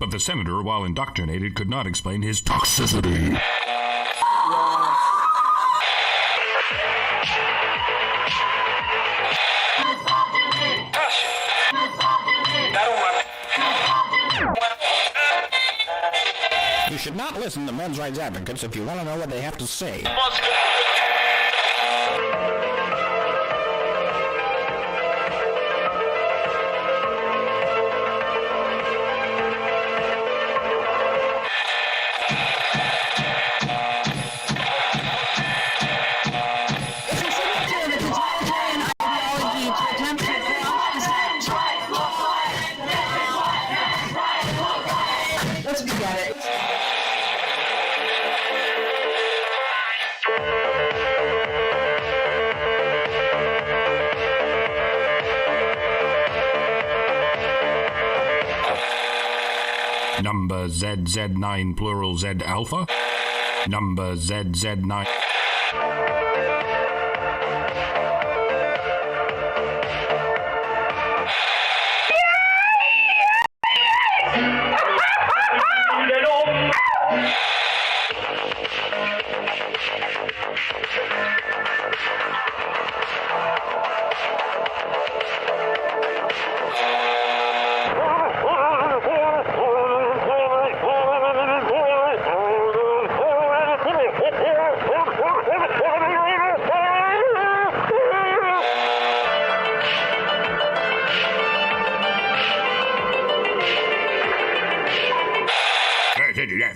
But the senator, while indoctrinated, could not explain his toxicity. You should not listen to men's rights advocates if you want to know what they have to say. Number ZZ9 plural Z alpha. Number ZZ9.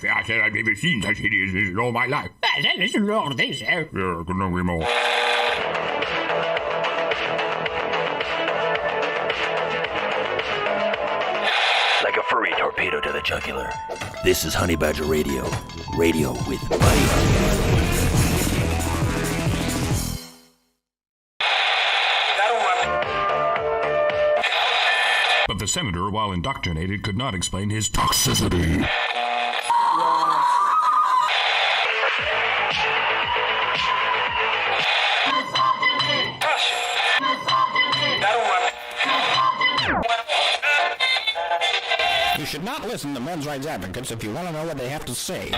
I said I've never seen such hideousness in all my life. I said listen to all of this, Yeah, couldn't agree more. Like a furry torpedo to the jugular. This is Honey Badger Radio. Radio with Buddy. But the senator, while indoctrinated, could not explain his toxicity. You should not listen to men's rights advocates if you want to know what they have to say.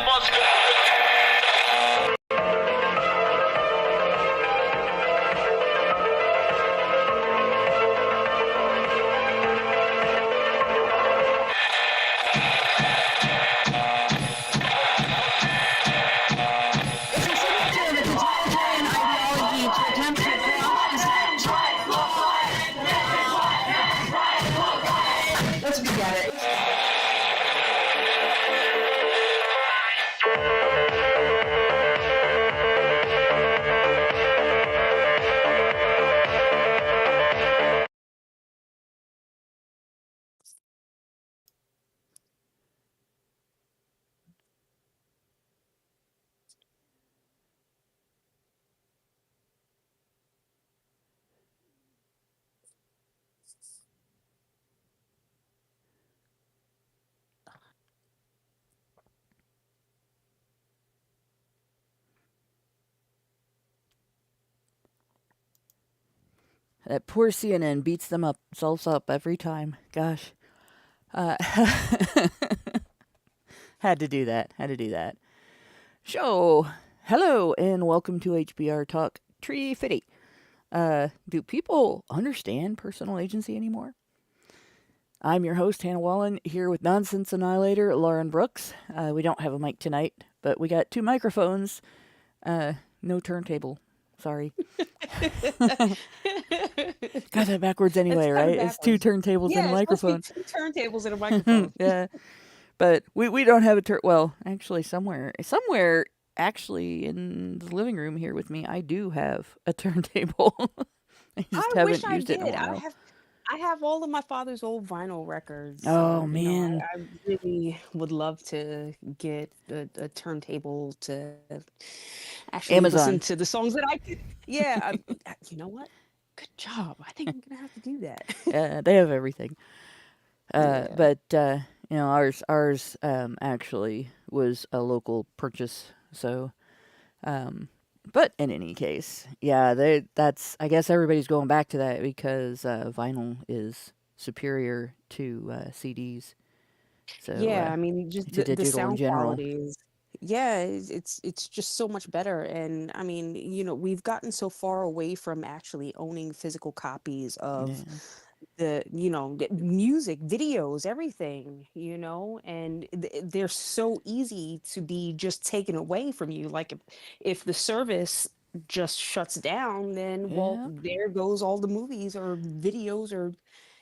That poor CNN beats themselves up every time. Gosh. Had to do that. So, hello and welcome to HBR Talk Tree Fitty. Do people understand personal agency anymore? I'm your host, Hannah Wallen, here with Nonsense Annihilator, Lauren Brooks. We don't have a mic tonight, but we got 2 microphones. No turntable. Sorry. Got that backwards anyway, right? It's 2 turntables and a microphone. 2 turntables and a microphone. Yeah. But we don't have a well, actually somewhere actually in the living room here with me, I do have a turntable. I just haven't used it in a while. I have all of my father's old vinyl records. Oh, man. I really would love to get a turntable to actually listen to the songs that I could. Yeah, you know what? Good job. I think I'm gonna have to do that. Yeah, they have everything. But ours actually was a local purchase. So, but in any case, yeah, that's I guess everybody's going back to that because vinyl is superior to CDs. So Yeah, I mean, just to the digital in sound general. quality is, yeah, it's just so much better. And I mean, we've gotten so far away from actually owning physical copies of Yeah. the music, videos, everything, and they're so easy to be just taken away from you. Like if the service just shuts down, then well, Yeah. there goes all the movies or videos or,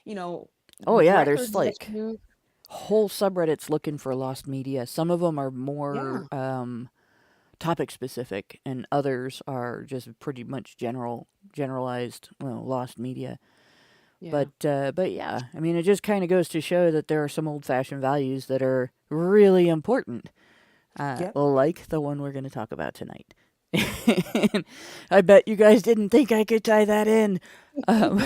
you know, Oh yeah, there's records that like you, whole subreddits looking for lost media. Some of them are yeah, more topic specific, and others are just pretty much generalized, well, lost media. yeah, But yeah, I mean, it just kind of goes to show that there are some old fashioned values that are really important, yep. like the one we're going to talk about tonight. I bet you guys didn't think I could tie that in. Um,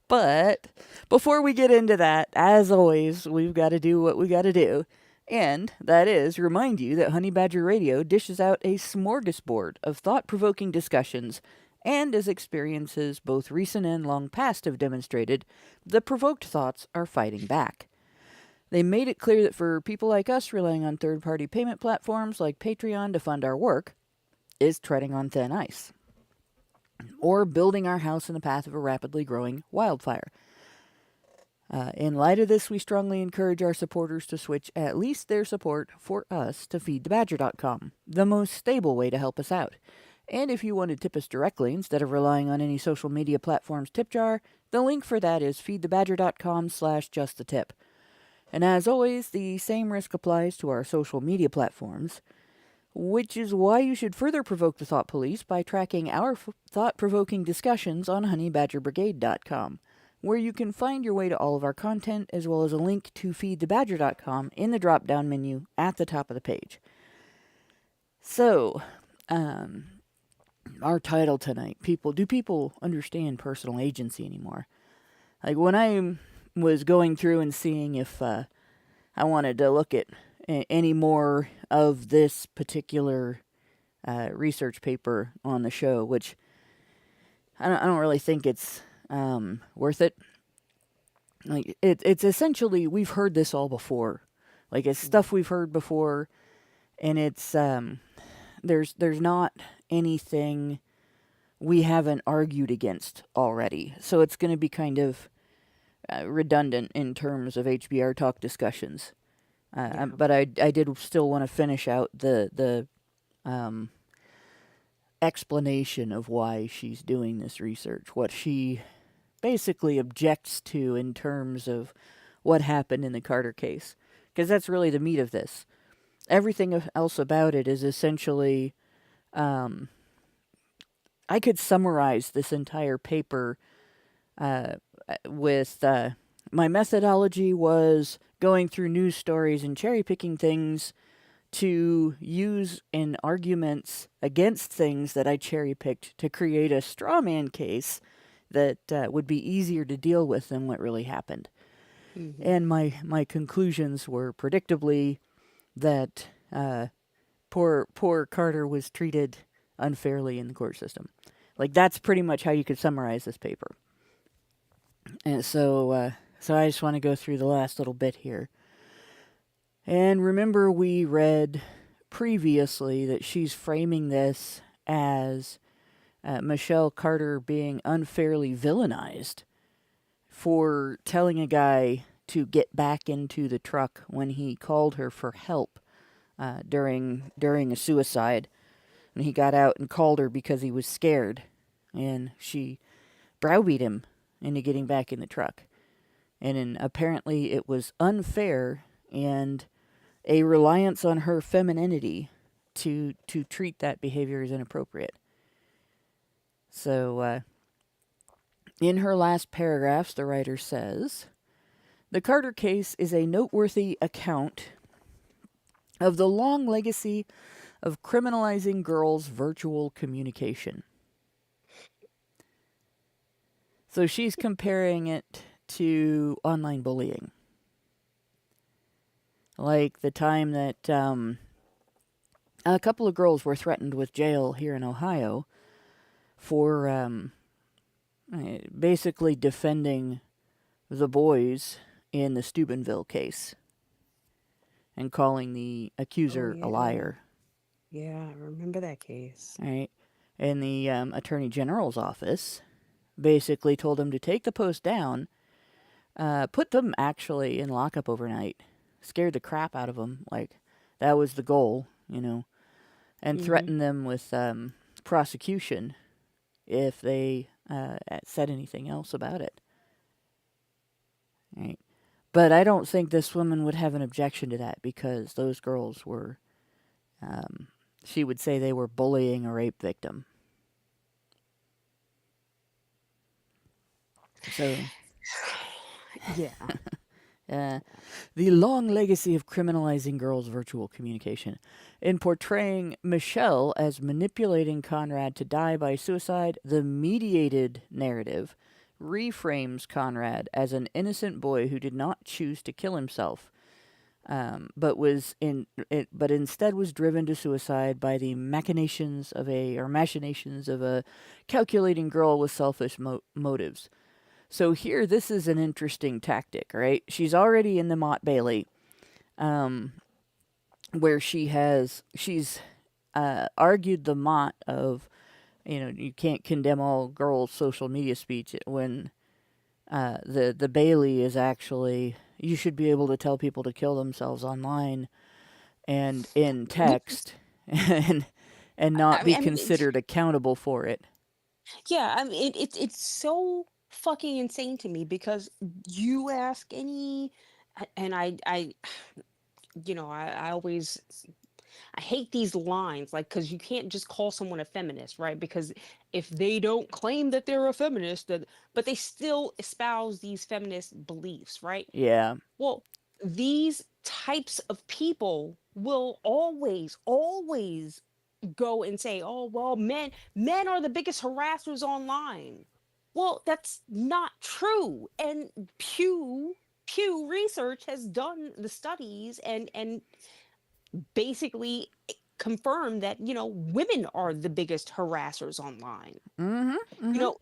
but before we get into that, as always, we've got to do what we got to do. And that is remind you that Honey Badger Radio dishes out a smorgasbord of thought provoking discussions, and as experiences both recent and long past have demonstrated, the provoked thoughts are fighting back. They made it clear that for people like us relying on third party payment platforms like Patreon to fund our work is treading on thin ice, or building our house in the path of a rapidly growing wildfire. In light of this, we strongly encourage our supporters to switch at least their support for us to feedthebadger.com, the most stable way to help us out. And if you want to tip us directly instead of relying on any social media platform's tip jar, the link for that is feedthebadger.com/justthetip. And as always, the same risk applies to our social media platforms, which is why you should further provoke the thought police by tracking our thought-provoking discussions on honeybadgerbrigade.com, where you can find your way to all of our content, as well as a link to feedthebadger.com in the drop-down menu at the top of the page. So, our title tonight, do people understand personal agency anymore? Like, when I was going through and seeing if I wanted to look at any more of this particular research paper on the show, which I don't really think it's worth it. Like it's essentially, we've heard this all before. Like, it's stuff we've heard before, and it's there's not anything we haven't argued against already. So it's going to be kind of redundant in terms of HBR Talk discussions. But I did still want to finish out the explanation of why she's doing this research, what she basically objects to in terms of what happened in the Carter case, because that's really the meat of this. Everything else about it is essentially, I could summarize this entire paper with my methodology was going through news stories and cherry picking things to use in arguments against things that I cherry picked to create a straw man case that would be easier to deal with than what really happened. Mm-hmm. And my conclusions were predictably that poor Carter was treated unfairly in the court system. Like, that's pretty much how you could summarize this paper. And so I just want to go through the last little bit here. And remember, we read previously that she's framing this as Michelle Carter being unfairly villainized for telling a guy to get back into the truck when he called her for help during a suicide. And he got out and called her because he was scared. And she browbeat him into getting back in the truck. And apparently it was unfair and a reliance on her femininity to treat that behavior as inappropriate. So, in her last paragraphs, the writer says, "The Carter case is a noteworthy account of the long legacy of criminalizing girls' virtual communication." So she's comparing it to online bullying. Like the time that a couple of girls were threatened with jail here in Ohio for basically defending the boys in the Steubenville case and calling the accuser a liar. Yeah, I remember that case. Right? And the Attorney General's office basically told him to take the post down, put them actually in lockup overnight, scared the crap out of them. Like, that was the goal, and threatened them with prosecution if they said anything else about it. Right? But I don't think this woman would have an objection to that, because those girls were, she would say they were bullying a rape victim. So, yeah. The long legacy of criminalizing girls' virtual communication. In portraying Michelle as manipulating Conrad to die by suicide, the mediated narrative reframes Conrad as an innocent boy who did not choose to kill himself, but instead was driven to suicide by the machinations of a calculating girl with selfish motives. So here, this is an interesting tactic, right? She's already in the Mott Bailey, where she's argued the Mott of, you can't condemn all girls' social media speech, when the Bailey is actually, you should be able to tell people to kill themselves online and in text, and not be considered accountable for it. Yeah, I mean, it's so fucking insane to me, because you ask any, and I always, I hate these lines, like, because you can't just call someone a feminist, right? Because if they don't claim that they're a feminist, but they still espouse these feminist beliefs, right? Yeah. Well, these types of people will always go and say, "Oh, well, men are the biggest harassers online." Well, that's not true. And Pew Research has done the studies and basically confirmed that, women are the biggest harassers online.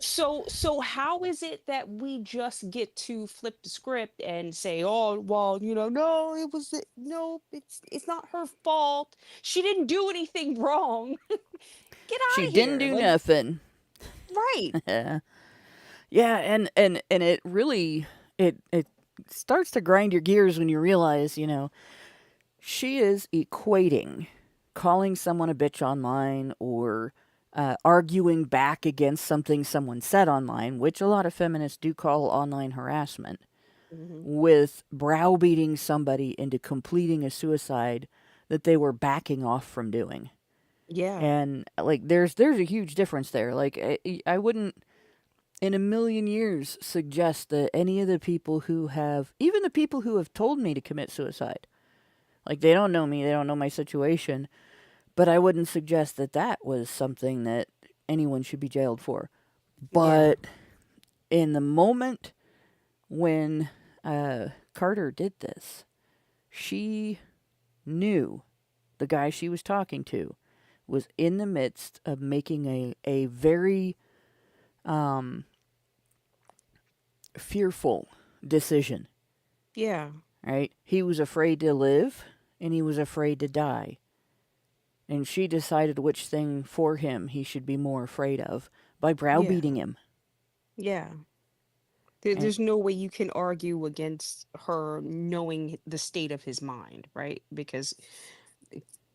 So how is it that we just get to flip the script and say, "Oh, well, no, it's not her fault. She didn't do anything wrong." Get She out of didn't here. do Like, nothing. right. Yeah, and it really, it starts to grind your gears when you realize, she is equating calling someone a bitch online, or arguing back against something someone said online, which a lot of feminists do call online harassment, with browbeating somebody into completing a suicide that they were backing off from doing. Yeah. And like, there's a huge difference there. Like, I wouldn't in a million years suggest that any of the people who have, even the people who have told me to commit suicide, like, they don't know me, they don't know my situation, but I wouldn't suggest that that was something that anyone should be jailed for. But in the moment when Carter did this, she knew the guy she was talking to was in the midst of making a very fearful decision. Yeah. Right? He was afraid to live, and he was afraid to die. And she decided which thing for him he should be more afraid of by browbeating him. Yeah. There's no way you can argue against her knowing the state of his mind, right? Because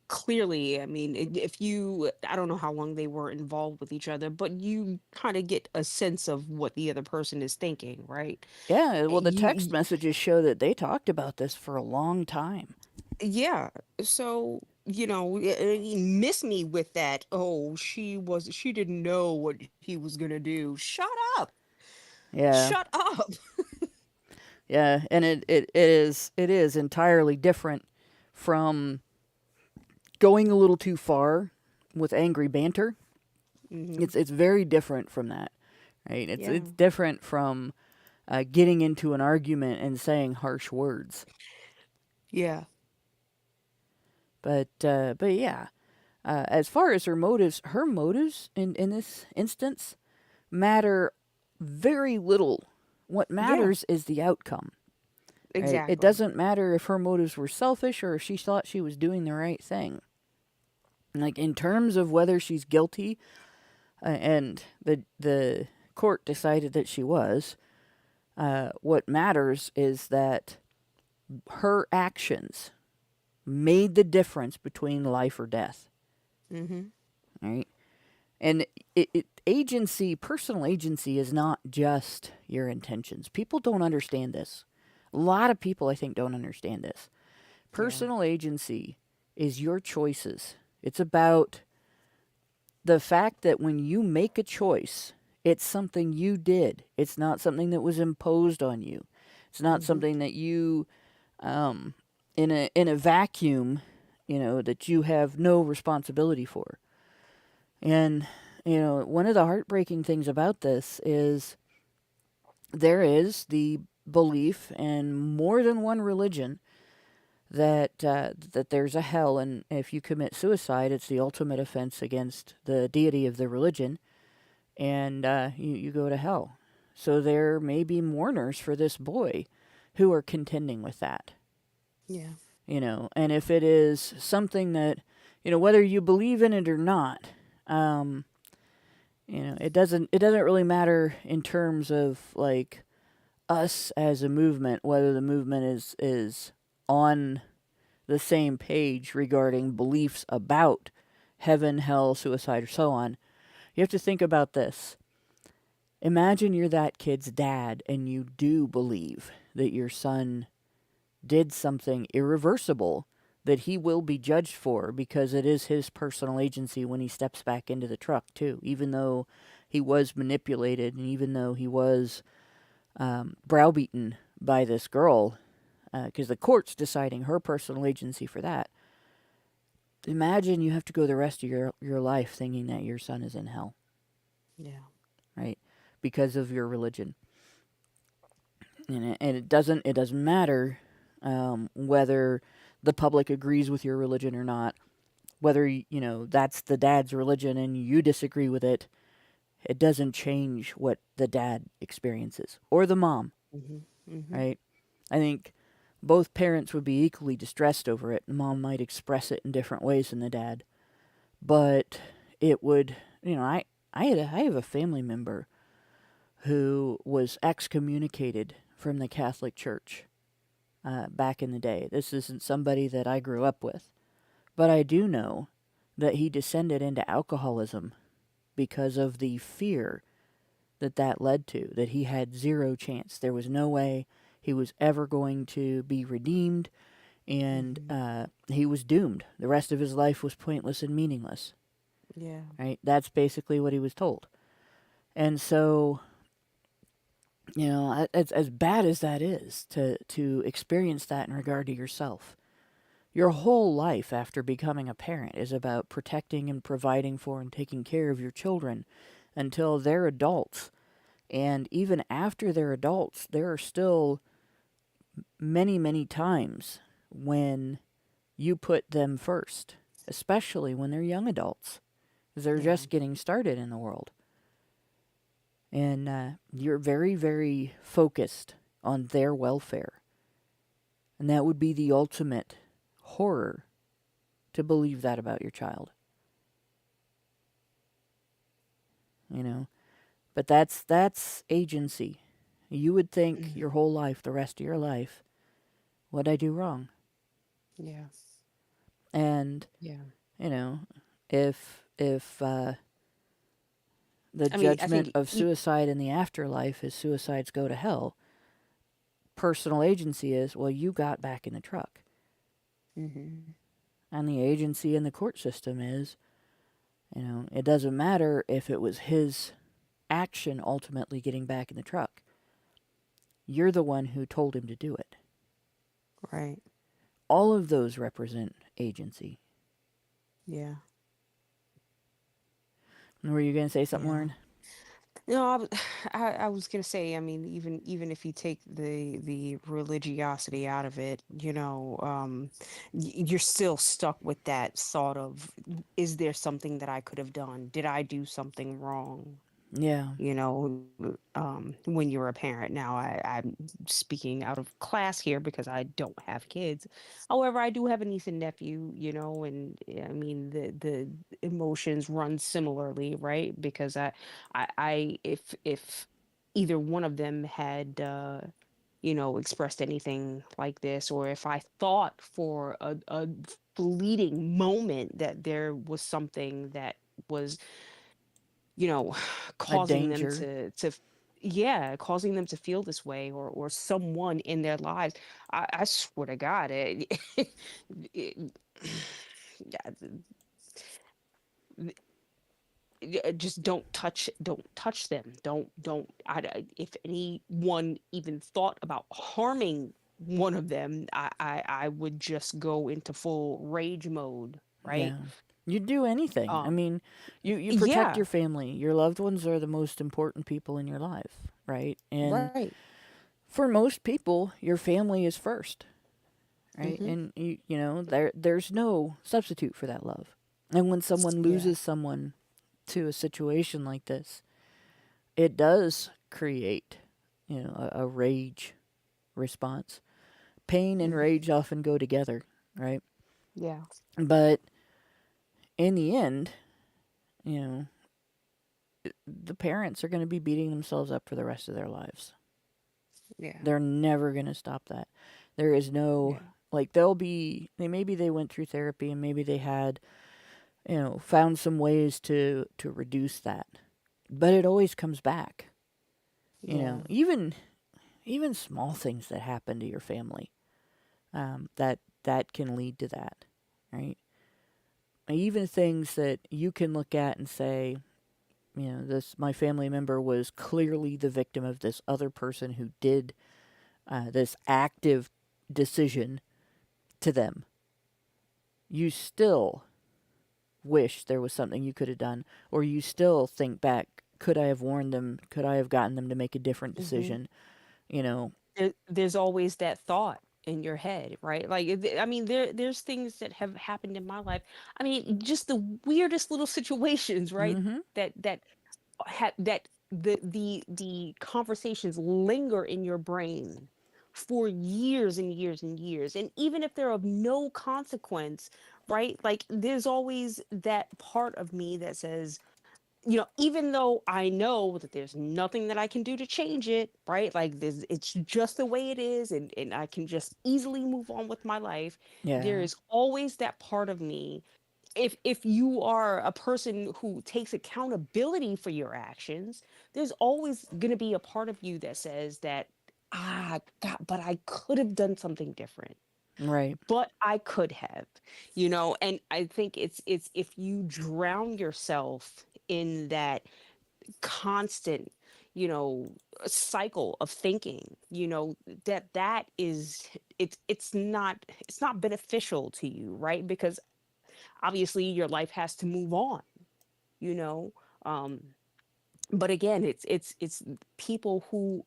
clearly, I mean, I don't know how long they were involved with each other, but you kind of get a sense of what the other person is thinking, right? Yeah, well, the You, text messages show that they talked about this for a long time. yeah. So, miss me with that. "Oh, she didn't know what he was gonna do." Shut up. Yeah. Shut up. Yeah, and it is entirely different from going a little too far with angry banter. It's very different from that, right? It's different from getting into an argument and saying harsh words. Yeah. But yeah, as far as her motives in this instance matter very little. What matters is the outcome. right? It Exactly. doesn't matter if her motives were selfish or if she thought she was doing the right thing. Like, in terms of whether she's guilty, and the court decided that she was, what matters is that her actions made the difference between life or death. Mm-hmm. Right? And agency, personal agency, is not just your intentions. People don't understand this. A lot of people, I think, don't understand this. Yeah. Personal agency is your choices. It's about the fact that when you make a choice, it's something you did. It's not something that was imposed on you. It's not Mm-hmm. something that you, in a vacuum, that you have no responsibility for. And one of the heartbreaking things about this is there is the belief in more than one religion that there's a hell, and if you commit suicide, it's the ultimate offense against the deity of the religion, and you go to hell. So there may be mourners for this boy who are contending with that. Yeah. And if it is something that, whether you believe in it or not, it doesn't really matter in terms of like us as a movement, whether the movement is on the same page regarding beliefs about heaven, hell, suicide, or so on. You have to think about this. Imagine you're that kid's dad and you do believe that your son did something irreversible that he will be judged for, because it is his personal agency when he steps back into the truck, too. Even though he was manipulated and even though he was browbeaten by this girl, because the court's deciding her personal agency for that. Imagine you have to go the rest of your life thinking that your son is in hell, Yeah. right? Because of your religion. And it doesn't matter whether the public agrees with your religion or not, whether that's the dad's religion and you disagree with it. It doesn't change what the dad experiences or the mom, Mm-hmm. Mm-hmm. right? I think both parents would be equally distressed over it. Mom might express it in different ways than the dad, but it would, I have a family member who was excommunicated from the Catholic Church back in the day. This isn't somebody that I grew up with, but I do know that he descended into alcoholism because of the fear that led to, that he had zero chance. There was no way he was ever going to be redeemed, and he was doomed. The rest of his life was pointless and meaningless. Yeah. Right? That's basically what he was told. And so, as bad as that is to experience that in regard to yourself, your whole life after becoming a parent is about protecting and providing for and taking care of your children until they're adults. And even after they're adults, there are still many, many times when you put them first, especially when they're young adults, because they're Yeah. just getting started in the world. And you're very, very focused on their welfare. And that would be the ultimate horror to believe that about your child. But that's agency. You would think your whole life, the rest of your life, what'd I do wrong? Yeah. And Yeah. if the I mean, I judgment think of suicide in the afterlife is suicides go to hell, personal agency is, well, you got back in the truck. Mm-hmm. And the agency in the court system is, it doesn't matter if it was his action ultimately getting back in the truck. You're the one who told him to do it. Right. All of those represent agency. Yeah. Were you going to say something, Yeah. Lauren? No, I was gonna say, I mean, even if you take the religiosity out of it, you're still stuck with that thought of, is there something that I could have done? Did I do something wrong? Yeah. you know, when you're a parent. Now, I'm speaking out of class here because I don't have kids. However, I do have a niece and nephew, and I mean, the emotions run similarly, right? Because if either one of them had, expressed anything like this, or if I thought for a fleeting moment that there was something that was, you know A causing them danger. yeah, causing them to feel this way, or someone in their lives, I swear to God, it- yeah, just don't touch them, don't if anyone even thought about harming one of them, I would just go into full rage mode, right? Yeah. You do anything. I um mean, you protect yeah, your family. Your loved ones are the most important people in your life, right? And right. for most people, your family is first, right? Hmm. And there's no substitute for that love. And when someone Yeah. loses someone to a situation like this, it does create, a rage response. Pain and Hmm. rage often go together, right? Yeah. But in the end, you know, the parents are going to be beating themselves up for the rest of their lives. Yeah. They're never going to stop that. There is no, Yeah. like, maybe they went through therapy and maybe they had, found some ways to reduce that. But it always comes back. Yeah. Even small things that happen to your family, that can lead to that, right? Even things that you can look at and say, this my family member was clearly the victim of this other person who did this active decision to them. You still wish there was something you could have done, or you still think back, could I have warned them? Could I have gotten them to make a different Hmm. decision? You know, There's always that thought in your head, right? Like, I mean, there's things that have happened in my life. I mean, just the weirdest little situations, right? mm-hmm. That the conversations linger in your brain for years and years and years, and even if they're of no consequence, right? Like, there's always that part of me that says, even though I know that there's nothing that I can do to change it, right? Like, it's just the way it is, and I can just easily move on with my life. There Yeah, is always that part of me. If you are a person who takes accountability for your actions, there's always going to be a part of you that says that, God, but I could have done something different. right. But I could have, and I think it's if you drown yourself in that constant, you know cycle of thinking, that is, it's not beneficial to you, right? Because obviously your life has to move on, you know um but again, it's people who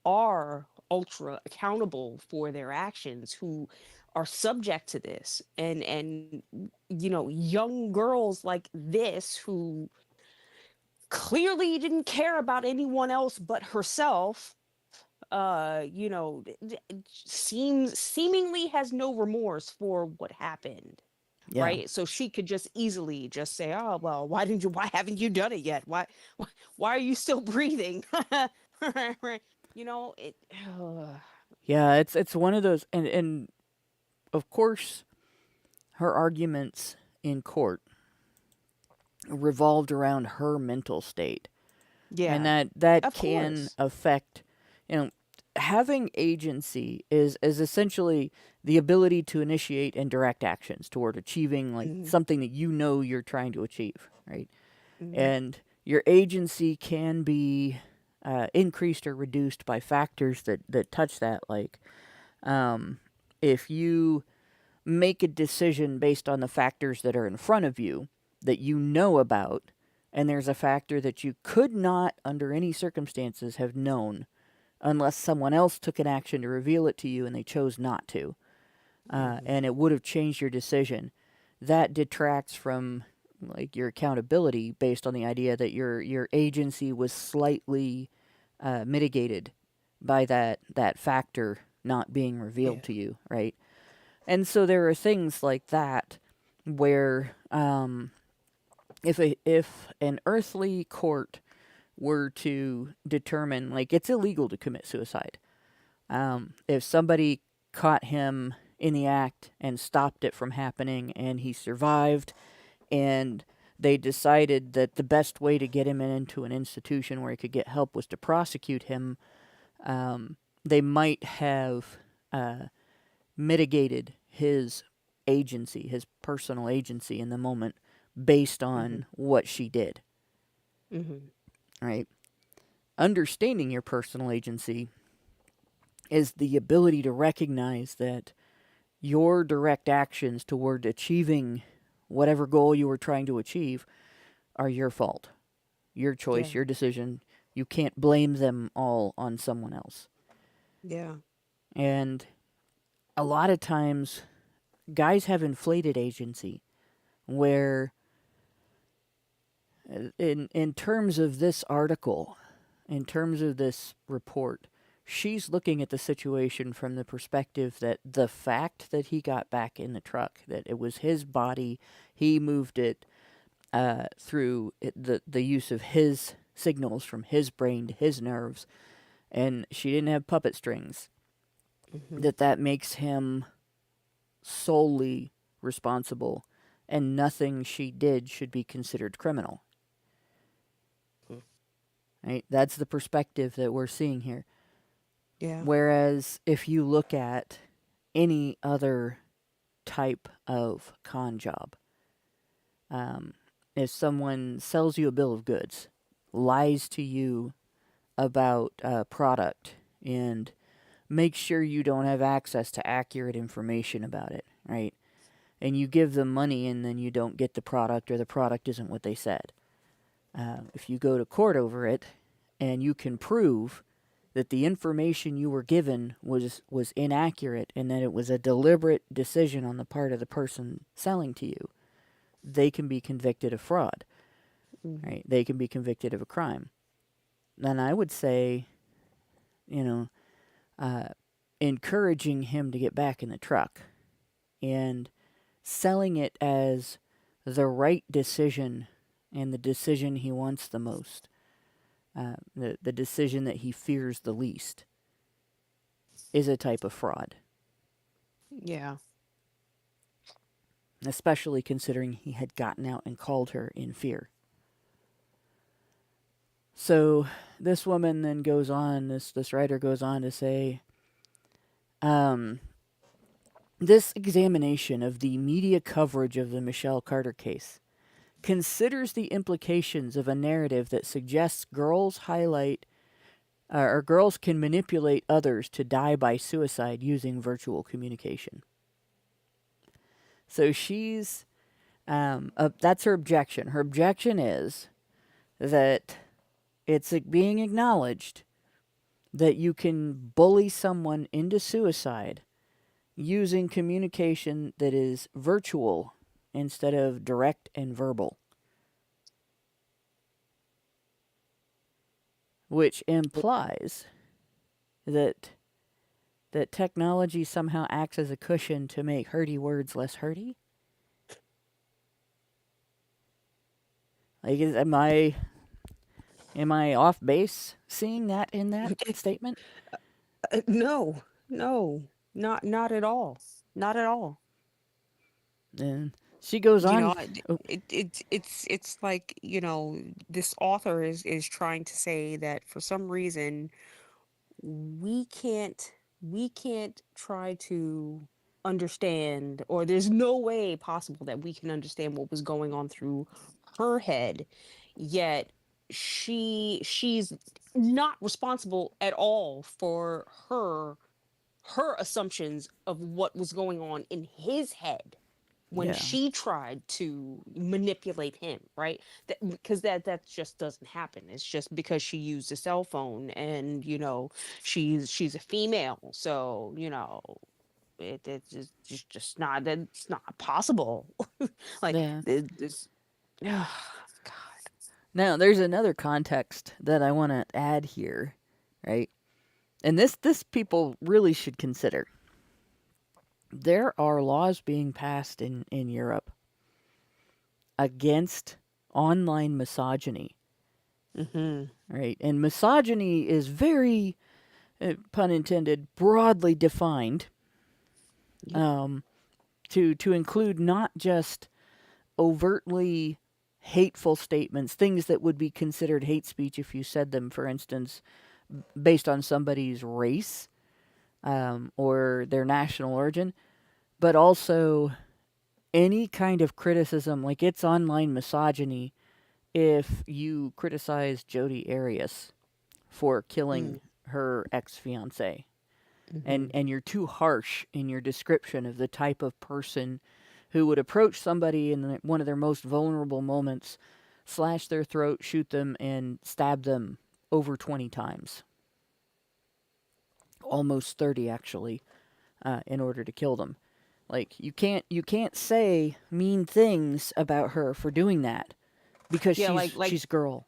are ultra accountable for their actions, who are subject to this, and young girls like this, who clearly didn't care about anyone else but herself, seemingly has no remorse for what happened, Yeah. right? So she could just easily just say, "Oh, well, why haven't you done it yet? Why are you still breathing?" Right? It. Yeah, it's one of those, and of course her arguments in court revolved around her mental state. And Yeah, that of can course. affect, having agency is essentially the ability to initiate and direct actions toward achieving, like, Hmm. something that you're trying to achieve, right? Hmm. And your agency can be increased or reduced by factors that touch that, like, um, if you make a decision based on the factors that are in front of you that you know about, and there's a factor that you could not, under any circumstances, have known unless someone else took an action to reveal it to you and they chose not to, Hmm. and it would have changed your decision. That detracts from like your accountability based on the idea that your agency was slightly mitigated by that factor not being revealed Yeah. to you, right? And so there are things like that where if an earthly court were to determine like it's illegal to commit suicide, if somebody caught him in the act and stopped it from happening and he survived, and they decided that the best way to get him into an institution where he could get help was to prosecute him, they might have mitigated his agency, his personal agency in the moment based on what she did, right? Understanding your personal agency is the ability to recognize that your direct actions toward achieving whatever goal you were trying to achieve are your fault, your choice, Yeah. your decision. You can't blame them all on someone else. Yeah. And a lot of times, guys have inflated agency where, in terms of this article, in terms of this report, she's looking at the situation from the perspective that the fact that he got back in the truck, that it was his body, he moved it through the use of his signals from his brain to his nerves, and she didn't have puppet strings, that makes him solely responsible, and nothing she did should be considered criminal. Right? That's the perspective that we're seeing here. Yeah. Whereas if you look at any other type of con job, if someone sells you a bill of goods, lies to you about a product, and makes sure you don't have access to accurate information about it, right? And you give them money and then you don't get the product, or the product isn't what they said. If you go to court over it and you can prove that the information you were given was inaccurate and that it was a deliberate decision on the part of the person selling to you, they can be convicted of fraud, right? They can be convicted of a crime. Then I would say, you know, encouraging him to get back in the truck and selling it as the right decision and the decision he wants the most, the decision that he fears the least, is a type of fraud. Yeah. Especially considering he had gotten out and called her in fear. So this woman then goes on, this writer goes on to say, this examination of the media coverage of the Michelle Carter case considers the implications of a narrative that suggests girls girls can manipulate others to die by suicide using virtual communication. So she's, that's her objection. Her objection is that it's being acknowledged that you can bully someone into suicide using communication that is virtual instead of direct and verbal, which implies that technology somehow acts as a cushion to make hurty words less hurty. Like, am I off base seeing that in that statement? No, no, not at all. Not at all. And she goes You on. know, it's like, this author is trying to say that for some reason we can't try to understand, or there's no way possible that we can understand what was going on through her head, yet she's not responsible at all for her assumptions of what was going on in his head when Yeah. she tried to manipulate him, right? Because that just doesn't happen. It's just because she used a cell phone, and she's a female, so it's just not, that's not possible. Like Yeah. this. Oh, God. Now, there's another context that I want to add here, right? And this people really should consider. There are laws being passed in Europe against online misogyny, right? And misogyny is very, pun intended, broadly defined, to include not just overtly hateful statements, things that would be considered hate speech if you said them, for instance, based on somebody's race or their national origin, but also any kind of criticism, like it's online misogyny if you criticize Jodi Arias for killing her ex-fiance. And you're too harsh in your description of the type of person who would approach somebody in one of their most vulnerable moments, slash their throat, shoot them, and stab them over 20 times. Almost 30, actually, in order to kill them. Like, you can't say mean things about her for doing that because she's a girl.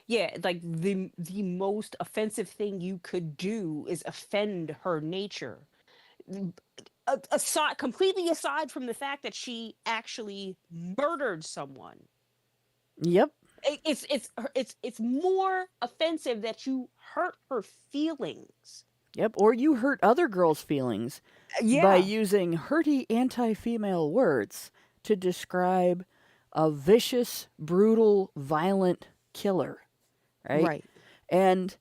Yeah, like the most offensive thing you could do is offend her nature. Completely aside from the fact that she actually murdered someone. Yep. It's more offensive that you hurt her feelings. Yep, or you hurt other girls' feelings by using hurty anti-female words to describe a vicious, brutal, violent killer, right? Right. And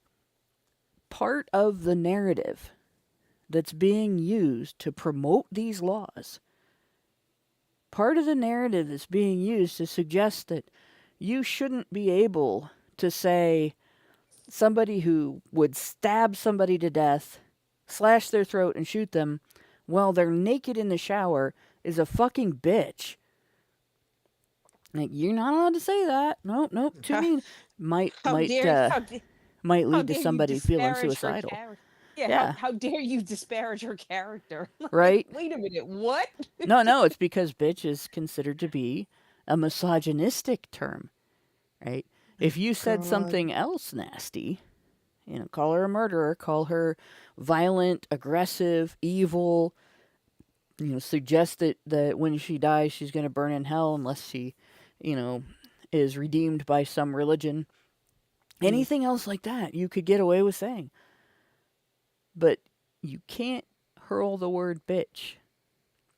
part of the narrative that's being used to promote these laws, part of the narrative that's being used to suggest that you shouldn't be able to say somebody who would stab somebody to death, slash their throat, and shoot them while they're naked in the shower is a fucking bitch. Like, you're not allowed to say that. Nope, too mean. Might lead to somebody feeling suicidal. How dare you disparage her character? Like, right? Wait a minute, what? No, it's because bitch is considered to be a misogynistic term, right? If you said something else nasty, call her a murderer, call her violent, aggressive, evil, suggest that when she dies, she's going to burn in hell unless she, is redeemed by some religion. Anything else like that, you could get away with saying. But you can't hurl the word bitch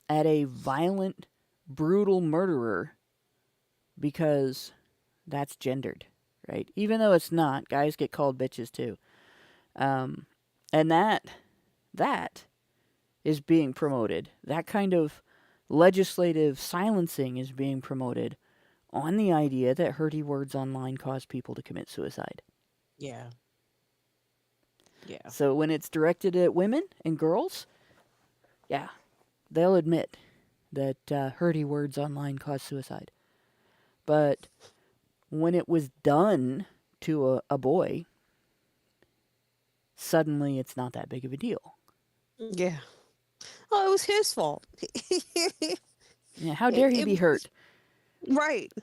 at a violent, brutal murderer because that's gendered, right? Even though it's not, guys get called bitches too. And that is being promoted. That kind of legislative silencing is being promoted on the idea that hurty words online cause people to commit suicide. Yeah. So when it's directed at women and girls, they'll admit that hurty words online cause suicide. But when it was done to a boy, suddenly it's not that big of a deal. Yeah. Oh, it was his fault. Yeah, how dare he be hurt? Right.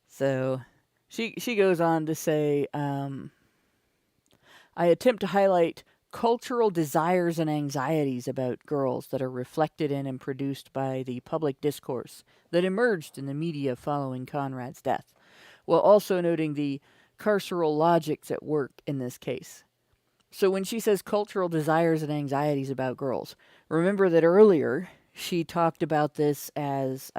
So she goes on to say, I attempt to highlight cultural desires and anxieties about girls that are reflected in and produced by the public discourse that emerged in the media following Conrad's death, while also noting the carceral logics at work in this case. So when she says cultural desires and anxieties about girls, remember that earlier she talked about this as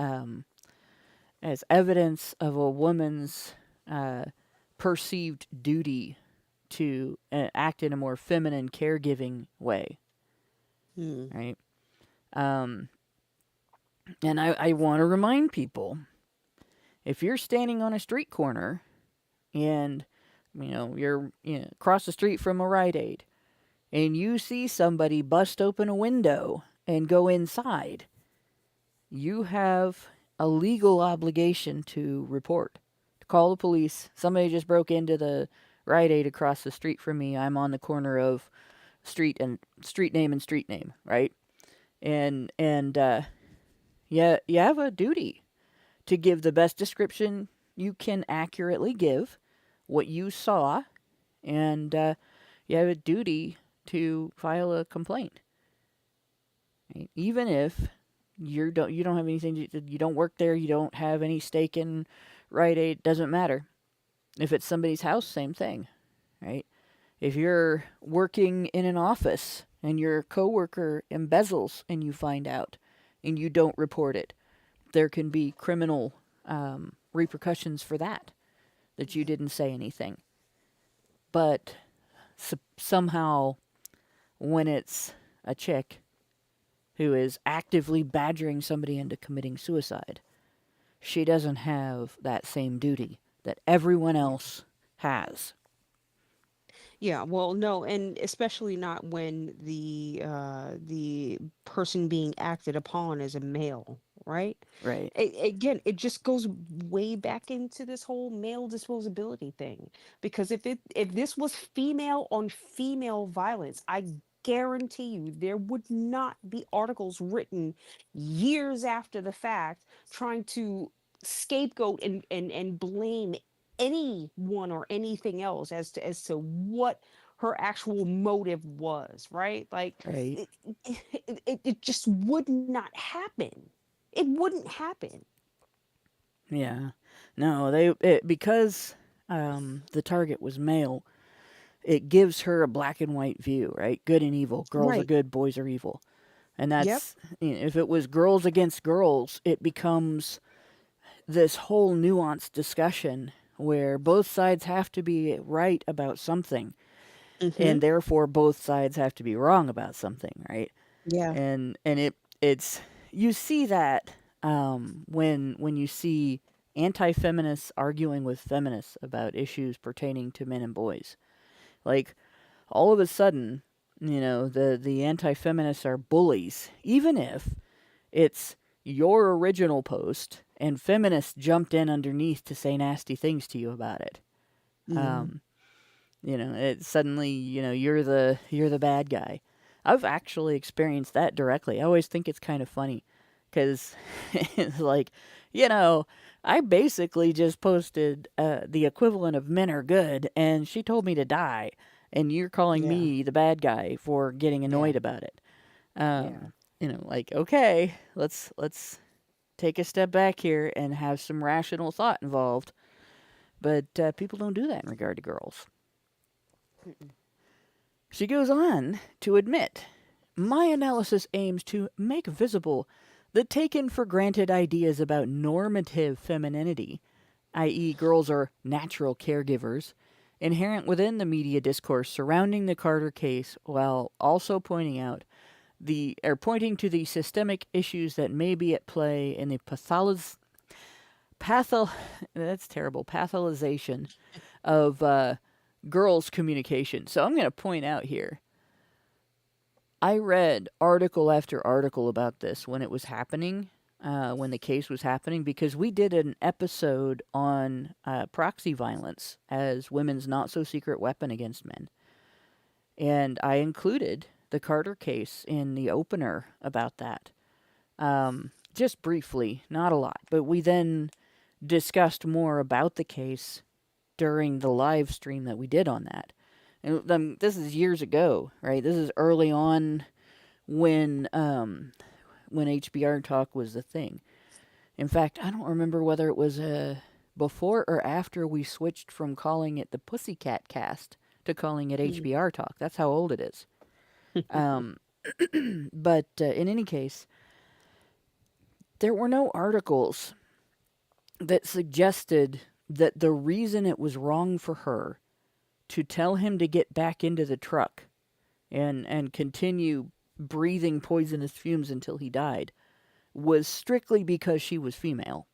evidence of a woman's perceived duty to act in a more feminine, caregiving way, right? And I want to remind people, if you're standing on a street corner and you're across the street from a Rite Aid, and you see somebody bust open a window and go inside, you have a legal obligation to report, to call the police. Somebody just broke into the Rite Aid across the street from me. I'm on the corner of street name, right? And you have a duty to give the best description you can accurately give, what you saw, and you have a duty to file a complaint. Right? Even if you don't have anything, you don't work there, you don't have any stake in Rite Aid, doesn't matter. If it's somebody's house, same thing, right? If you're working in an office and your coworker embezzles and you find out and you don't report it, there can be criminal repercussions for that you didn't say anything. But somehow, when it's a chick who is actively badgering somebody into committing suicide, she doesn't have that same duty that everyone else has. Yeah, well, no, and especially not when the person being acted upon is a male, right? Right. Again, it just goes way back into this whole male disposability thing. Because if this was female on female violence, I guarantee you there would not be articles written years after the fact trying to scapegoat and blame anyone or anything else as to what her actual motive was, right? Like Right. it just would not happen. It wouldn't happen. Yeah. No, because the target was male, it gives her a black and white view, right? Good and evil. Girls are Right. good, boys are evil. And Yep. that's, if it was girls against girls, it becomes this whole nuanced discussion where both sides have to be right about something, Mm-hmm. and therefore both sides have to be wrong about something, right? Yeah. And it's you see that when you see anti-feminists arguing with feminists about issues pertaining to men and boys. Like, all of a sudden, the anti-feminists are bullies, even if it's your original post and feminists jumped in underneath to say nasty things to you about it. Yeah. It suddenly, you're the bad guy. I've actually experienced that directly. I always think it's kind of funny because it's like, I basically just posted the equivalent of men are good, and she told me to die, and you're calling Yeah. me the bad guy for getting Yeah. annoyed about it. Yeah. Like, okay, let's take a step back here and have some rational thought involved. But people don't do that in regard to girls. She goes on to admit, my analysis aims to make visible the taken for granted ideas about normative femininity, i.e., girls are natural caregivers, inherent within the media discourse surrounding the Carter case, while also pointing to the systemic issues that may be at play in the that's terrible, pathologization of girls' communication. So I'm going to point out here, I read article after article about this when it was happening, when the case was happening, because we did an episode on proxy violence as women's not-so-secret weapon against men. And I included the Carter case in the opener about that. Just briefly, not a lot. But we then discussed more about the case during the live stream that we did on that. And this is years ago, right? This is early on when HBR Talk was the thing. In fact, I don't remember whether it was before or after we switched from calling it the Pussycat Cast to calling it HBR Talk. That's how old it is. But in any case, there were no articles that suggested that the reason it was wrong for her to tell him to get back into the truck and continue breathing poisonous fumes until he died was strictly because she was female.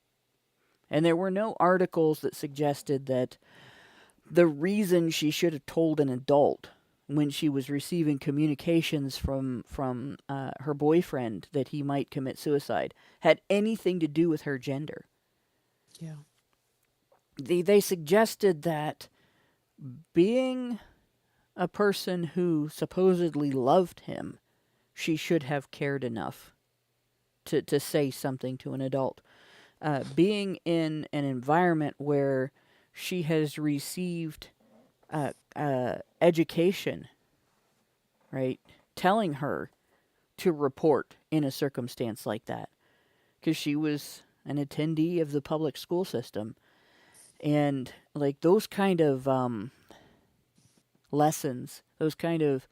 And there were no articles that suggested that the reason she should have told an adult when she was receiving communications from her boyfriend that he might commit suicide had anything to do with her gender. Yeah. They suggested that being a person who supposedly loved him, she should have cared enough to say something to an adult. being in an environment where she has received education, right, telling her to report in a circumstance like that, because she was an attendee of the public school system. And like those kind of lessons, those kind of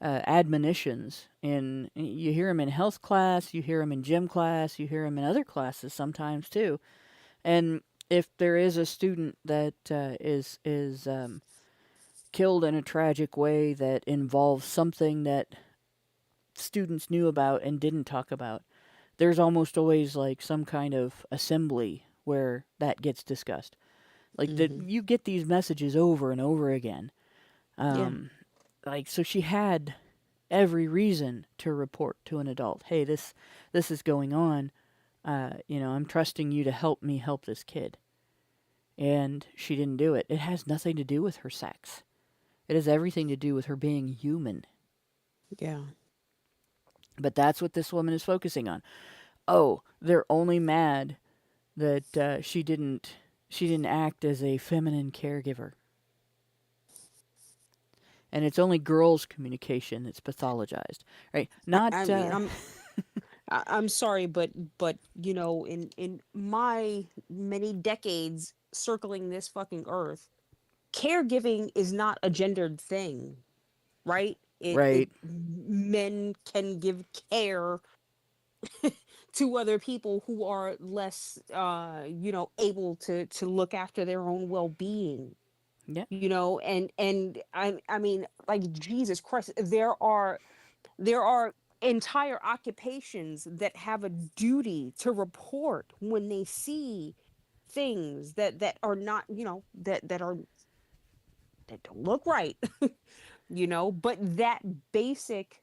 admonitions, and you hear them in health class, you hear them in gym class, you hear them in other classes sometimes too. And if there is a student that is killed in a tragic way that involves something that students knew about and didn't talk about, there's almost always like some kind of assembly where that gets discussed. Like that, you get these messages over and over again. Yeah. Like, so she had every reason to report to an adult. Hey, this is going on. I'm trusting you to help me help this kid. And she didn't do it. It has nothing to do with her sex. It has everything to do with her being human. Yeah. But that's what this woman is focusing on. Oh, they're only mad that she didn't act as a feminine caregiver. And it's only girls' communication that's pathologized, right? Not. I mean, I'm sorry, but in my many decades circling this fucking earth, caregiving is not a gendered thing, right? It right. men can give care to other people who are less able to look after their own well-being. Yeah. And I mean, like, Jesus Christ, there are entire occupations that have a duty to report when they see things that are not, that don't look right. But that basic,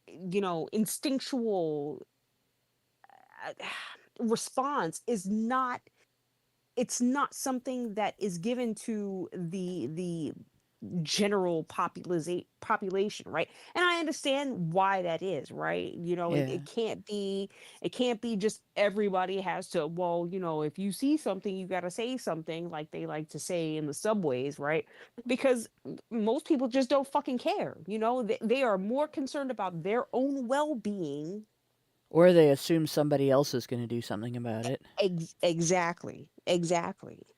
instinctual response is not, it's not something that is given to the general population, right? And I understand why that is, right? Yeah. It can't be just everybody has to, well, if you see something you got to say something, like they like to say in the subways, right? Because most people just don't fucking care. They are more concerned about their own well-being. Or they assume somebody else is going to do something about it. Exactly.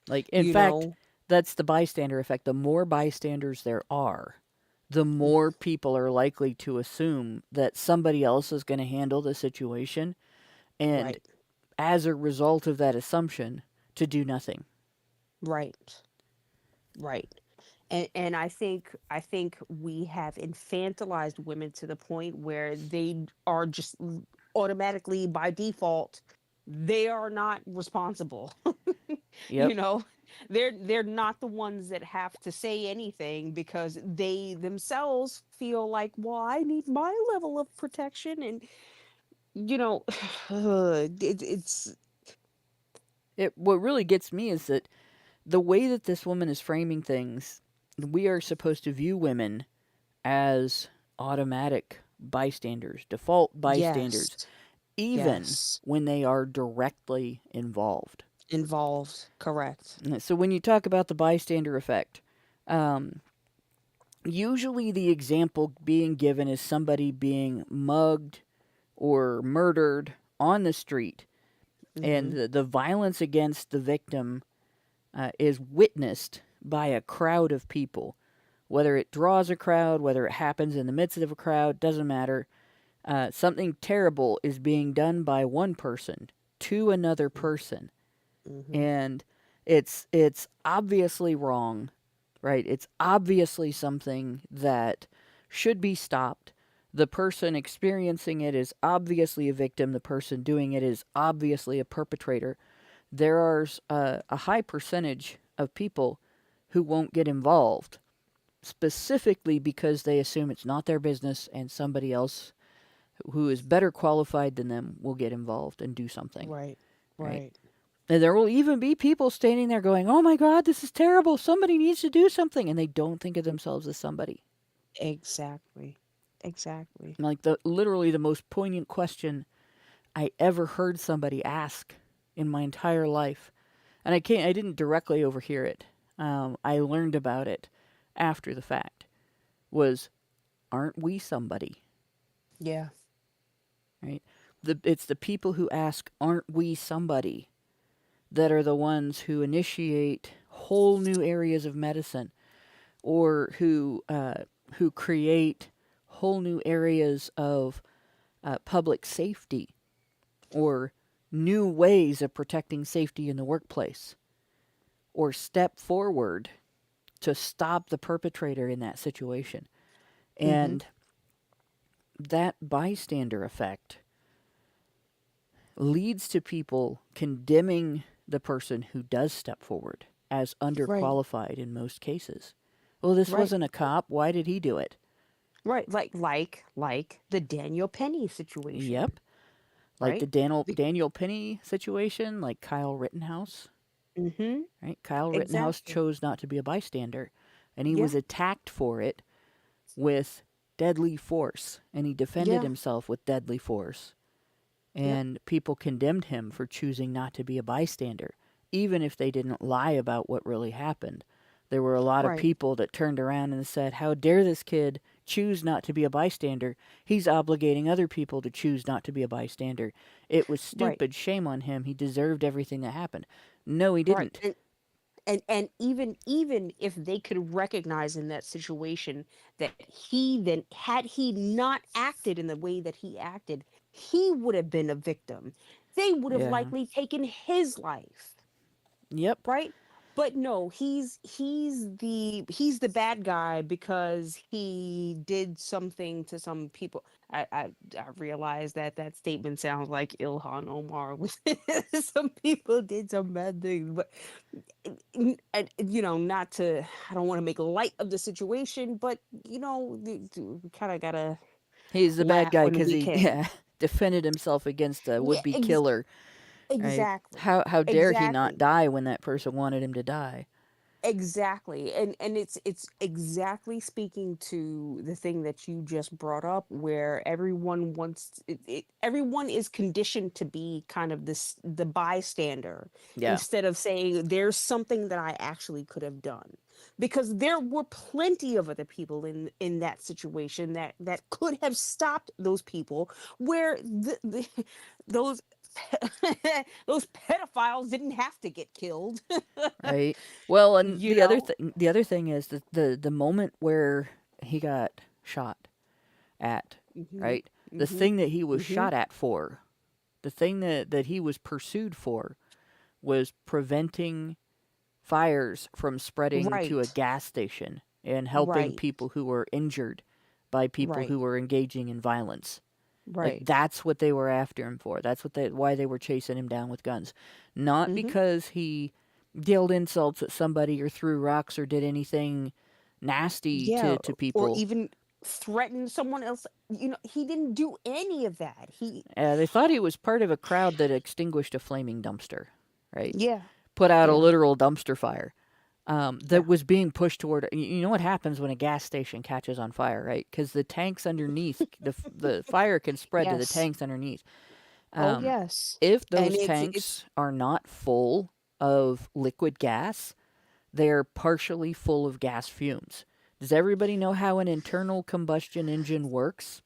Like, in you fact, know that's the bystander effect. The more bystanders there are, the more people are likely to assume that somebody else is going to handle the situation, and right. as a result of that assumption, to do nothing. Right. Right. And I think we have infantilized women to the point where they are just automatically, by default, they are not responsible. Yep. you know they're not the ones that have to say anything, because they themselves feel like, well, I need my level of protection. And you know it's What really gets me is that the way that this woman is framing things, we are supposed to view women as automatic bystanders, default bystanders, yes, even yes, when they are directly involved. involved, correct. So when you talk about the bystander effect, um, usually the example being given is somebody being mugged or murdered on the street, and Hmm. the violence against the victim is witnessed by a crowd of people. Whether it draws a crowd, whether it happens in the midst of a crowd, doesn't matter. Something terrible is being done by one person to another person, Hmm. and it's obviously wrong, right? It's obviously something that should be stopped. The person experiencing it is obviously a victim. The person doing it is obviously a perpetrator. There are a high percentage of people who won't get involved, specifically because they assume it's not their business and somebody else who is better qualified than them will get involved and do something, Right, right? right. And there will even be people standing there going, "Oh my God, this is terrible. Somebody needs to do something," and they don't think of themselves as somebody. Exactly, exactly. Like, the literally the most poignant question I ever heard somebody ask in my entire life, and I didn't directly overhear it. I learned about it after the fact. Was, aren't we somebody? Yeah. Right? It's the people who ask, aren't we somebody, that are the ones who initiate whole new areas of medicine, or who create whole new areas of public safety, or new ways of protecting safety in the workplace, or step forward to stop the perpetrator in that situation. Mm-hmm. And that bystander effect leads to people condemning the person who does step forward as Right. underqualified in most cases. Well, this Right. wasn't a cop. Why did he do it? Right. Like the Daniel Penny situation. Yep. Like the Right. The, Daniel Penny situation, like Kyle Rittenhouse. mm-hmm. Right? Kyle Rittenhouse Exactly. chose not to be a bystander, and he Yeah. was attacked for it with deadly force, and he defended Yeah. himself with deadly force. Yep. And people condemned him for choosing not to be a bystander, even if they didn't lie about what really happened. There were a lot of Right. people that turned around and said, how dare this kid choose not to be a bystander? He's obligating other people to choose not to be a bystander. It was Right. stupid. Shame on him. He deserved everything that happened. No, he Right. didn't. And even if they could recognize in that situation that he then had he not acted in the way that he acted, he would have been a victim. They would have Yeah. likely taken his life. Yep. Right. But no, he's the bad guy because he did something to some people. I realize that that statement sounds like Ilhan Omar with some people did some bad things, but and, not to, I don't want to make light of the situation, but we kind of gotta He's the bad laugh guy when because we he, can. yeah, defended himself against a Yeah, would-be killer. Right? exactly, How dare he not exactly. die when that person wanted him to die? Exactly. And it's exactly speaking to the thing that you just brought up, where everyone wants everyone is conditioned to be kind of the bystander, Yeah. instead of saying there's something that I actually could have done, because there were plenty of other people in that situation that could have stopped those people, where those those pedophiles didn't have to get killed. Right. Well, and you know the other thing is that the moment where he got shot at, Mhm. right? The Mhm. thing that he was Mhm. shot at for, the thing that he was pursued for, was preventing fires from spreading to a Right. gas station and helping Right. people who were injured by people Right. who were engaging in violence. Like Right. that's what they were after him for. That's why they were chasing him down with guns. Not Mhm. because he yelled insults at somebody or threw rocks or did anything nasty Yeah. to Or people. even threaten someone else. He didn't do any of that. They thought he was part of a crowd that extinguished a flaming dumpster, right? Yeah. Put out a Yeah. literal dumpster fire Yeah. that was being pushed toward. You know what happens when a gas station catches on fire, right? Because the tanks underneath, the fire can spread to the Yes. tanks underneath. Oh, Um, yes. if And those it's tanks are not full of liquid gas, they're partially full of gas fumes. Does everybody know how an internal combustion engine works?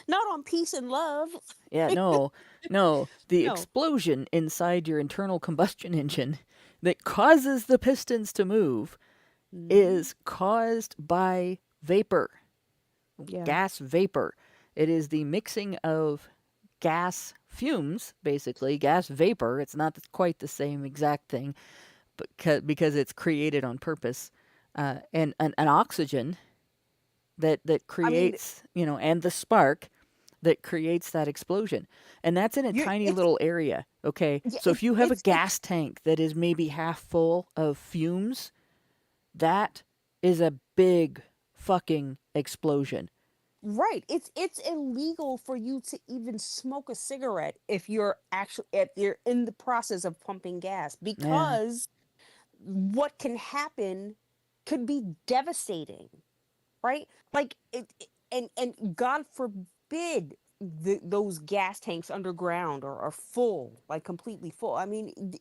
not on peace and love. Yeah, no, no. The No. explosion inside your internal combustion engine that causes the pistons to move Mhm. is caused by vapor, Yeah. gas vapor. It is the mixing of gas fumes, basically, gas vapor. It's not quite the same exact thing, but because it's created on purpose, and an oxygen that I mean, creates, and the spark that creates that explosion. And that's in a you're tiny little area, okay? yeah, So if you have a it's gas tank that is maybe half full of fumes, that is a big fucking explosion. right. It's illegal for you to even smoke a cigarette if you're in the process of pumping gas, Yeah. because what can happen could be devastating, right? Like and God forbid those gas tanks underground are full, like completely full. I mean,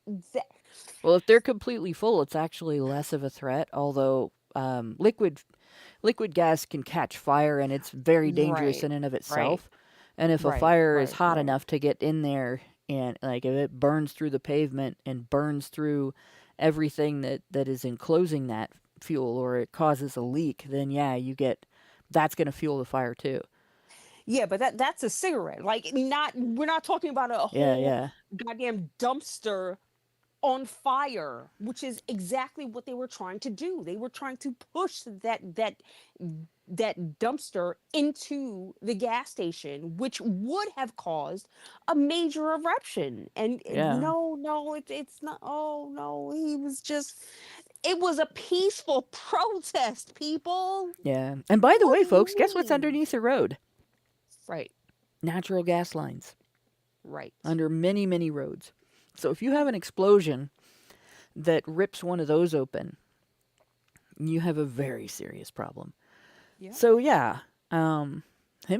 Well, if they're completely full, it's actually less of a threat. Although liquid gas can catch fire, and it's very dangerous right, in and of right, itself. And if a right, fire is right, hot right. enough to get in there, and like if it burns through the pavement and burns through everything that is enclosing that fuel, or it causes a leak, then yeah, that's going to fuel the fire too. Yeah, but that's a cigarette. Like, not we're not talking about a Yeah, whole yeah, goddamn dumpster on fire, which is exactly what they were trying to do. They were trying to push that dumpster into the gas station, which would have caused a major eruption. And yeah, no, it's not. Oh no, he was just. It was a peaceful protest, people. yeah. And by the What way, do you folks, guess what's mean? underneath the road? Right, Natural gas lines right. under many, many roads. So if you have an explosion that rips one of those open, you have a very serious problem. Yeah. So yeah, him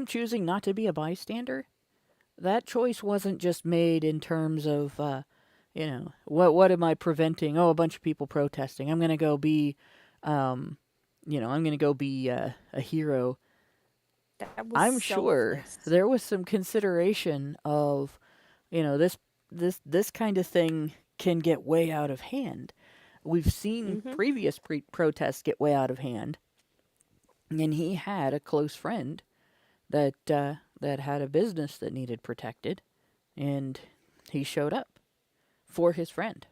choosing not to be a bystander, that choice wasn't just made in terms of, what am I preventing? Oh, a bunch of people protesting. I'm gonna go be, I'm gonna go be a hero. That was I'm sure selfless. there was some consideration of, this kind of thing can get way out of hand. We've seen Hmm. previous protests get way out of hand, and he had a close friend that had a business that needed protected, and he showed up for his friend.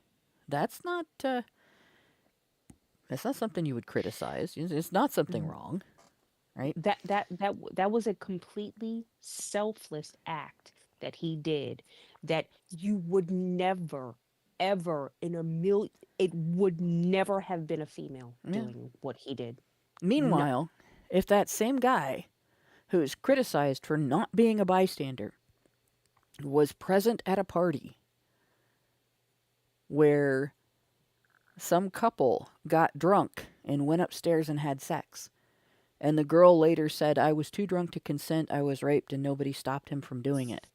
That's not that's not something you would criticize. It's not something wrong, right? That was a completely selfless act that he did, that you would never ever in a million, it would never have been a female Yeah. doing what he did. No. Meanwhile, if that same guy who is criticized for not being a bystander was present at a party where some couple got drunk and went upstairs and had sex, and the girl later said, I was too drunk to consent, I was raped, and nobody stopped him from doing it,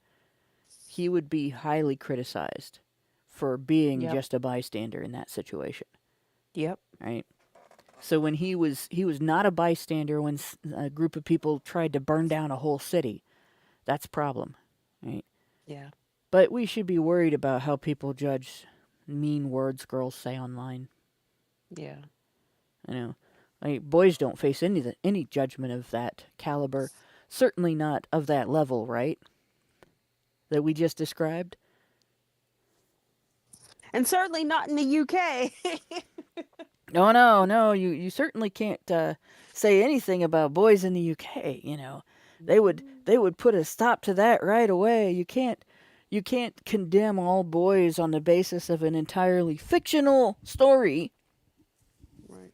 he would be highly criticized for being Yep. just a bystander in that situation, Yep. right? So when he was not a bystander when a group of people tried to burn down a whole city, that's a problem, right? Yeah. But we should be worried about how people judge mean words girls say online. Yeah. You know, like boys don't face any judgment of that caliber. Certainly not of that level, right? That we just described. And certainly not in the UK. No, no, no. You certainly can't say anything about boys in the UK. They would put a stop to that right away. You can't condemn all boys on the basis of an entirely fictional story Right.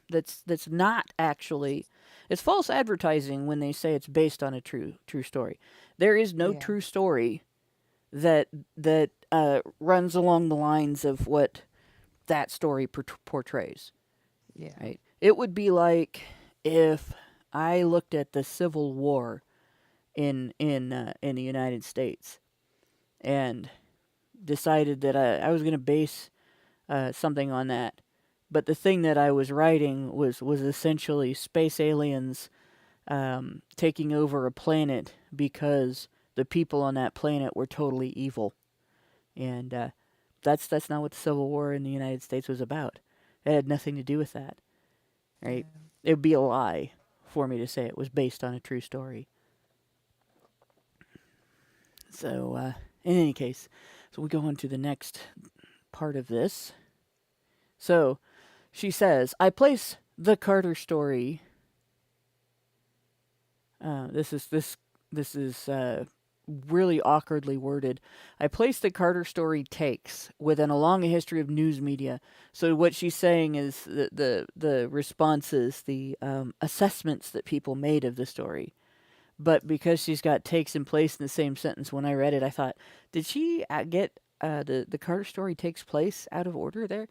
that's not actually. It's false advertising when they say it's based on a true story. There is no Yeah. true story that runs along the lines of what that story portrays. Yeah. Right? It would be like if I looked at the Civil War in the United States and decided that I was going to base something on that. But the thing that I was writing was essentially space aliens taking over a planet because the people on that planet were totally evil, and that's not what the Civil War in the United States was about. It had nothing to do with that, right? Yeah. It would be a lie for me to say it was based on a true story. So, in any case, so we go on to the next part of this. So, she says, I place the Carter story. This is really awkwardly worded. I place the Carter story takes within a long history of news media. So what she's saying is the responses, the assessments that people made of the story. But because she's got takes in place in the same sentence, when I read it, I thought, did she get the Carter story takes place out of order there?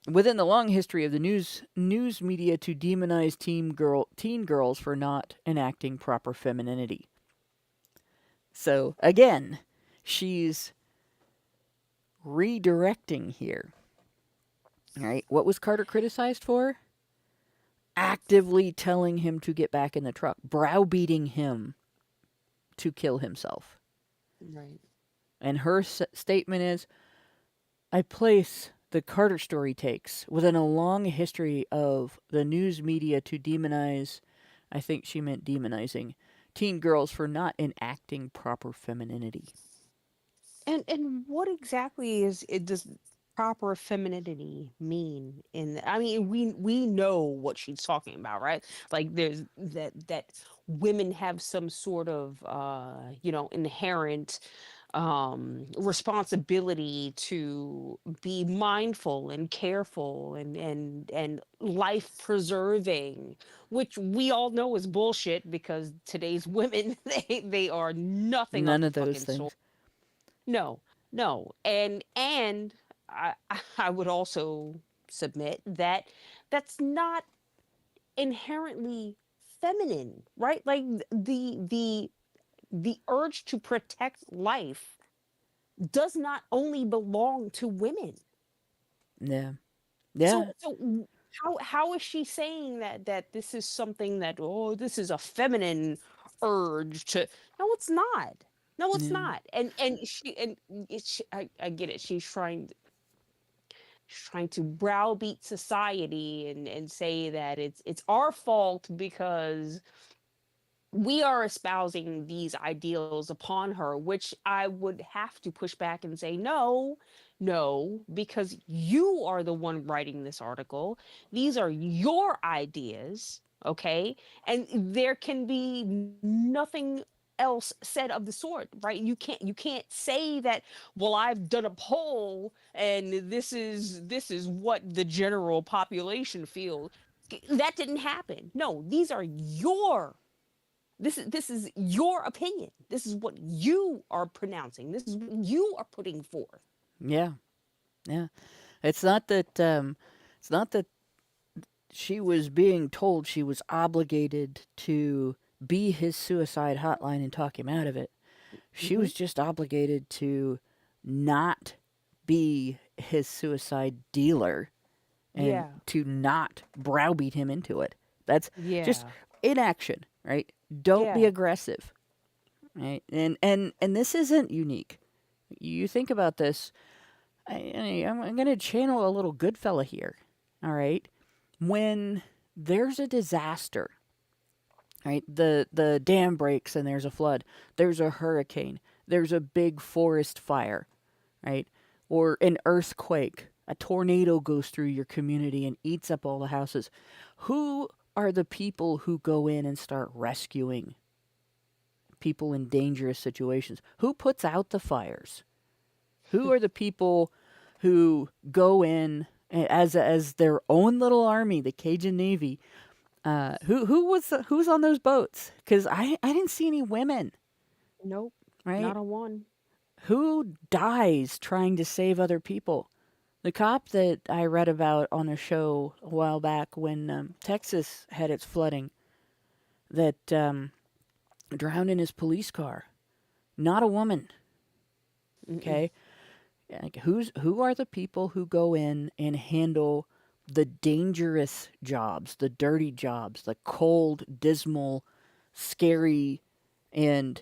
Within the long history of the news media to demonize teen girls for not enacting proper femininity. So, again, she's redirecting here. All right. What was Carter criticized for? Actively telling him to get back in the truck, browbeating him to kill himself. Right. And her statement is, I place the Carter story takes within a long history of the news media to demonize, I think she meant demonizing, teen girls for not enacting proper femininity. And what exactly is it, does proper femininity mean I mean, we know what she's talking about, right? Like there's that women have some sort of inherent responsibility to be mindful and careful and life preserving, which we all know is bullshit because today's women, they are nothing of None the of those fucking sort. things. No, no. And I I would also submit that that's not inherently feminine, right? Like the urge to protect life does not only belong to women. Yeah. So Yeah. how is she saying that this is something that, oh, this is a feminine urge to, no, it's not. No, it's Yeah. not. I get it. She's trying to browbeat society and say that it's our fault because we are espousing these ideals upon her, which I would have to push back and say, no, no, because you are the one writing this article. These are your ideas, okay? And there can be nothing else said of the sort, right? You can't say that, well, I've done a poll and this is what the general population feels. That didn't happen. No, these are this is your opinion. This is what you are pronouncing. This is what you are putting forth. Yeah. Yeah. It's not that she was being told she was obligated to be his suicide hotline and talk him out of it. She Hmm. was just obligated to not be his suicide dealer and Yeah. to not browbeat him into it. That's just Yeah. inaction, right? Don't be Yeah. aggressive, right? And this isn't unique. You think about this. I'm going to channel a little good fella here, all right? When there's a disaster, right? The dam breaks and there's a flood. There's a hurricane. There's a big forest fire, right? Or an earthquake. A tornado goes through your community and eats up all the houses. Who are the people who go in and start rescuing people in dangerous situations? Who puts out the fires? Who are the people who go in as their own little army, the Cajun Navy? Who's on those boats? Because I didn't see any women, Nope. right? Not a one. Who dies trying to save other people? The cop that I read about on a show a while back when Texas had its flooding, that drowned in his police car. Not a woman. Mm-mm. Okay, like who are the people who go in and handle the dangerous jobs, the dirty jobs, the cold, dismal, scary, and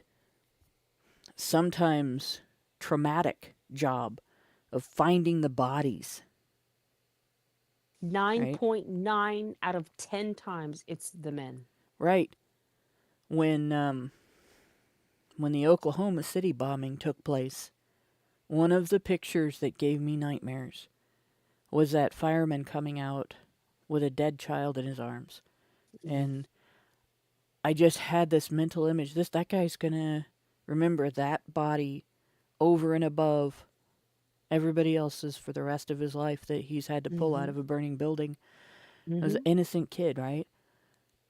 sometimes traumatic job of finding the bodies, right? 9.9 out of 10 times it's the men. Right. When when the Oklahoma City bombing took place, one of the pictures that gave me nightmares was that fireman coming out with a dead child in his arms. Mhm. And I just had this mental image. That guy's gonna remember that body over and above everybody else's for the rest of his life that he's had to pull out Mhm. of a burning building as an Mhm. innocent kid, right?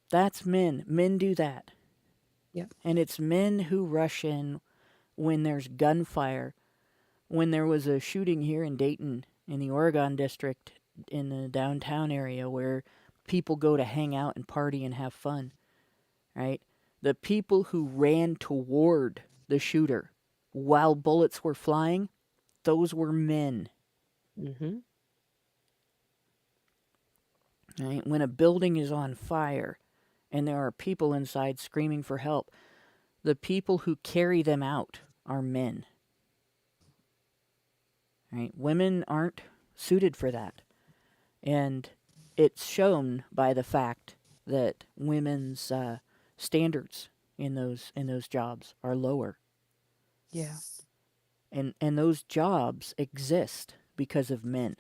That's men. Men do that. Yep. And it's men who rush in when there's gunfire. When there was a shooting here in Dayton, in the Oregon district, in the downtown area where people go to hang out and party and have fun, right? The people who ran toward the shooter. While bullets were flying, those were men. Mm-hmm. Right? When a building is on fire and there are people inside screaming for help, the people who carry them out are men. Right? Women aren't suited for that. And it's shown by the fact that women's standards in those jobs are lower. Yeah. And those jobs exist because of men.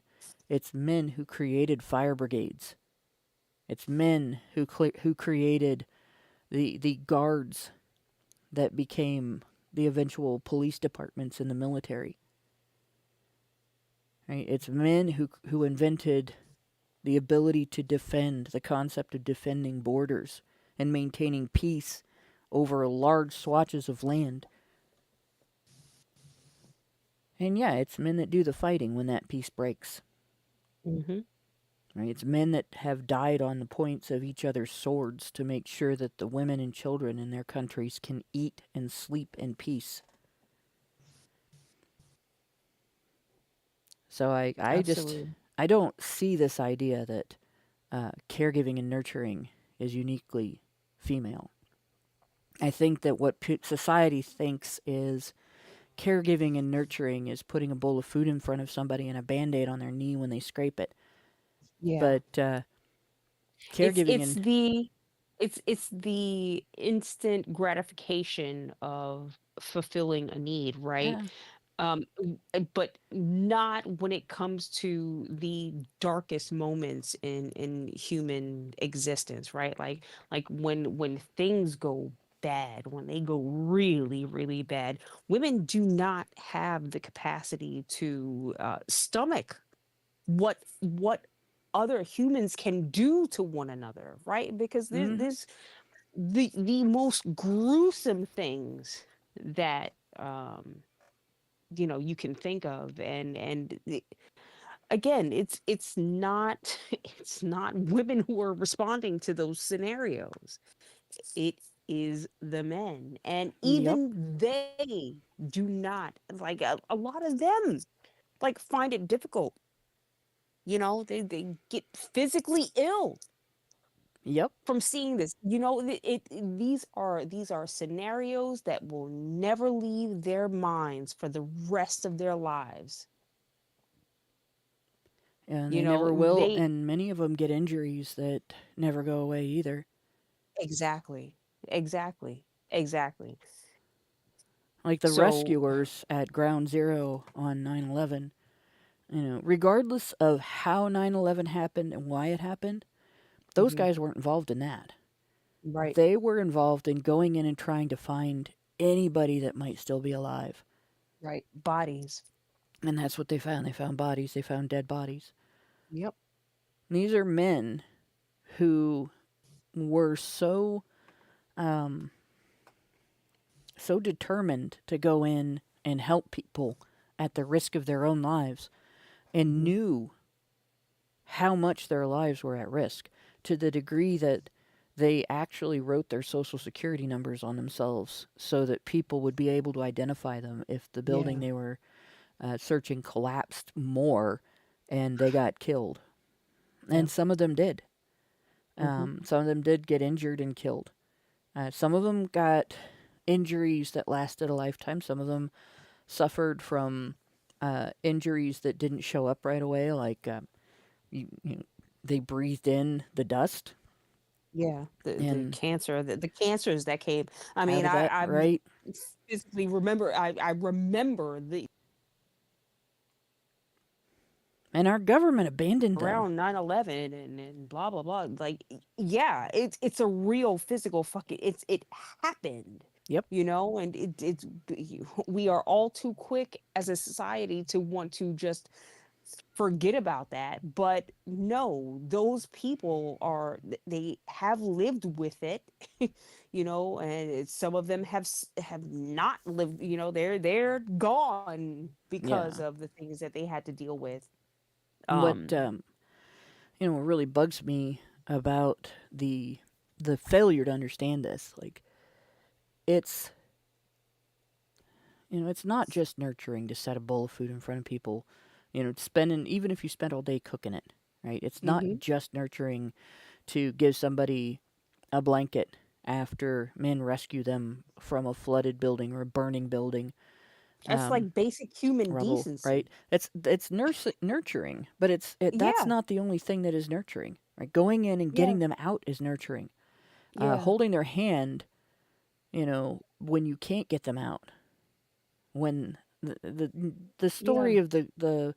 It's men who created fire brigades. It's men who created the guards that became the eventual police departments in the military. Right? It's men who invented the ability to defend, the concept of defending borders and maintaining peace over large swatches of land. And yeah, it's men that do the fighting when that peace breaks. Mm-hmm. Right? It's men that have died on the points of each other's swords to make sure that the women and children in their countries can eat and sleep in peace. So Absolutely. I don't see this idea that caregiving and nurturing is uniquely female. I think that what society thinks is caregiving and nurturing is putting a bowl of food in front of somebody and a Band-Aid on their knee when they scrape it. Yeah. But It's caregiving it's and the it's the instant gratification of fulfilling a need, right? yeah, But not when it comes to the darkest moments in human existence, right? Like when things go bad, when they go really really bad, women do not have the capacity to stomach what other humans can do to one another, right? Because mm-hmm, this the most gruesome things that you can think of, and again, it's not it's not women who are responding to those scenarios. It is the men, and yep, even they do not, like, a lot of them like find it difficult. They get physically ill yep. from seeing this. These are scenarios that will never leave their minds for the rest of their lives. And You they know, never will, they and many of them get injuries that never go away either. exactly, exactly, exactly. Like the So, rescuers at Ground Zero on 9/11, regardless of how 9/11 happened and why it happened, those mhm, guys weren't involved in that. right, They were involved in going in and trying to find anybody that might still be alive. right, bodies. And that's what they found. They found bodies, they found dead bodies. Yep. These are men who were um, so determined to go in and help people at the risk of their own lives and Hmm. knew how much their lives were at risk to the degree that they actually wrote their social security numbers on themselves so that people would be able to identify them if the building Yeah. they were searching collapsed more and they got killed. Yeah. And some of them did. Hmm. Some of them did get injured and killed. Some of them got injuries that lasted a lifetime. Some of them suffered from injuries that didn't show up right away, like you know, they breathed in the dust Yeah. The and cancer, the cancers that came. I out mean, of that, I right? physically remember. I remember the And our government abandoned them. around 9/11 and blah blah blah. Like, yeah, it's a real physical fucking, it happened. Yep. And it's we are all too quick as a society to want to just forget about that. But no, those people they have lived with it. And some of them have not lived. They're gone because Yeah. of the things that they had to deal with. What um what really bugs me about the failure to understand this, like it's it's not just nurturing to set a bowl of food in front of people. Even if you spend all day cooking it, right? It's not Mm-hmm. just nurturing to give somebody a blanket after men rescue them from a flooded building or a burning building, That's like basic human rubble, right? decency. It's nurturing, but that's Yeah. not the only thing that is nurturing, right? Going in and Yeah. getting them out is nurturing. Yeah. Holding their hand, when you can't get them out, when the Yeah. story of the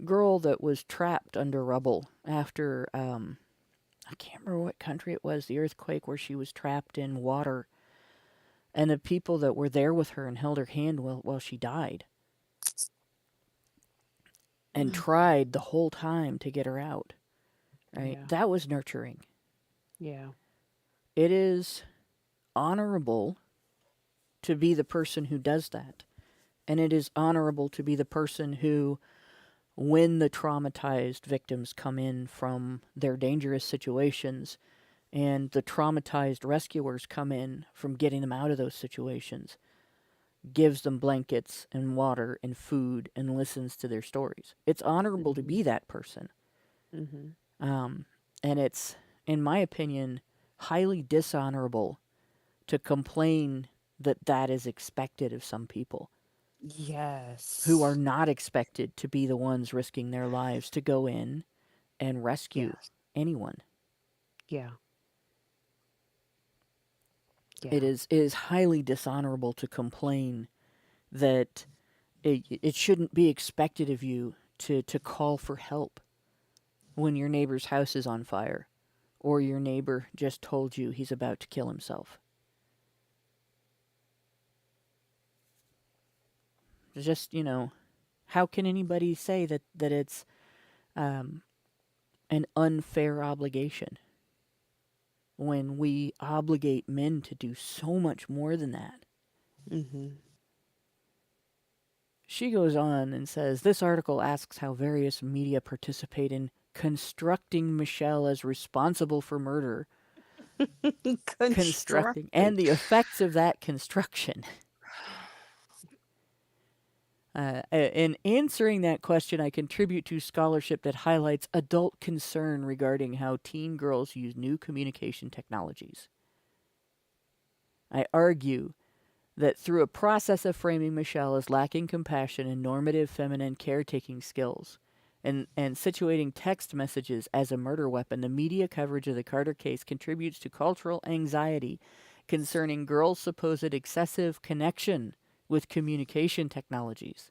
girl that was trapped under rubble after I can't remember what country it was, the earthquake where she was trapped in water, and the people that were there with her and held her hand while she died and tried the whole time to get her out, right? Yeah. That was nurturing. Yeah. It is honorable to be the person who does that. And it is honorable to be the person who, when the traumatized victims come in from their dangerous situations and the traumatized rescuers come in from getting them out of those situations, gives them blankets and water and food and listens to their stories. It's honorable to Mm-hmm. be that person. Mm-hmm. And it's, in my opinion, highly dishonorable to complain that that is expected of some people who are Yes. not expected to be the ones risking their lives to go in and rescue Yes. anyone. Yeah. It Yeah. is highly dishonorable to complain that it shouldn't be expected of you to call for help when your neighbor's house is on fire or your neighbor just told you he's about to kill himself. Just, how can anybody say that it's um, an unfair obligation when we obligate men to do so much more than that? Mm-hmm. She goes on and says, this article asks how various media participate in constructing Michelle as responsible for murder, constructing, Constructing. and the effects of that construction. In answering that question, I contribute to scholarship that highlights adult concern regarding how teen girls use new communication technologies. I argue that through a process of framing Michelle as lacking compassion and normative feminine caretaking skills, and situating text messages as a murder weapon, the media coverage of the Carter case contributes to cultural anxiety concerning girls' supposed excessive connection with communication technologies.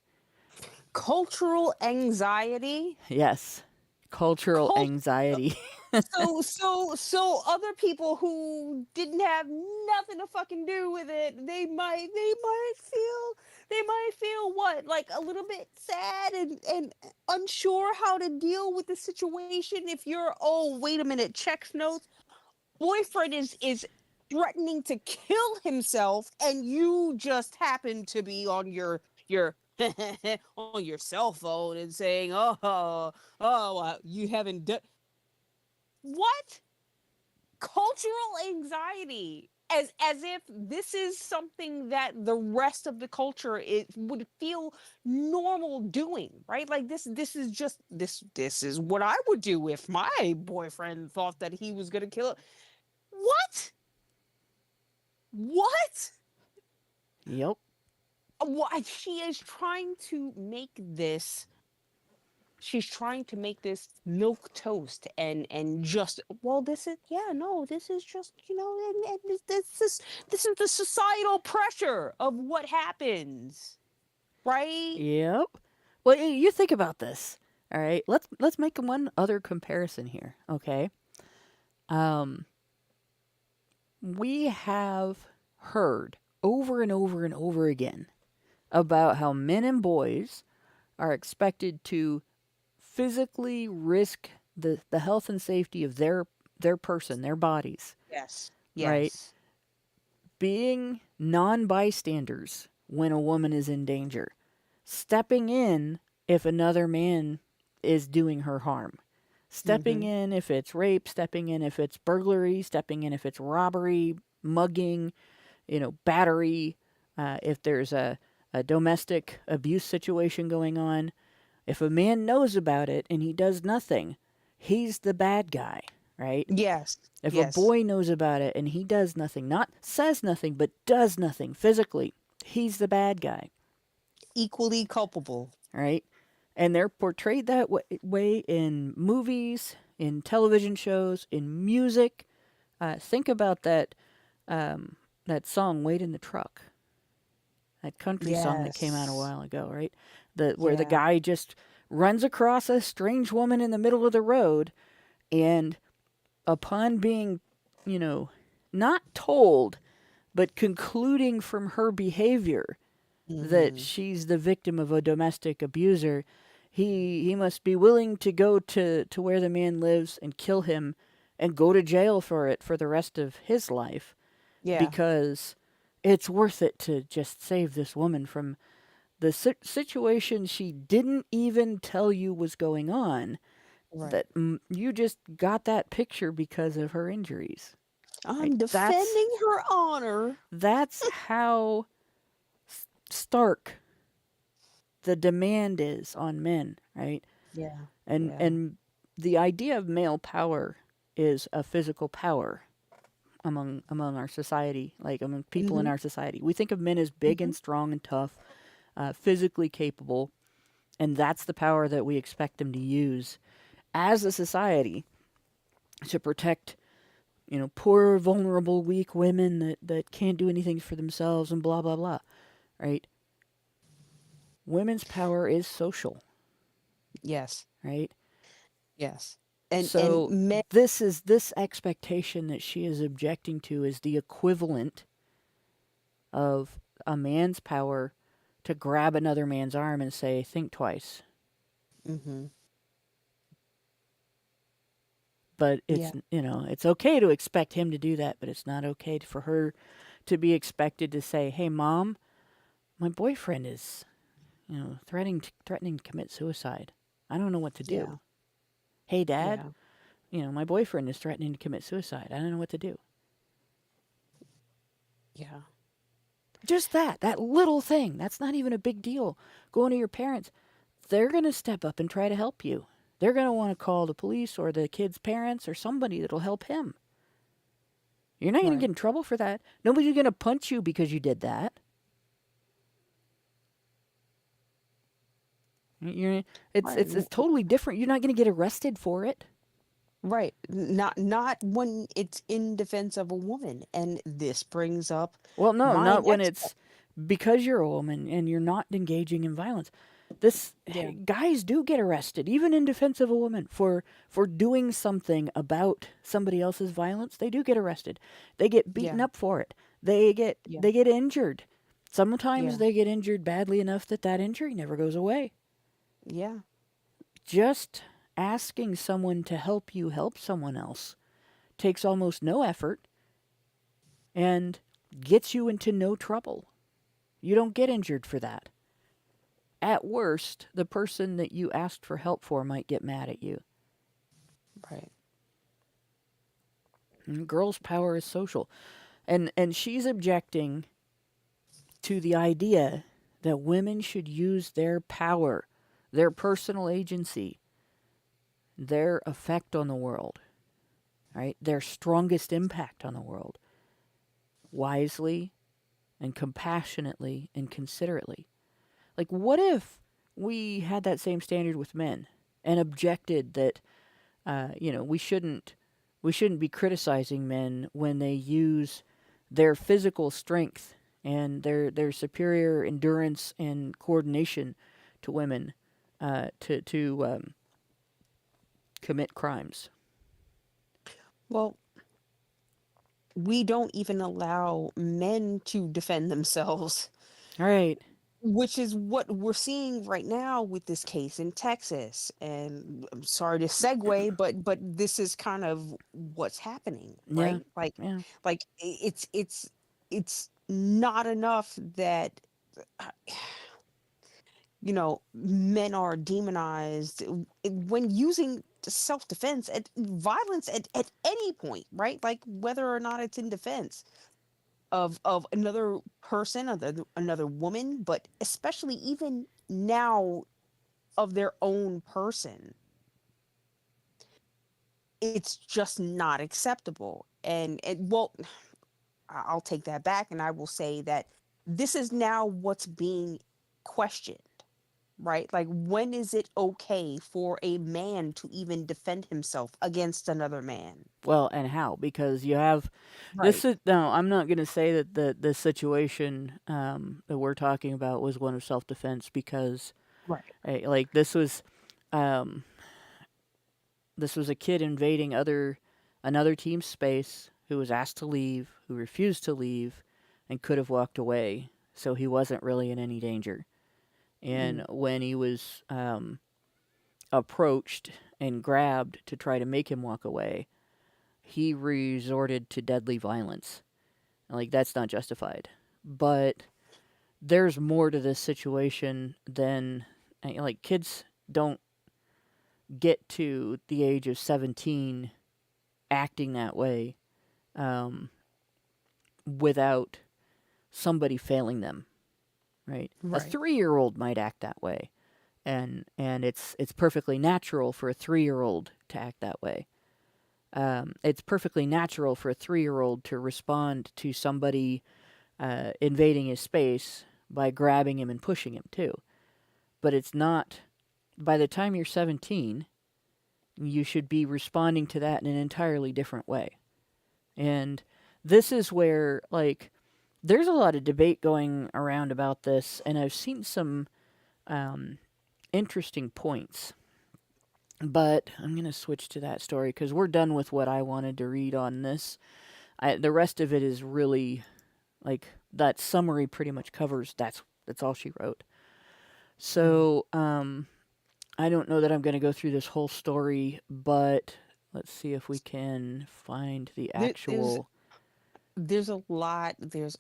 Cultural anxiety. Yes, cultural Cult. anxiety. So other people who didn't have nothing to fucking do with it, they might feel what, like a little bit sad and unsure how to deal with the situation. If you're, oh wait a minute, checks notes, boyfriend is threatening to kill himself, and you just happen to be on your on your cell phone and saying, you haven't done what? Cultural anxiety, as if this is something that the rest of the culture would feel normal doing, right? Like this is what I would do if my boyfriend thought that he was going to kill it. What? Yep. What? She's trying to make this milk toast and just, well, this is, yeah, no, this is just, and this is the societal pressure of what happens, right? Yep. Well, you think about this. All right. Let's make one other comparison here. Okay. Um, we have heard over and over and over again about how men and boys are expected to physically risk the health and safety of their person, their bodies, Yes. right? Yes. Being non-bystanders when a woman is in danger, stepping in if another man is doing her harm, stepping Mm-hmm. in if it's rape, stepping in if it's burglary, stepping in if it's robbery, mugging, battery, if there's a a domestic abuse situation going on, if a man knows about it and he does nothing, he's the bad guy, right? Yes. If a Yes. boy knows about it and he does nothing, not says nothing, but does nothing physically, he's the bad guy, Equally culpable. right? And they're portrayed that way in movies, in television shows, in music. Think about that song "Wait in the Truck," that country song that came out a Yes. while ago, right? Where the Yeah. guy just runs across a strange woman in the middle of the road, and upon being, you know, not told, but concluding from her behavior that Hmm. she's the victim of a domestic abuser, he must be willing to go to where the man lives and kill him and go to jail for it for the rest of his life, Yeah. because it's worth it to just save this woman from the situation she didn't even tell you was going on, Right. that you just got that picture because of her injuries, right? I'm that's defending her honor. that's how stark the demand is on men, right? Yeah. and Yeah. and the idea of male power is a physical power among our society, like among people in Hmm. our society. We think of men as big Hmm. and strong and tough, physically capable, and that's the power that we expect them to use as a society to protect, poor, vulnerable, weak women that can't do anything for themselves and blah blah blah, right? Women's power is social, Yes. right? Yes. And So men. this expectation that she is objecting to is the equivalent of a man's power to grab another man's arm and say, "Think twice." Hmm. But Yeah. it's okay to expect him to do that, but it's not okay for her to be expected to say, "Hey, mom, my boyfriend is, threatening to commit suicide. I don't know what to do." Yeah. "Hey, dad, Yeah. my boyfriend is threatening to commit suicide. I don't know what to do." Yeah. Just that little thing. That's not even a big deal. Going to your parents, they're going to step up and try to help you. They're going to want to call the police or the kid's parents or somebody that'll help him. You're not going to get Right. in trouble for that. Nobody's going to punch you because you did that. You're, it's, Right. it's, it's totally different. You're not going to get arrested for it. Right. Not when it's in defense of a woman. And this brings up Well, no, my not when next point. it's because you're a woman and you're not engaging in violence. This Yeah. guys do get arrested, even in defense of a woman, for doing something about somebody else's violence. They do get arrested. They get beaten Yeah. up for it. They get Yeah. they get injured. Sometimes Yeah. they get injured badly enough that injury never goes away. Yeah. Just asking someone to help you help someone else takes almost no effort and gets you into no trouble. You don't get injured for that. At worst, the person that you asked for help for might get mad at you. Right. And girls' power is social. And she's objecting to the idea that women should use their power, their personal agency, their effect on the world, right? Their strongest impact on the world, wisely and compassionately and considerately. Like, what if we had that same standard with men and objected that, we shouldn't be criticizing men when they use their physical strength and their superior endurance and coordination to women to commit crimes. Well, we don't even allow men to defend themselves, All right. which is what we're seeing right now with this case in Texas. And I'm sorry to segue, but this is kind of what's happening, Yeah. right? Like Yeah. it's not enough that uh, men are demonized when using self-defense and violence at any point, right? Like whether or not it's in defense. of another person, another woman, but especially even now of their own person, it's just not acceptable. And well, I'll take that back and I will say that this is now what's being questioned, right? Like, when is it okay for a man to even defend himself against another man? Well, and how? Because you have Right, no, I'm not going to say that the situation that we're talking about was one of self defense because right, like um, this was a kid invading another team's space who was asked to leave, who refused to leave, and could have walked away. So he wasn't really in any danger. And mm, when he was approached and grabbed to try to make him walk away, he resorted to deadly violence. Like, that's not justified. But there's more to this situation than, like, kids don't get to the age of 17 acting that way um, without somebody failing them, right? A right, 3-year-old might act that way, and it's perfectly natural for a 3-year-old to act that way. It's perfectly natural for a 3-year-old to respond to somebody invading his space by grabbing him and pushing him too. But it's not. By the time you're 17, you should be responding to that in an entirely different way. And this is where, like, there's a lot of debate going around about this, and I've seen some um, interesting points. But I'm going to switch to that story because we're done with what I wanted to read on this. The rest of it is really, like, that summary pretty much covers that's all she wrote. mm. So I don't know that I'm going to go through this whole story, but let's see if we can find the There, there's actual. there's a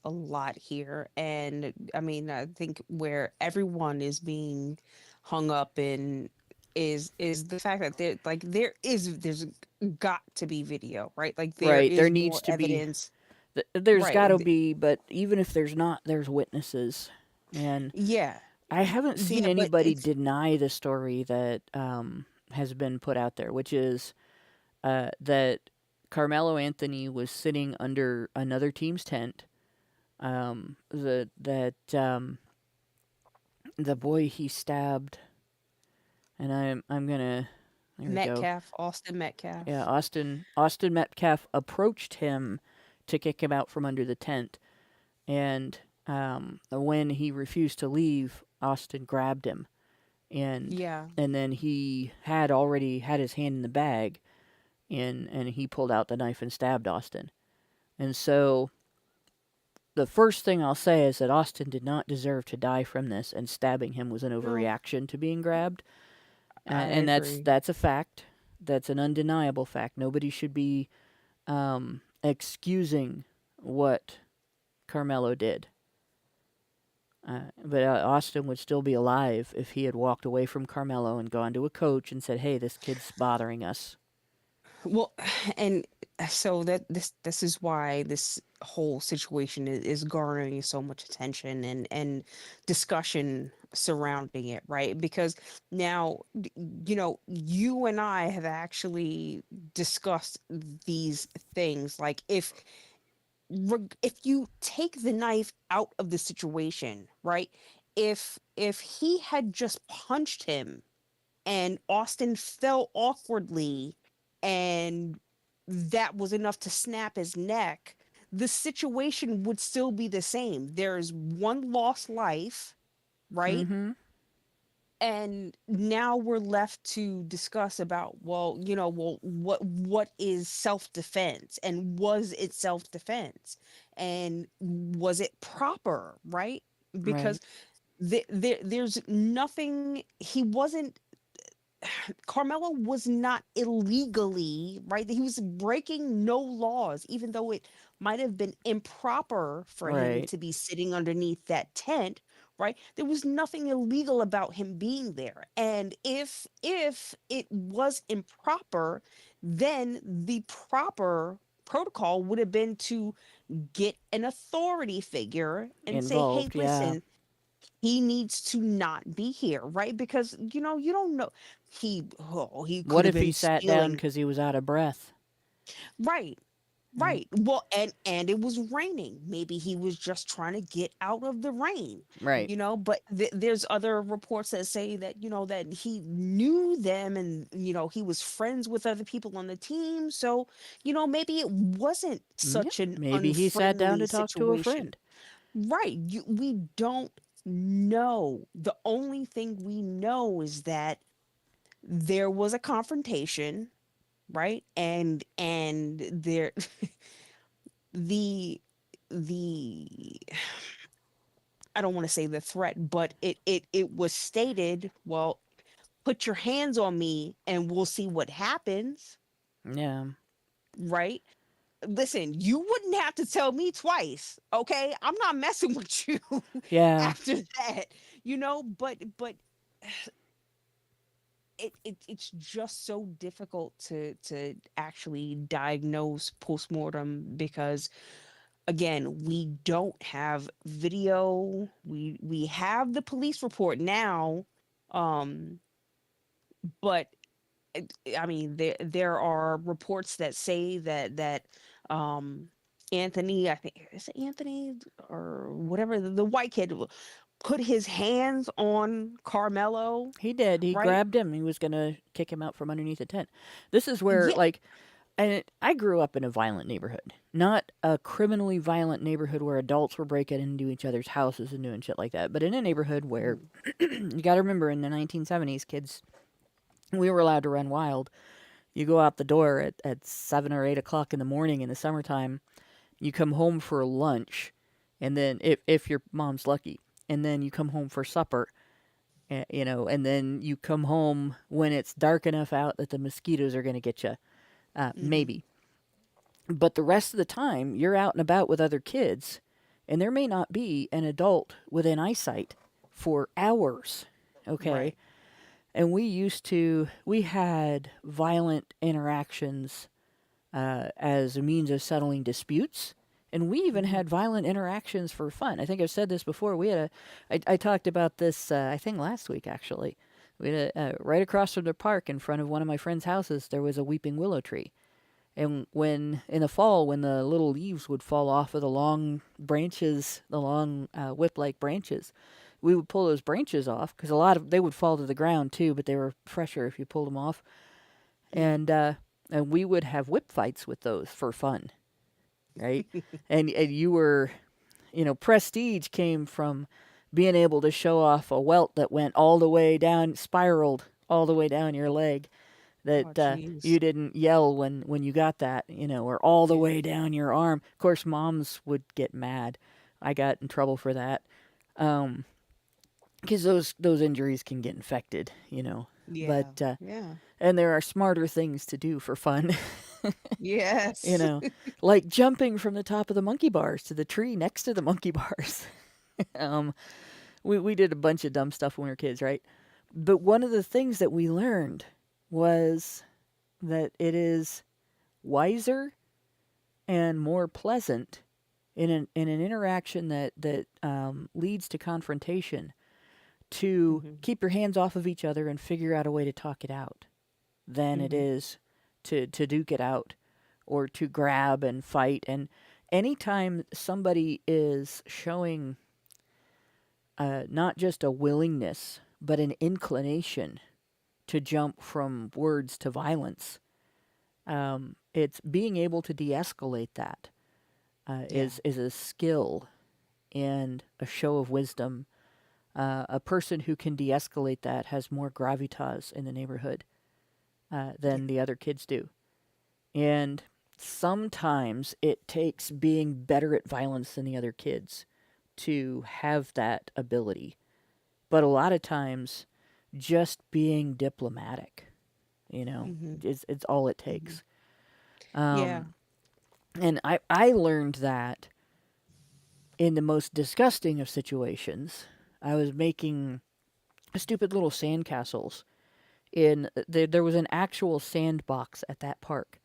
lot here, and I mean, I think where everyone is being hung up in is the fact that there's got to be video, right? Like, there Right, there is needs more to be. evidence, There's right? got to be, but even if there's not, there's witnesses. And Yeah, I haven't seen yeah, but anybody it's deny the story that has been put out there, which is that Carmelo Anthony was sitting under another team's tent. The boy he stabbed, and I'm gonna. There we go. Metcalf, Austin Yeah, Metcalf. Austin Metcalf approached him to kick him out from under the tent, and when he refused to leave, Austin grabbed him, and Yeah, and then he had already had his hand in the bag, and he pulled out the knife and stabbed Austin. And so the first thing I'll say is that Austin did not deserve to die from this, and stabbing him was an no, overreaction to being grabbed. I And agree. that's a fact. That's an undeniable fact. Nobody should be excusing what Carmelo did. But Austin would still be alive if he had walked away from Carmelo and gone to a coach and said, "Hey, this kid's bothering us." Well, and so that this is why this whole situation is garnering so much attention and discussion surrounding it, right? Because now, you and I have actually discussed these things. Like, if you take the knife out of the situation, right? If he had just punched him and Austin fell awkwardly, and that was enough to snap his neck, the situation would still be the same. There's one lost life, right? Mm-hmm. And now we're left to discuss about, well, what is self-defense, and was it self-defense, and was it proper, right? Because Right. there's nothing, he wasn't, Carmelo was not illegally, right? He was breaking no laws, even though it might have been improper for him Right. to be sitting underneath that tent, right? There was nothing illegal about him being there. And if it was improper, then the proper protocol would have been to get an authority figure and say, hey, Involved, yeah. listen, he needs to not be here, right? Because you don't know, he could What have if he been sat down stealing, because he was out of breath? right? Right. Right. Well, and it was raining. Maybe he was just trying to get out of the rain, Right. but there's other reports that say that, that he knew them, and, he was friends with other people on the team. So, maybe it wasn't Yeah. such an Maybe he sat down unfriendly to talk to a situation. friend. Right. We don't know. The only thing we know is that there was a confrontation, right? And there the the I don't want to say the threat, but it was stated, well, put your hands on me and we'll see what happens, Yeah. right? Listen, you wouldn't have to tell me twice, okay? I'm not messing with you Yeah. after that, but it's just so difficult to actually diagnose postmortem, because again, we don't have video. We have the police report now, um but I mean, there are reports that say that um Anthony, I think, is it Anthony or whatever, the white kid, put his hands on Carmelo, He did. He right? grabbed him. He was going to kick him out from underneath the tent. This is where, Yeah. like, and I grew up in a violent neighborhood. Not a criminally violent neighborhood where adults were breaking into each other's houses and doing shit like that, but in a neighborhood where, Mhm. you got to remember, in the 1970s, kids, we were allowed to run wild. You go out the door at 7 or 8 o'clock in the morning in the summertime. You come home for lunch, and then, if your mom's lucky, and then you come home for supper, and then you come home when it's dark enough out that the mosquitoes are going to get you. Mhm. Maybe. But the rest of the time, you're out and about with other kids, and there may not be an adult within eyesight for hours. Okay? Right. And we had violent interactions as a means of settling disputes. And we even Mhm. had violent interactions for fun. I think I've said this before. I talked about this, I think last week actually. We had right across from the park in front of one of my friend's houses, there was a weeping willow tree. And when, in the fall, when the little leaves would fall off of the long branches, the long whip-like branches, we would pull those branches off, because they would fall to the ground too, but they were fresher if you pulled them off. Mhm. And we would have whip fights with those for fun, right? And you were, prestige came from being able to show off a welt that went all the way down, spiraled all the way down your leg. Oh, That jeez. you didn't yell when you got that, or all the Yeah. way down your arm. Of course, moms would get mad. I got in trouble for that, because those injuries can get infected, Yeah. But Yeah. and there are smarter things to do for fun, you Yes. know, like jumping from the top of the monkey bars to the tree next to the monkey bars. um, we did a bunch of dumb stuff when we were kids, right? But one of the things that we learned was that it is wiser and more pleasant in an interaction that leads to confrontation, to Mhm. keep your hands off of each other and figure out a way to talk it out, than it Mhm. is to duke it out or to grab and fight. And anytime somebody is showing not just a willingness, but an inclination to jump from words to violence, it's being able to de-escalate that Yeah. is a skill and a show of wisdom. A person who can de-escalate that has more gravitas in the neighborhood Yeah. than the other kids do. And sometimes it takes being better at violence than the other kids to have that ability. But a lot of times, just being diplomatic, Mhm. it's all it Mhm. takes. Yeah. And I learned that in the most disgusting of situations. I was making stupid little sandcastles. There was an actual sandbox at that park,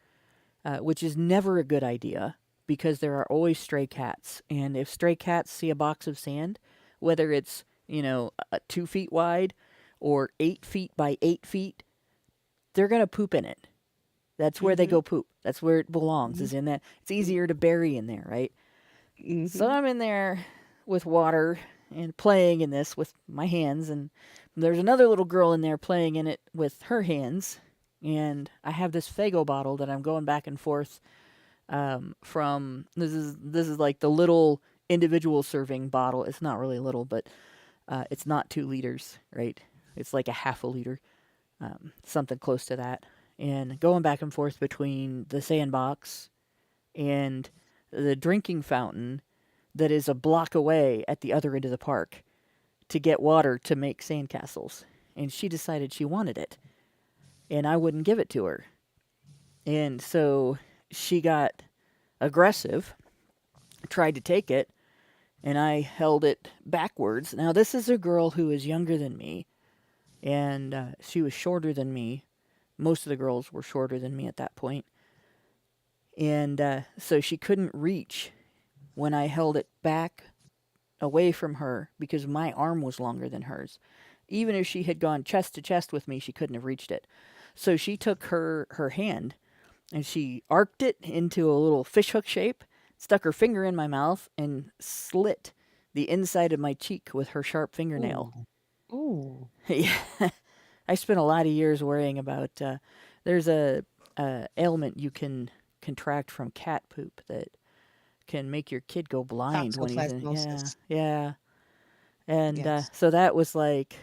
which is never a good idea. because there are always stray cats. And if stray cats see a box of sand, whether it's, 2 feet wide or 8 feet by 8 feet, they're going to poop in it. That's where they go poop. That's where it belongs, is in that. It's easier to bury in there, right? So I'm in there with water and playing in this with my hands, and there's another little girl in there playing in it with her hands, and I have this Fago bottle that I'm going back and forth from. This is like the little individual serving bottle. It's not really little, but it's not 2 liters, right? It's like a half a liter, something close to that. And going back and forth between the sandbox and the drinking fountain that is a block away at the other end of the park to get water to make sandcastles. And she decided she wanted it, and I wouldn't give it to her. And so she got aggressive, tried to take it, and I held it backwards. Now, this is a girl who is younger than me, and she was shorter than me. Most of the girls were shorter than me at that point. And so she couldn't reach when I held it back away from her because my arm was longer than hers. Even if she had gone chest to chest with me, she couldn't have reached it. So she took her hand and she arced it into a little fishhook shape, stuck her finger in my mouth, and slit the inside of my cheek with her sharp fingernail. Ooh. Yeah. I spent a lot of years worrying about, there's a ailment you can contract from cat poop that can make your kid go blind when he's in. Yeah. And Yes. so that was like,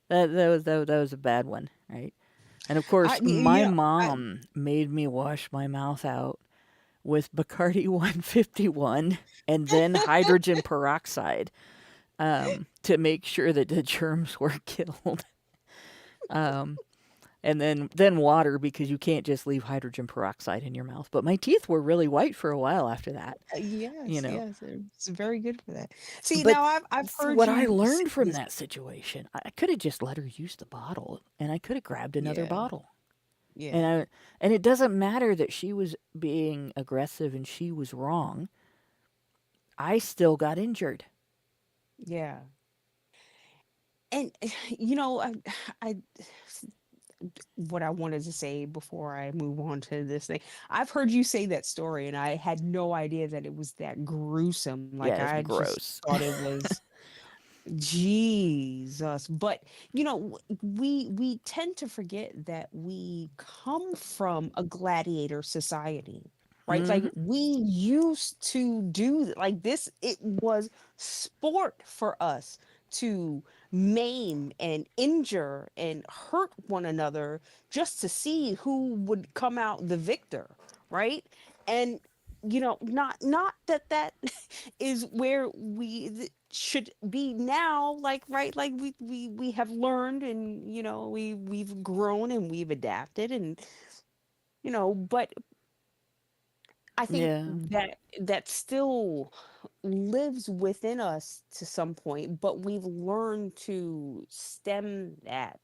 that was a bad one, right? And of course, my mom made me wash my mouth out with Bacardi 151 and then hydrogen peroxide to make sure that the germs were killed. And then water, because you can't just leave hydrogen peroxide in your mouth. But my teeth were really white for a while after that. Yes, yes, it's very good for that. See, But now I've heard what you I say learned from this. that situation, I could have just let her use the bottle, and I could have grabbed another Yeah, bottle. yeah, And it doesn't matter that she was being aggressive and she was wrong. I still got injured. yeah. And I what I wanted to say before I move on to this thing. I've heard you say that story, and I had no idea that it was that gruesome. Like Yeah, it's I just gross. thought it was Jesus. But we tend to forget that we come from a gladiator society, right? Like Hmm. we used to do like this. It was sport for us to maim and injure and hurt one another just to see who would come out the victor, right? And not that is where should be now, like, right, like we have learned, and we've grown and we've adapted, and but I think Yeah. that still lives within us to some point, but we've learned to stem that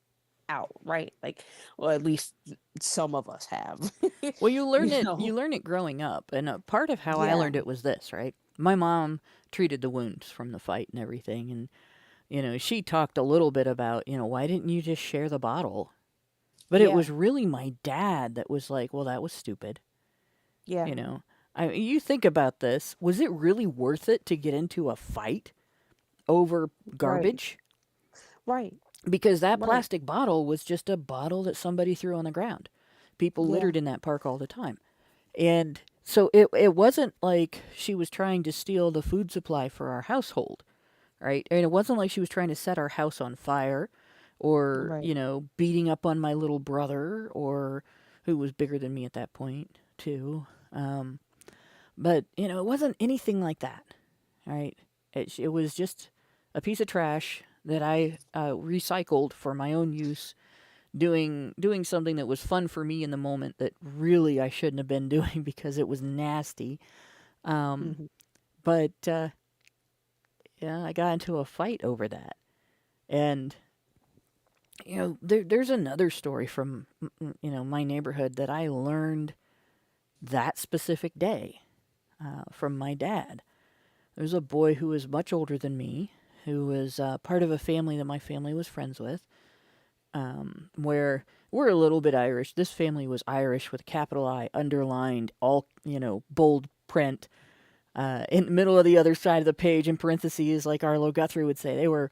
out, right? Like, well, at least some of us have. Well, you learn you it. know You learn it growing up, and a part of how I yeah, learned it was this, right? My mom treated the wounds from the fight and everything, and she talked a little bit about, why didn't you just share the bottle? But it yeah, was really my dad that was like, well, that was stupid. yeah, You know, you think about this. Was it really worth it to get into a fight over right, garbage? right, Because that right, plastic bottle was just a bottle that somebody threw on the ground. People yeah, littered in that park all the time. And so it wasn't like she was trying to steal the food supply for our household, right? And it wasn't like she was trying to set our house on fire or, right, beating up on my little brother, or who was bigger than me at that point, too. But, it wasn't anything like that, right? It was just a piece of trash that I recycled for my own use, doing something that was fun for me in the moment that really I shouldn't have been doing because it was nasty. Um, hmm, but yeah, I got into a fight over that, and there's another story from my neighborhood that I learned that specific day. from my dad. There's a boy who was much older than me, who was part of a family that my family was friends with, where we're a little bit Irish. This family was Irish with a capital I, underlined, all, bold print. In the middle of the other side of the page, in parentheses, like Arlo Guthrie would say, they were,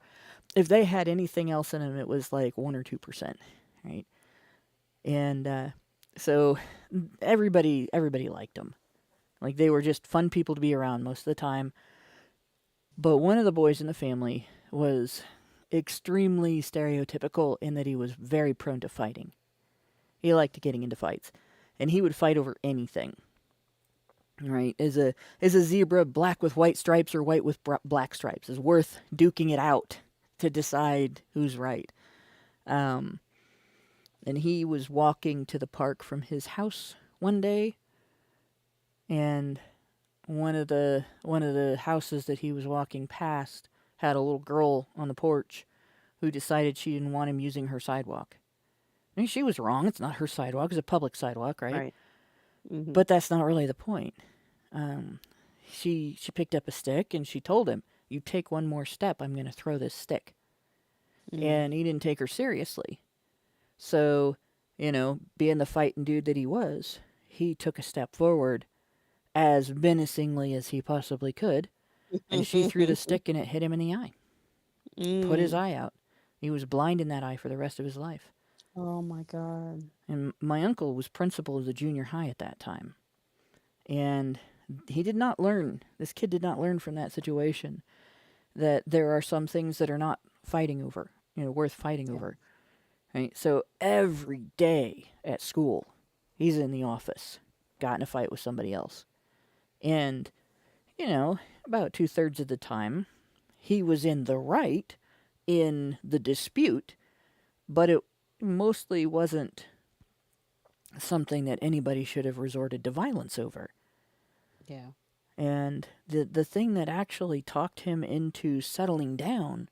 if they had anything else in them, it was like 1 or 2%, right? And so everybody liked them. Like, they were just fun people to be around most of the time. But one of the boys in the family was extremely stereotypical in that he was very prone to fighting. He liked getting into fights, and he would fight over anything. Right? Is a zebra black with white stripes or white with black stripes? Is worth duking it out to decide who's right. And he was walking to the park from his house one day, and one of the houses that he was walking past had a little girl on the porch who decided she didn't want him using her sidewalk. I mean, she was wrong. It's not her sidewalk. It's a public sidewalk, right? Right. Mm-hmm. But that's not really the point. She picked up a stick and she told him, "You take one more step, I'm going to throw this stick." And he didn't take her seriously. So, being the fighting dude that he was, he took a step forward as menacingly as he possibly could, and she threw the stick and it hit him in the eye. Put his eye out. He was blind in that eye for the rest of his life. Oh my God. And my uncle was principal of the junior high at that time. And he did not learn, this kid did not learn from that situation that there are some things that are not fighting over, worth fighting over. Right? So every day at school, he's in the office, got in a fight with somebody else. And, about 2/3 of the time, he was in the right in the dispute, but it mostly wasn't something that anybody should have resorted to violence over. Yeah. And the thing that actually talked him into settling down,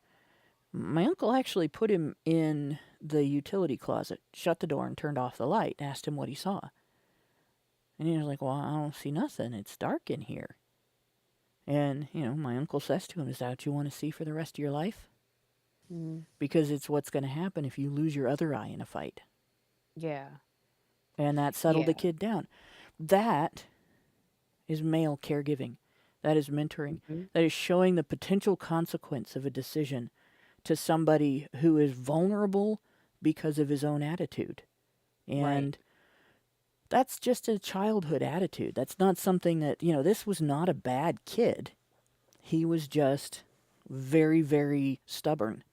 my uncle actually put him in the utility closet, shut the door, and turned off the light, and asked him what he saw. And he was like, "Well, I don't see nothing. It's dark in here." And, my uncle says to him, "Is that what you want to see for the rest of your life?" Because it's what's going to happen if you lose your other eye in a fight. Yeah. And that settled the kid down. That is male caregiving. That is mentoring. That is showing the potential consequence of a decision to somebody who is vulnerable because of his own attitude. And that's just a childhood attitude. That's not something that, this was not a bad kid. He was just very, very stubborn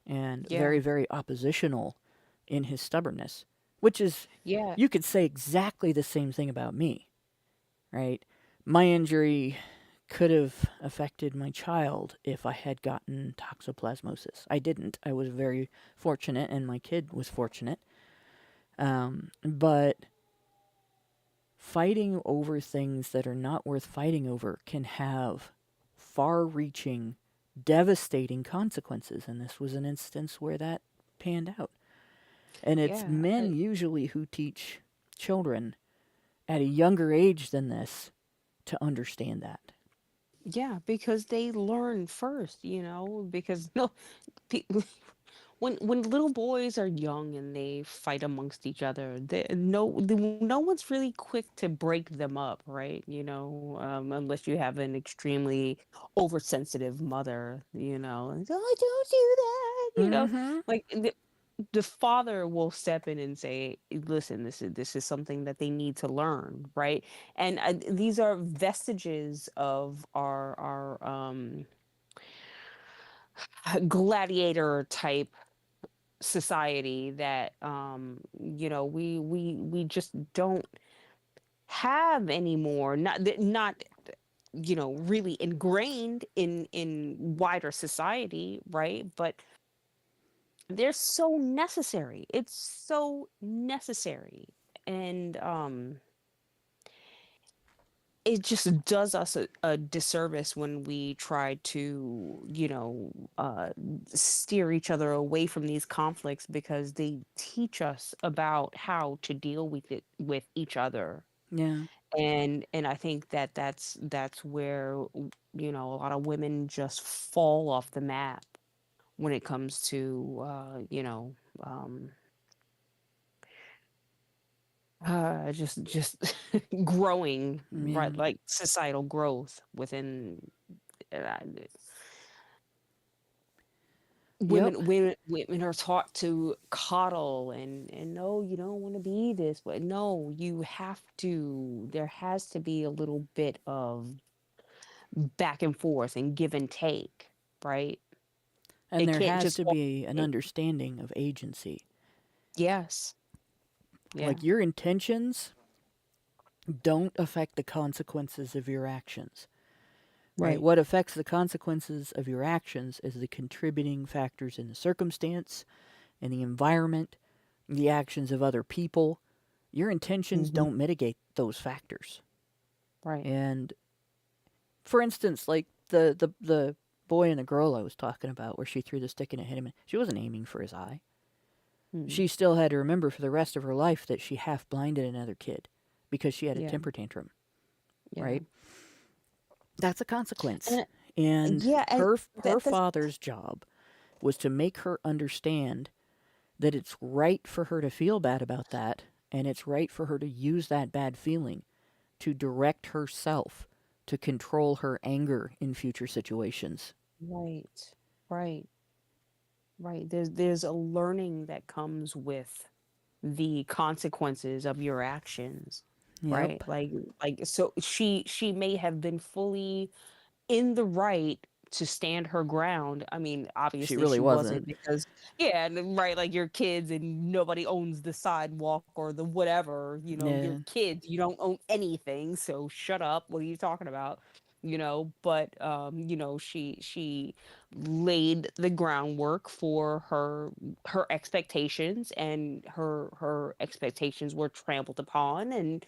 and very, very oppositional in his stubbornness, which is, you could say exactly the same thing about me, right? My injury could have affected my child if I had gotten toxoplasmosis. I didn't. I was very fortunate, and my kid was fortunate. But fighting over things that are not worth fighting over can have far-reaching, devastating consequences, and this was an instance where that panned out. And it's men usually who teach children at a younger age than this to understand that. Yeah, because they learn first, because when little boys are young and they fight amongst each other, no one's really quick to break them up, right? Unless you have an extremely oversensitive mother, and, "Oh, don't do that," like the father will step in and say, "Listen, this is something that they need to learn," right? And these are vestiges of our gladiator type society that we just don't have anymore. Not really ingrained in wider society, right? But they're so necessary. It's so necessary. And it just does us a disservice when we try to, steer each other away from these conflicts because they teach us about how to deal with it with each other. Yeah. And I think that that's where a lot of women just fall off the map when it comes to um just growing, Yeah. right, like societal growth within uh, Yep. women are taught to coddle and no, you don't want to be this, but no, you have to, there has to be a little bit of back and forth and give and take, right? And It there can't has just to be an it, understanding of agency. yes, yeah, Like your intentions don't affect the consequences of your actions. Right? right, What affects the consequences of your actions is the contributing factors in the circumstance, in the environment, the actions of other people. Your intentions hmm, don't mitigate those factors. right, And for instance, like the boy and the girl I was talking about, where she threw the stick and it hit him, she wasn't aiming for his eye. mm, She still had to remember for the rest of her life that she half blinded another kid because she had a yeah, temper tantrum, yeah, right? That's a consequence. and And yeah, and her that's father's job was to make her understand that it's right for her to feel bad about that, and it's right for her to use that bad feeling to direct herself to control her anger in future situations. right, right, right. There's a learning that comes with the consequences of your actions, right? Yep. Like so she may have been fully in the right to stand her ground. I mean, She obviously really she wasn't wasn't. because yeah, and right, like your kids and nobody owns the sidewalk or the whatever, your Yeah. kids, you don't own anything, so shut up. What are you talking about? But she laid the groundwork for her expectations, and her expectations were trampled upon, and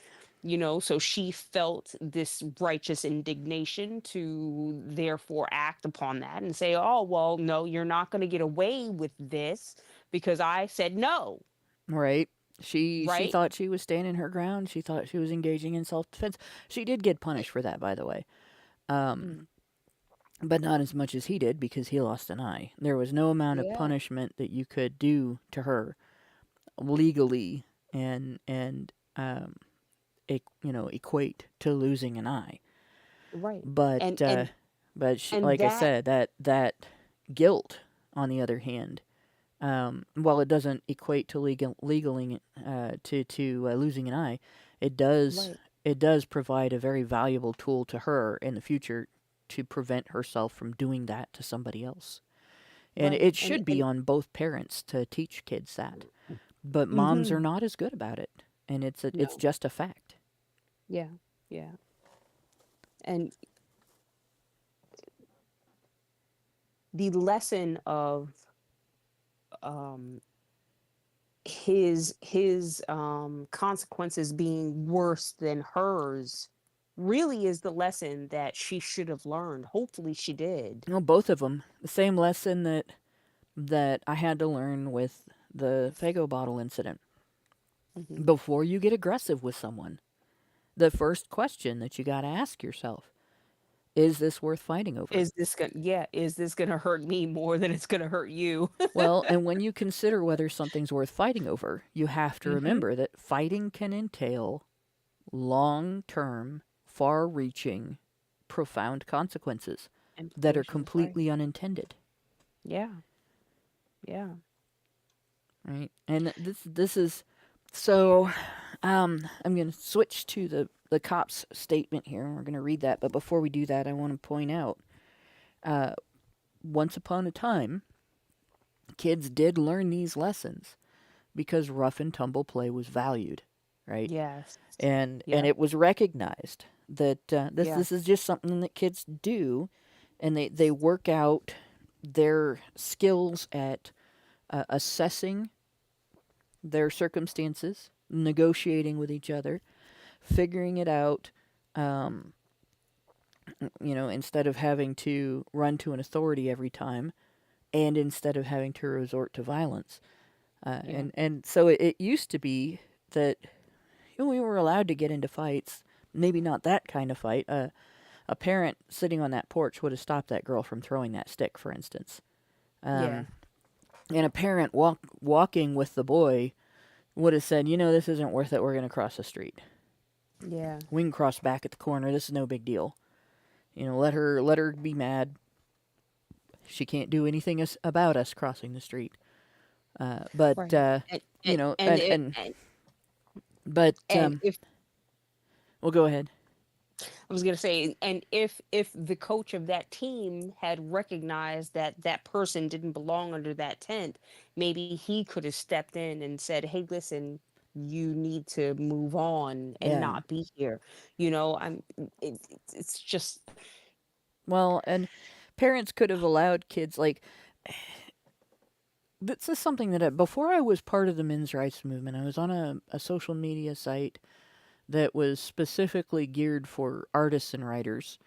so she felt this righteous indignation to therefore act upon that and say, oh, well, no, you're not going to get away with this because I said no, Right. She right? thought she was standing her ground. She thought she was engaging in self-defense. She did get punished for that, by the way. Mm. But not as much as he did because he lost an eye. There was no amount of Yeah, punishment that you could do to her legally and equate to losing an eye. right. But And uh, and but she, and like I that said, that guilt, on the other hand, while it doesn't equate to legaling to losing an eye, it does right. it does provide a very valuable tool to her in the future to prevent herself from doing that to somebody else. And Right. it should be And on both parents to teach kids that. But moms are mhm. not as good about it, and it's No. just a fact. Yeah. Yeah. And the lesson of um his consequences being worse than hers really is the lesson that she should have learned. Hopefully she did. Well, both of them, the same lesson that I had to learn with the Fago bottle incident. Hmm. Before you get aggressive with someone, the first question that you got to ask yourself, is this worth fighting over? Is this gonna hurt me more than it's gonna hurt you? Well, and when you consider whether something's worth fighting over, you have to Hmm. remember that fighting can entail long-term, far-reaching, profound consequences that are Implications, right? completely unintended, Yeah. Yeah. right? And this is so. I'm going to switch to the cop's statement here, and we're going to read that. But before we do that, I want to point out, once upon a time, kids did learn these lessons because rough and tumble play was valued, right? Yes. And Yep. it was recognized that Yeah. this is just something that kids do, and they work out their skills at assessing their circumstances, negotiating with each other, figuring it out. Instead of having to run to an authority every time, and instead of having to resort to violence. Yeah. And so it used to be that we were allowed to get into fights, maybe not that kind of fight. A parent sitting on that porch would have stopped that girl from throwing that stick, for instance. Yeah. And a parent walking with the boy would have said, this isn't worth it. We're going to cross the street. Yeah. We can cross back at the corner. This is no big deal. Let her be mad. She can't do anything about us crossing the street. But Right. If well, go ahead. I was gonna say, and if the coach of that team had recognized that that person didn't belong under that tent, maybe he could have stepped in and said, "Hey, listen, you need to move on and Yeah. not be here." It's just Well, and parents could have allowed kids this is something that before I was part of the men's rights movement, I was on a social media site that was specifically geared for artists and writers.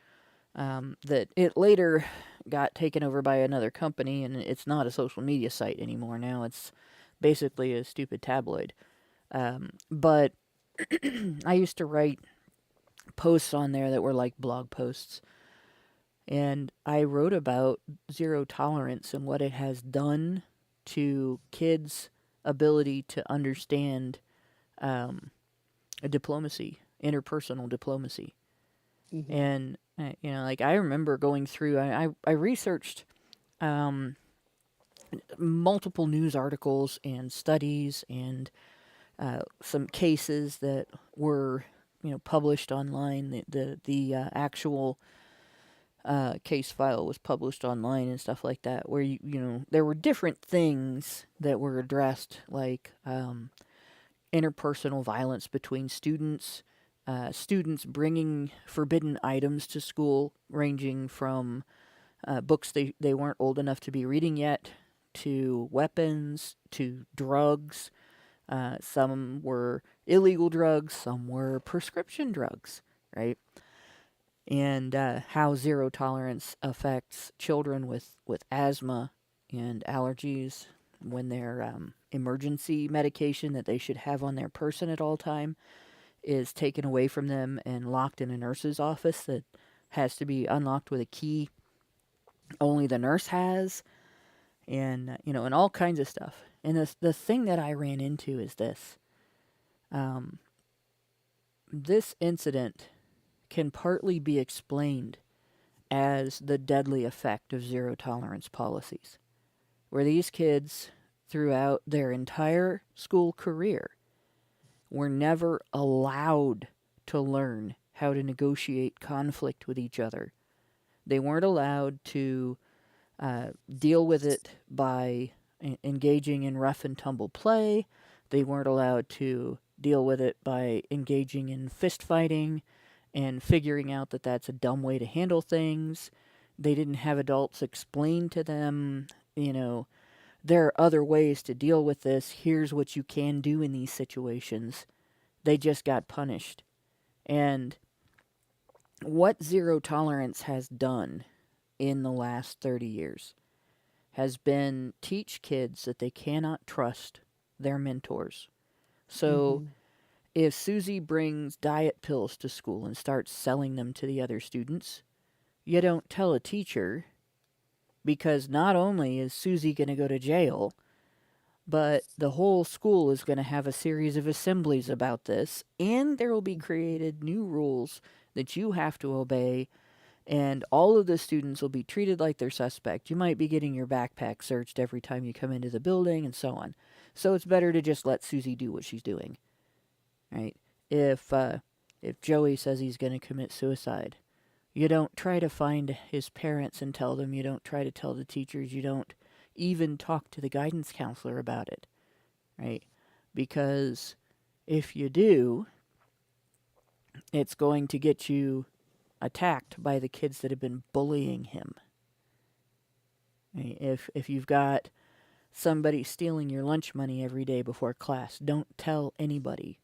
That it later got taken over by another company, and it's not a social media site anymore. Now it's basically a stupid tabloid. But I used to write posts on there that were like blog posts. And I wrote about zero tolerance and what it has done to kids' ability to understand diplomacy, interpersonal diplomacy. Mhm. And, I remember going through, I researched multiple news articles and studies and some cases that were, published online. The actual case file was published online and stuff like that, where there were different things that were addressed, like interpersonal violence between students, students bringing forbidden items to school, ranging from books they weren't old enough to be reading yet, to weapons, to drugs. Some were illegal drugs, some were prescription drugs, right? And how zero tolerance affects children with asthma and allergies when their emergency medication that they should have on their person at all time is taken away from them and locked in a nurse's office that has to be unlocked with a key only the nurse has, and and all kinds of stuff. And the thing that I ran into is this. This incident can partly be explained as the deadly effect of zero tolerance policies, where these kids, throughout their entire school career, were never allowed to learn how to negotiate conflict with each other. They weren't allowed to deal with it by engaging in rough and tumble play. They weren't allowed to deal with it by engaging in fist fighting and figuring out that that's a dumb way to handle things. They didn't have adults explain to them, there are other ways to deal with this. Here's what you can do in these situations. They just got punished. And what zero tolerance has done in the last 30 years has been teach kids that they cannot trust their mentors. So if Susie brings diet pills to school and starts selling them to the other students, you don't tell a teacher, because not only is Susie going to go to jail, but the whole school is going to have a series of assemblies about this, and there will be created new rules that you have to obey, and all of the students will be treated like they're suspect. You might be getting your backpack searched every time you come into the building, and so on. So it's better to just let Susie do what she's doing, right? If Joey says he's going to commit suicide, you don't try to find his parents and tell them. You don't try to tell the teachers. You don't even talk to the guidance counselor about it, right? Because if you do, it's going to get you attacked by the kids that have been bullying him. Right? If you've got somebody stealing your lunch money every day before class, don't tell anybody,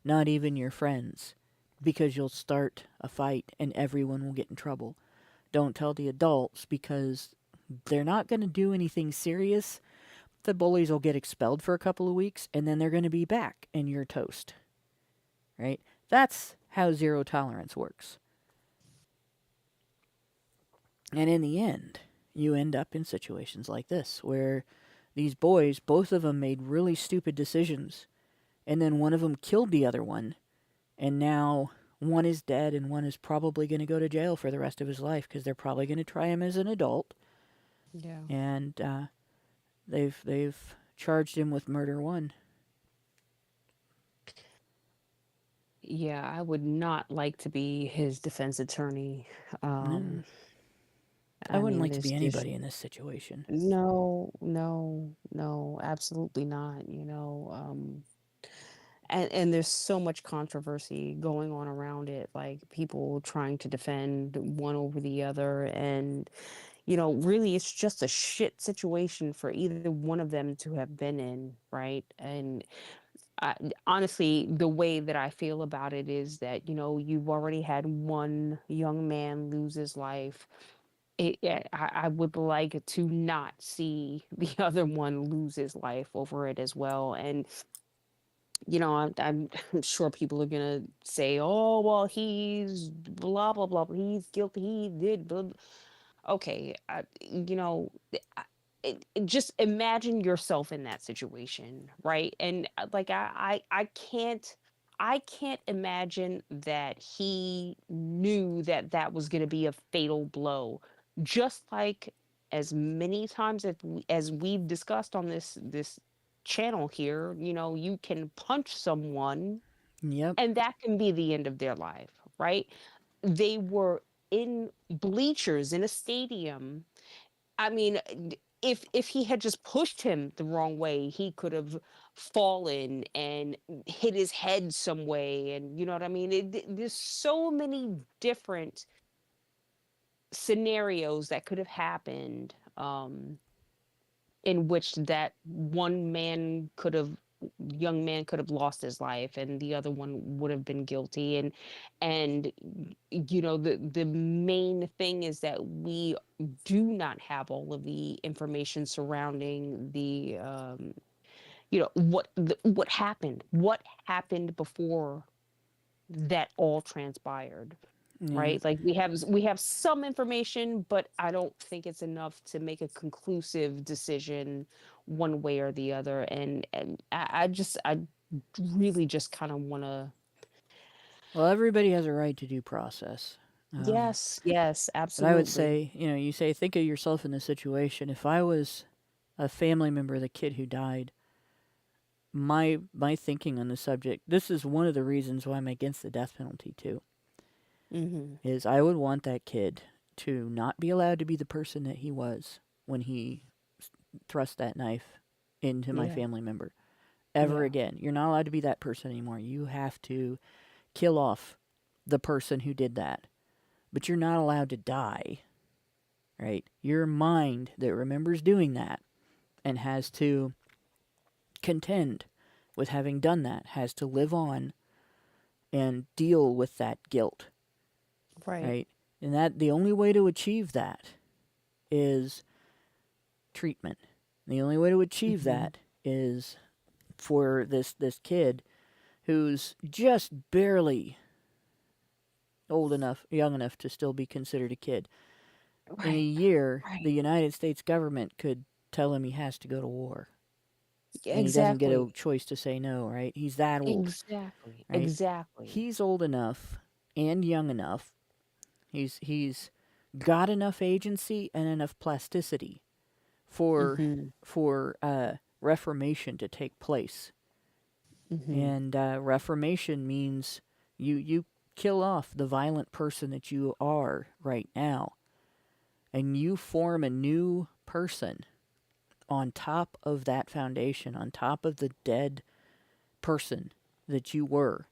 not even your friends, because you'll start a fight and everyone will get in trouble. Don't tell the adults, because they're not going to do anything serious. The bullies will get expelled for a couple of weeks, and then they're going to be back, and you're toast. Right? That's how zero tolerance works. And in the end, you end up in situations like this, where these boys, both of them made really stupid decisions, and then one of them killed the other one, and now one is dead and one is probably going to go to jail for the rest of his life because they're probably going to try him as an adult. Yeah. And they've charged him with murder one. Yeah, I would not like to be his defense attorney. No, Um, I I wouldn't mean, like to be anybody in this situation. no, no, no, absolutely not. And there's so much controversy going on around it, like people trying to defend one over the other, and really, it's just a shit situation for either one of them to have been in, right? And I, honestly, the way that I feel about it is that, you've already had one young man lose his life. Yeah, I would like to not see the other one lose his life over it as well. And, I'm sure people are going to say, oh, well, he's blah, blah, blah, he's guilty, he did blah. Okay, just imagine yourself in that situation, right? And like I can't imagine that he knew that that was going to be a fatal blow. Just like as many times as we've discussed on this channel here, you can punch someone Yep. and that can be the end of their life, right? They were in bleachers in a stadium. I mean, if he had just pushed him the wrong way, he could have fallen and hit his head some way, and you know what I mean? There's so many different scenarios that could have happened, in which that one man could have young man could have lost his life and the other one would have been guilty. And the main thing is that we do not have all of the information surrounding the what happened before that all transpired, Yeah. right? Like we have some information, but I don't think it's enough to make a conclusive decision one way or the other. And I really just kind of want to. Well, everybody has a right to due process. Yes, But I would absolutely. say, you say, think of yourself in this situation. If I was a family member of the kid who died, my thinking on the subject, this is one of the reasons why I'm against the death penalty too, Hmm. is I would want that kid to not be allowed to be the person that he was when he thrust that knife into my Yeah, family member ever yeah, again. You're not allowed to be that person anymore. You have to kill off the person who did that. But you're not allowed to die, right? Your mind that remembers doing that and has to contend with having done that has to live on and deal with that guilt, right. right? And that the only way to achieve that is treatment. The only way to achieve Hmm. that is for this kid who's just barely young enough to still be considered a kid. In a Right, year, the right. United States government could tell him he has to go to war. And he doesn't get a Exactly, choice to say no, right? He's that old, exactly, right? exactly. He's old enough and young enough. He's got enough agency and enough plasticity for Hmm. reformation to take place. Hmm. And reformation means you kill off the violent person that you are right now, and you form a new person on top of that foundation, on top of the dead person that you were,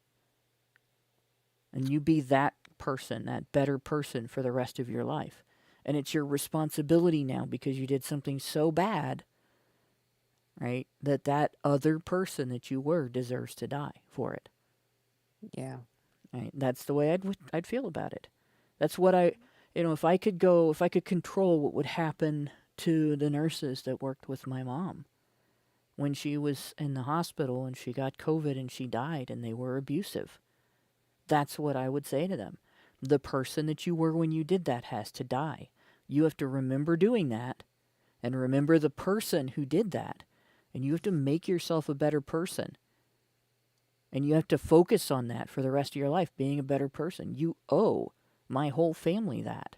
and you be that person, that better person for the rest of your life. And it's your responsibility now because you did something so bad, right, that other person that you were deserves to die for it. Yeah. Right? That's the way I'd feel about it. That's what if I could if I could control what would happen to the nurses that worked with my mom when she was in the hospital and she got COVID and she died and they were abusive. that's what I would say to them. The person that you were when you did that has to die. You have to remember doing that and remember the person who did that. And you have to make yourself a better person. And you have to focus on that for the rest of your life, being a better person. You owe my whole family that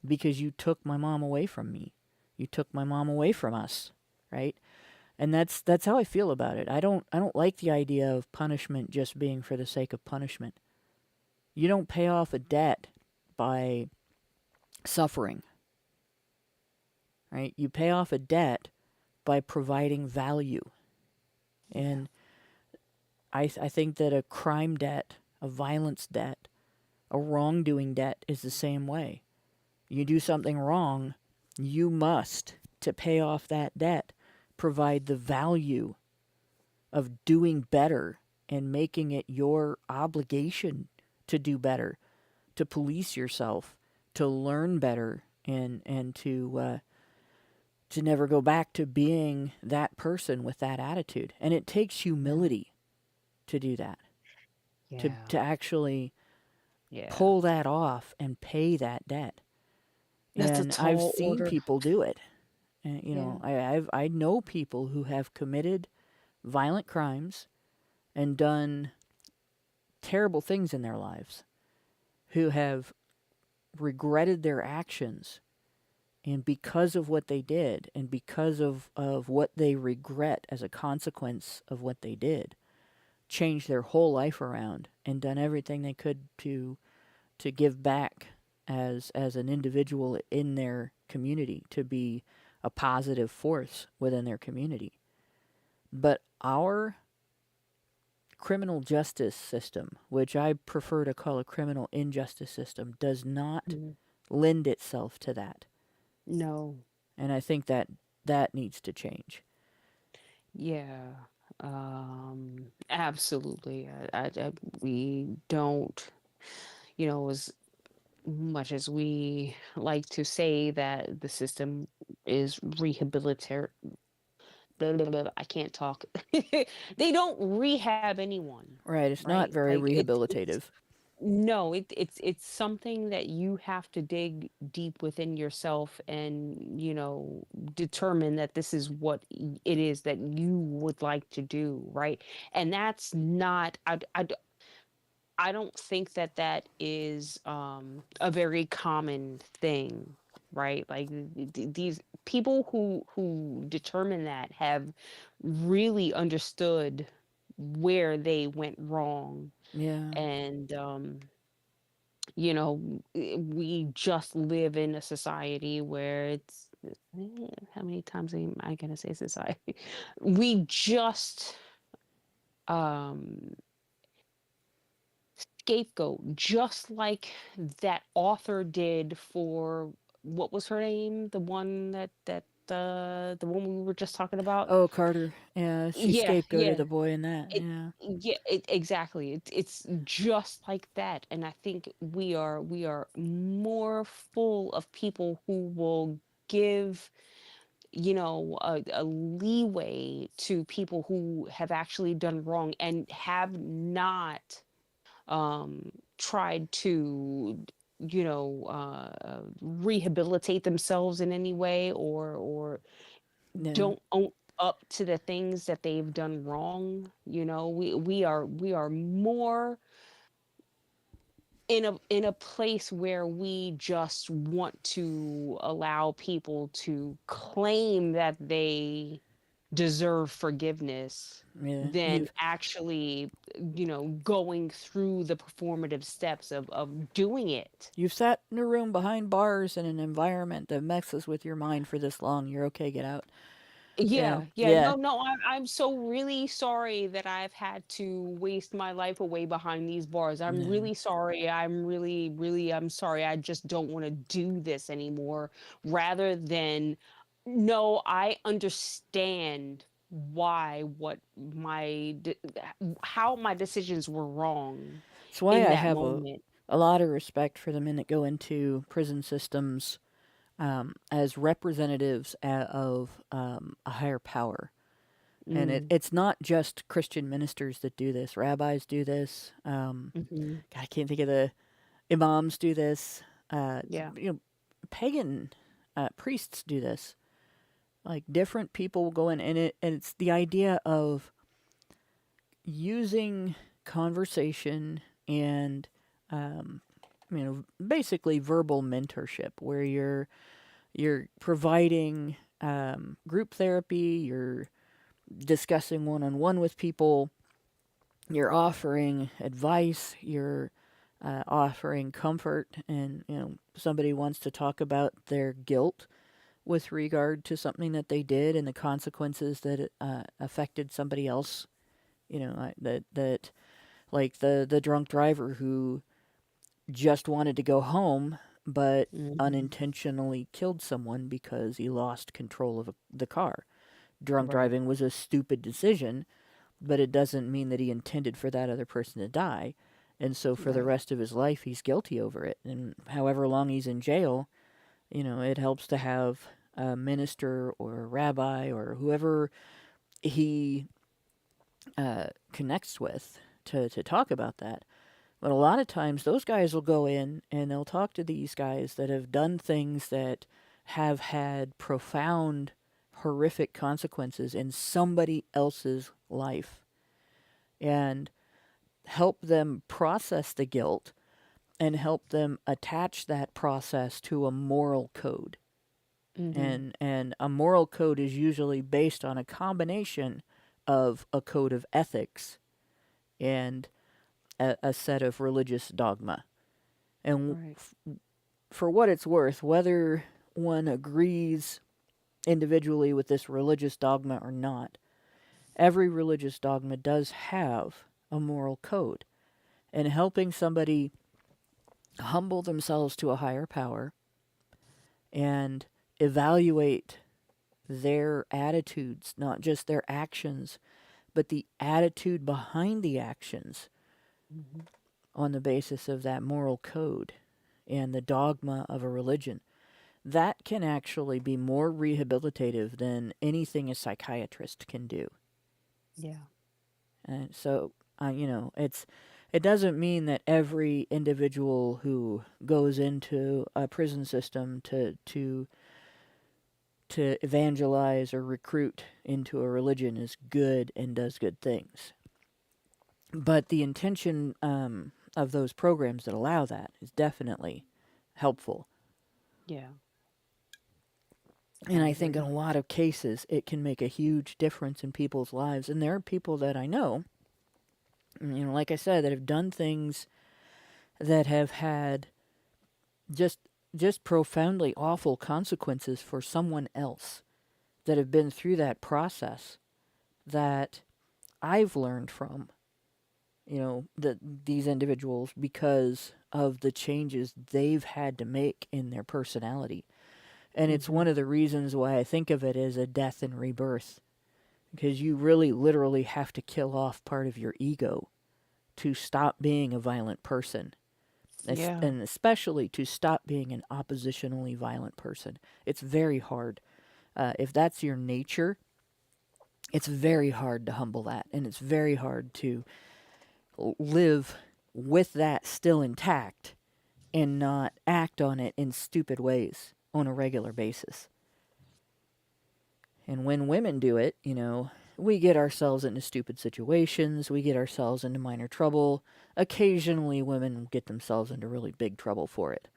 because you took my mom away from me. You took my mom away from us, right? And that's how I feel about it. I don't like the idea of punishment just being for the sake of punishment. You don't pay off a debt by suffering, right? You pay off a debt by providing value. And I think that a crime debt, a violence debt, a wrongdoing debt is the same way. You do something wrong, you must, to pay off that debt, provide the value of doing better and making it your obligation to do better, to police yourself, to learn better, and to never go back to being that person with that attitude. And it takes humility to do that, Yeah. to actually Yeah. pull that off and pay that debt. That's a And I've tall seen order. people do it. And, Yeah. I know people who have committed violent crimes and done terrible things in their lives, who have regretted their actions, and because of what they did and because of what they regret as a consequence of what they did, changed their whole life around and done everything they could to give back as an individual in their community, to be a positive force within their community. But our criminal justice system, which I prefer to call a criminal injustice system, does not Mhm. lend itself to that. No. And I think that needs to change. Yeah. Absolutely. We don't, as much as we like to say that the system is rehabilitator, I can't talk. They don't rehab anyone, Right, it's not right? very Like it's rehabilitative. no, it's something that you have to dig deep within yourself and, determine that this is what it is that you would like to do, right? And that's not, I don't think that that is a very common thing, right? Like these people who determine that have really understood where they went wrong. Yeah. And we just live in a society where how many times am I gonna say society? We just um scapegoat, just like that author did for, what was her name? The one the one we were just talking about. Oh, Carter. Yeah, she Yeah, scapegoated yeah. the boy in that. It Yeah. yeah, exactly. It's just like that. And I think we are more full of people who will give, a leeway to people who have actually done wrong and have not tried to, rehabilitate themselves in any way, or Yeah. don't own up to the things that they've done wrong. We are more in a place where we just want to allow people to claim that they deserve forgiveness Yeah. than actually, going through the performative steps of doing it. You've sat in a room behind bars in an environment that messes with your mind for this long. You're okay, get out. Yeah, yeah, Yeah. no, I'm so really sorry that I've had to waste my life away behind these bars. I'm Yeah. really sorry. I'm really, really, I'm sorry. I just don't want to do this anymore. Rather than, no, I understand why what how my decisions were wrong That's why in I that have moment. a lot of respect for the men that go into prison systems as representatives of a higher power. And Mm. it's not just Christian ministers that do this. Rabbis do this. Mm-hmm. God, I can't think of the imams do this. Yeah. Pagan priests do this. Like different people will go in, and it's the idea of using conversation and basically verbal mentorship, where you're providing group therapy, you're discussing one-on-one with people, you're offering advice, you're offering comfort, and somebody wants to talk about their guilt with regard to something that they did and the consequences that it affected somebody else. That like the drunk driver who just wanted to go home but Mm-hmm. unintentionally killed someone because he lost control of the car. Drunk Right. driving was a stupid decision, but it doesn't mean that he intended for that other person to die. And so for the Right. rest of his life, he's guilty over it. And however long he's in jail, it helps to have a minister or a rabbi or whoever he connects with to talk about that. But a lot of times, those guys will go in and they'll talk to these guys that have done things that have had profound, horrific consequences in somebody else's life, and help them process the guilt and help them attach that process to a moral code. Mm-hmm. And a moral code is usually based on a combination of a code of ethics and a set of religious dogma. And Right. for what it's worth, whether one agrees individually with this religious dogma or not, every religious dogma does have a moral code. And helping somebody humble themselves to a higher power and evaluate their attitudes, not just their actions, but the attitude behind the actions Mm-hmm. on the basis of that moral code and the dogma of a religion. That can actually be more rehabilitative than anything a psychiatrist can do. Yeah. And so, it doesn't mean that every individual who goes into a prison system to evangelize or recruit into a religion is good and does good things. But the intention of those programs that allow that is definitely helpful. Yeah. And I I think in agree. a lot of cases, it can make a huge difference in people's lives. And there are people that I know, like I said, that have done things that have had just just profoundly awful consequences for someone else, that have been through that process, that I've learned from, these individuals because of the changes they've had to make in their personality. And it's Mm-hmm. one of the reasons why I think of it as a death and rebirth, because you really literally have to kill off part of your ego to stop being a violent person, Yeah. and especially to stop being an oppositionally violent person. It's very hard. If that's your nature, it's very hard to humble that, and it's very hard to live with that still intact and not act on it in stupid ways on a regular basis. And when women do it, we get ourselves into stupid situations, we get ourselves into minor trouble. Occasionally, women get themselves into really big trouble for it.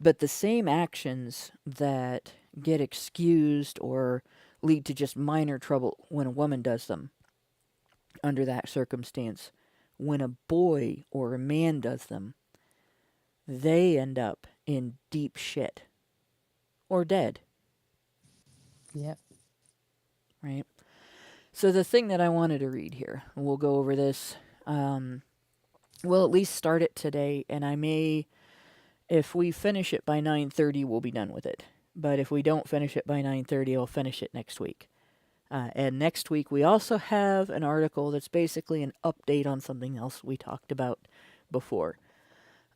But the same actions that get excused or lead to just minor trouble when a woman does them under that circumstance, when a boy or a man does them, they end up in deep shit or dead, Yep. right? So the thing that I wanted to read here, and we'll go over this, we'll at least start it today, and I may, if we finish it by 9:30, we'll be done with it. But if we don't finish it by 9:30, I'll finish it next week. And next week, we also have an article that's basically an update on something else we talked about before.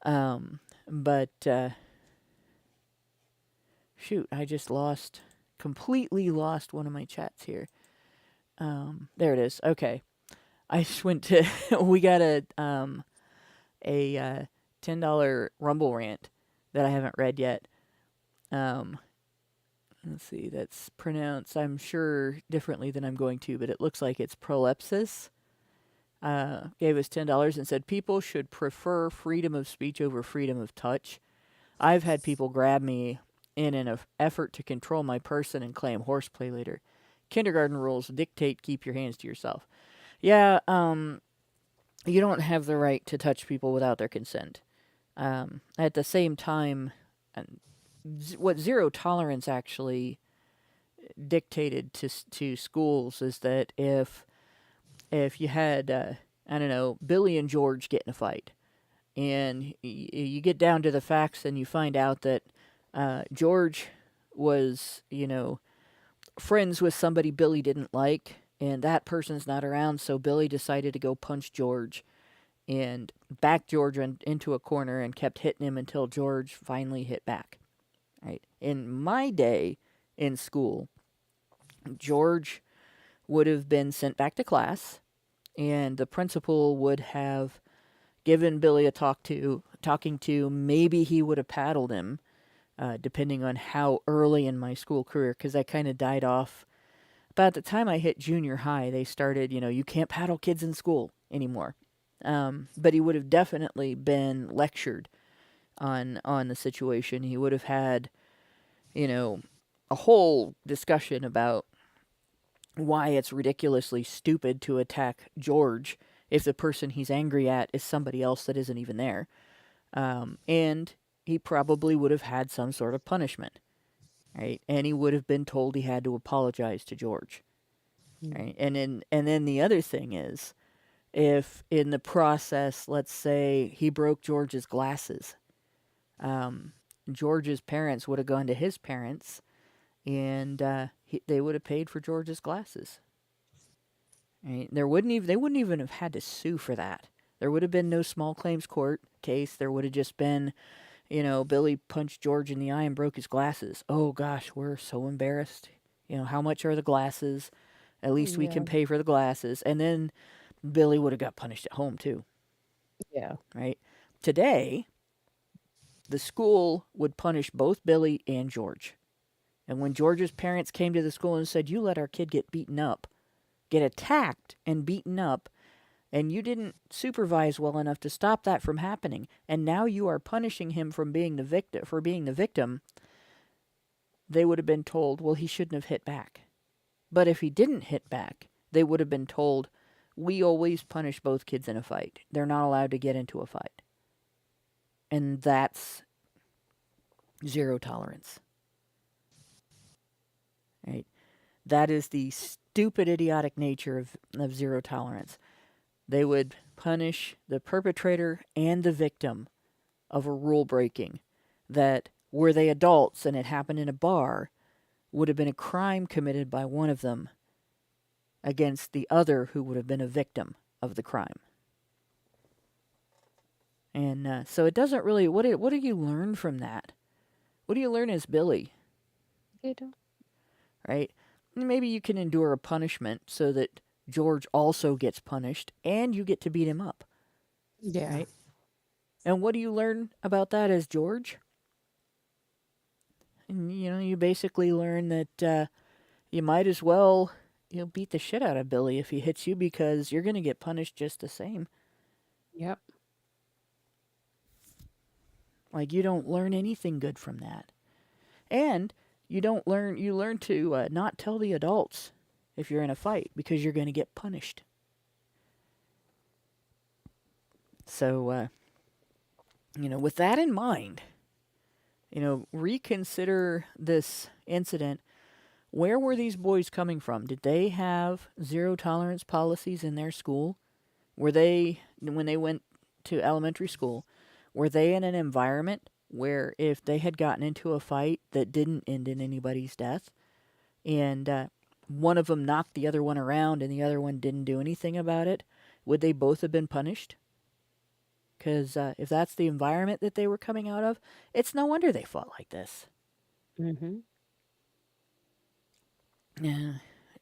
But shoot, I just completely lost one of my chats here. There it is. Okay. I just went to, we got a $10 Rumble rant that I haven't read yet. Let's see, that's pronounced, I'm sure, differently than I'm going to, but it looks like it's prolepsis. Gave us $10 and said, people should prefer freedom of speech over freedom of touch. I've had people grab me in an effort to control my person and claim horseplay later. Kindergarten rules dictate keep your hands to yourself. Yeah, you don't have the right to touch people without their consent. At the same time, what zero tolerance actually dictated to schools is that if you had I don't know, Billy and George get in a fight, and you get down to the facts and you find out that George was, friends with somebody Billy didn't like, and that person's not around, so Billy decided to go punch George and backed George into a corner and kept hitting him until George finally hit back. Right? In my day in school, George would have been sent back to class, and the principal would have given Billy a talking to. Maybe he would have paddled him, depending on how early in my school career, because I kind of died off. About the time I hit junior high, they started, you can't paddle kids in school anymore. But he would have definitely been lectured on the situation. He would have had, a whole discussion about why it's ridiculously stupid to attack George if the person he's angry at is somebody else that isn't even there. And he probably would have had some sort of punishment, right? And he would have been told he had to apologize to George, right? And then the other thing is, if in the process, let's say he broke George's glasses, George's parents would have gone to his parents, and they would have paid for George's glasses. Right? They wouldn't even have had to sue for that. There would have been no small claims court case. There would have just been, Billy punched George in the eye and broke his glasses. Oh gosh, we're so embarrassed. How much are the glasses? At least we can pay for the glasses. And then Billy would have got punished at home too. Yeah. Right? Today, the school would punish both Billy and George. And when George's parents came to the school and said, you let our kid get beaten up, get attacked and beaten up, and you didn't supervise well enough to stop that from happening, and now you are punishing him for being the victim, they would have been told, well, he shouldn't have hit back. But if he didn't hit back, they would have been told, we always punish both kids in a fight. They're not allowed to get into a fight. And that's zero tolerance. Right? That is the stupid, idiotic nature of zero tolerance. They would punish the perpetrator and the victim of a rule breaking that, were they adults and it happened in a bar, would have been a crime committed by one of them against the other who would have been a victim of the crime. And so it doesn't really... What do you learn from that? What do you learn as Billy? You don't. Right? Maybe you can endure a punishment so that George also gets punished and you get to beat him up. Yeah. Right? And what do you learn about that as George? And, you basically learn that you might as well beat the shit out of Billy if he hits you, because you're going to get punished just the same. Yep. Like, you don't learn anything good from that. And you learn to not tell the adults if you're in a fight, because you're going to get punished. So, with that in mind, reconsider this incident. Where were these boys coming from? Did they have zero tolerance policies in their school? Were they, when they went to elementary school, were they in an environment where if they had gotten into a fight that didn't end in anybody's death, and one of them knocked the other one around and the other one didn't do anything about it, would they both have been punished? Because if that's the environment that they were coming out of, it's no wonder they fought like this. Mm-hmm. Yeah,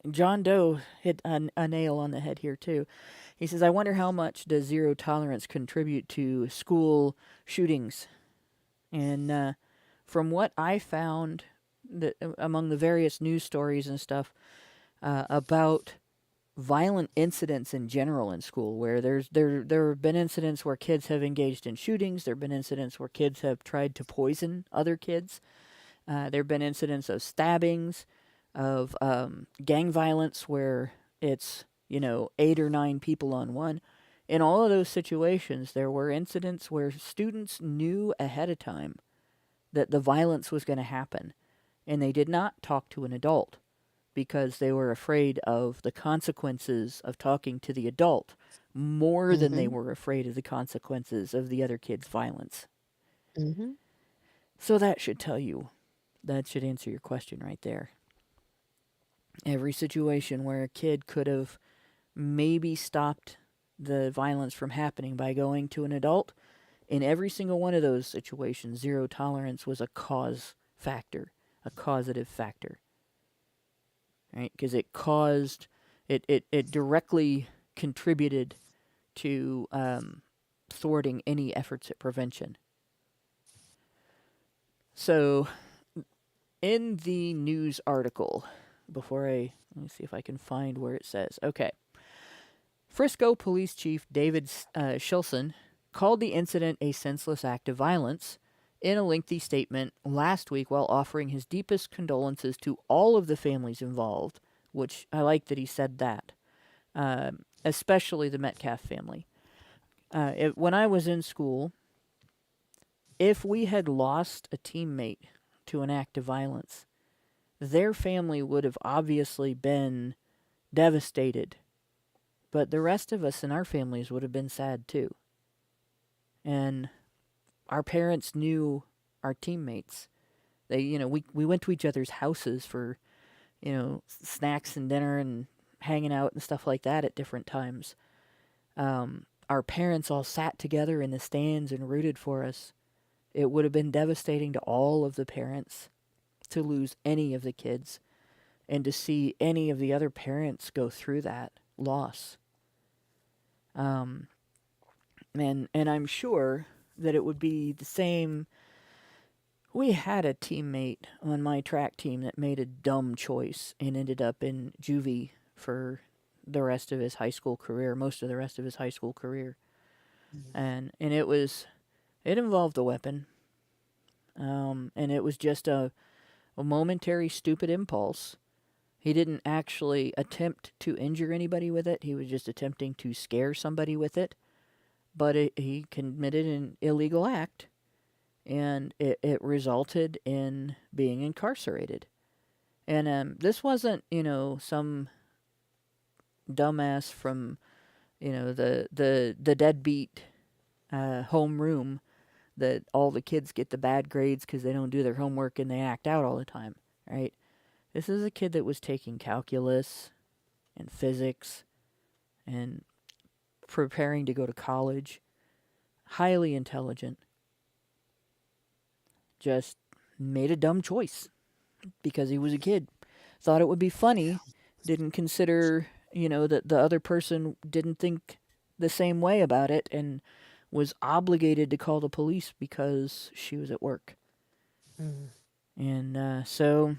John Doe hit a nail on the head here, too. He says, I wonder how much does zero tolerance contribute to school shootings? And from what I found that among the various news stories and stuff about violent incidents in general in school, where there have been incidents where kids have engaged in shootings, there have been incidents where kids have tried to poison other kids, there have been incidents of stabbings, of gang violence where it's 8 or 9 people on one. In all of those situations, there were incidents where students knew ahead of time that the violence was going to happen, and they did not talk to an adult because they were afraid of the consequences of talking to the adult more than they were afraid of the consequences of the other kid's violence. So that should answer your question right there. Every situation where a kid could have maybe stopped the violence from happening by going to an adult, in every single one of those situations, zero tolerance was a causative factor. Right? Because it directly contributed to thwarting any efforts at prevention. So, in the news article, let me see if I can find where it says. Okay. Frisco Police Chief David Shilson called the incident a senseless act of violence in a lengthy statement last week while offering his deepest condolences to all of the families involved, which I like that he said that, especially the Metcalf family. When I was in school, if we had lost a teammate to an act of violence, their family would have obviously been devastated, but the rest of us in our families would have been sad too. And our parents knew our teammates. They, we went to each other's houses for, snacks and dinner and hanging out and stuff like that at different times. Our parents all sat together in the stands and rooted for us. It would have been devastating to all of the parents to lose any of the kids and to see any of the other parents go through that loss. And I'm sure that it would be the same. We had a teammate on my track team that made a dumb choice and ended up in juvie for the rest of his high school career, most of the rest of his high school career. And it involved a weapon. And it was just a momentary stupid impulse. He didn't actually attempt to injure anybody with it. He was just attempting to scare somebody with it. But he committed an illegal act, and it resulted in being incarcerated. And this wasn't, some dumbass from, the deadbeat homeroom that all the kids get the bad grades because they don't do their homework and they act out all the time, right? This is a kid that was taking calculus and physics and preparing to go to college. Highly intelligent. Just made a dumb choice because he was a kid. Thought it would be funny. Didn't consider, that the other person didn't think the same way about it and was obligated to call the police because she was at work. And so,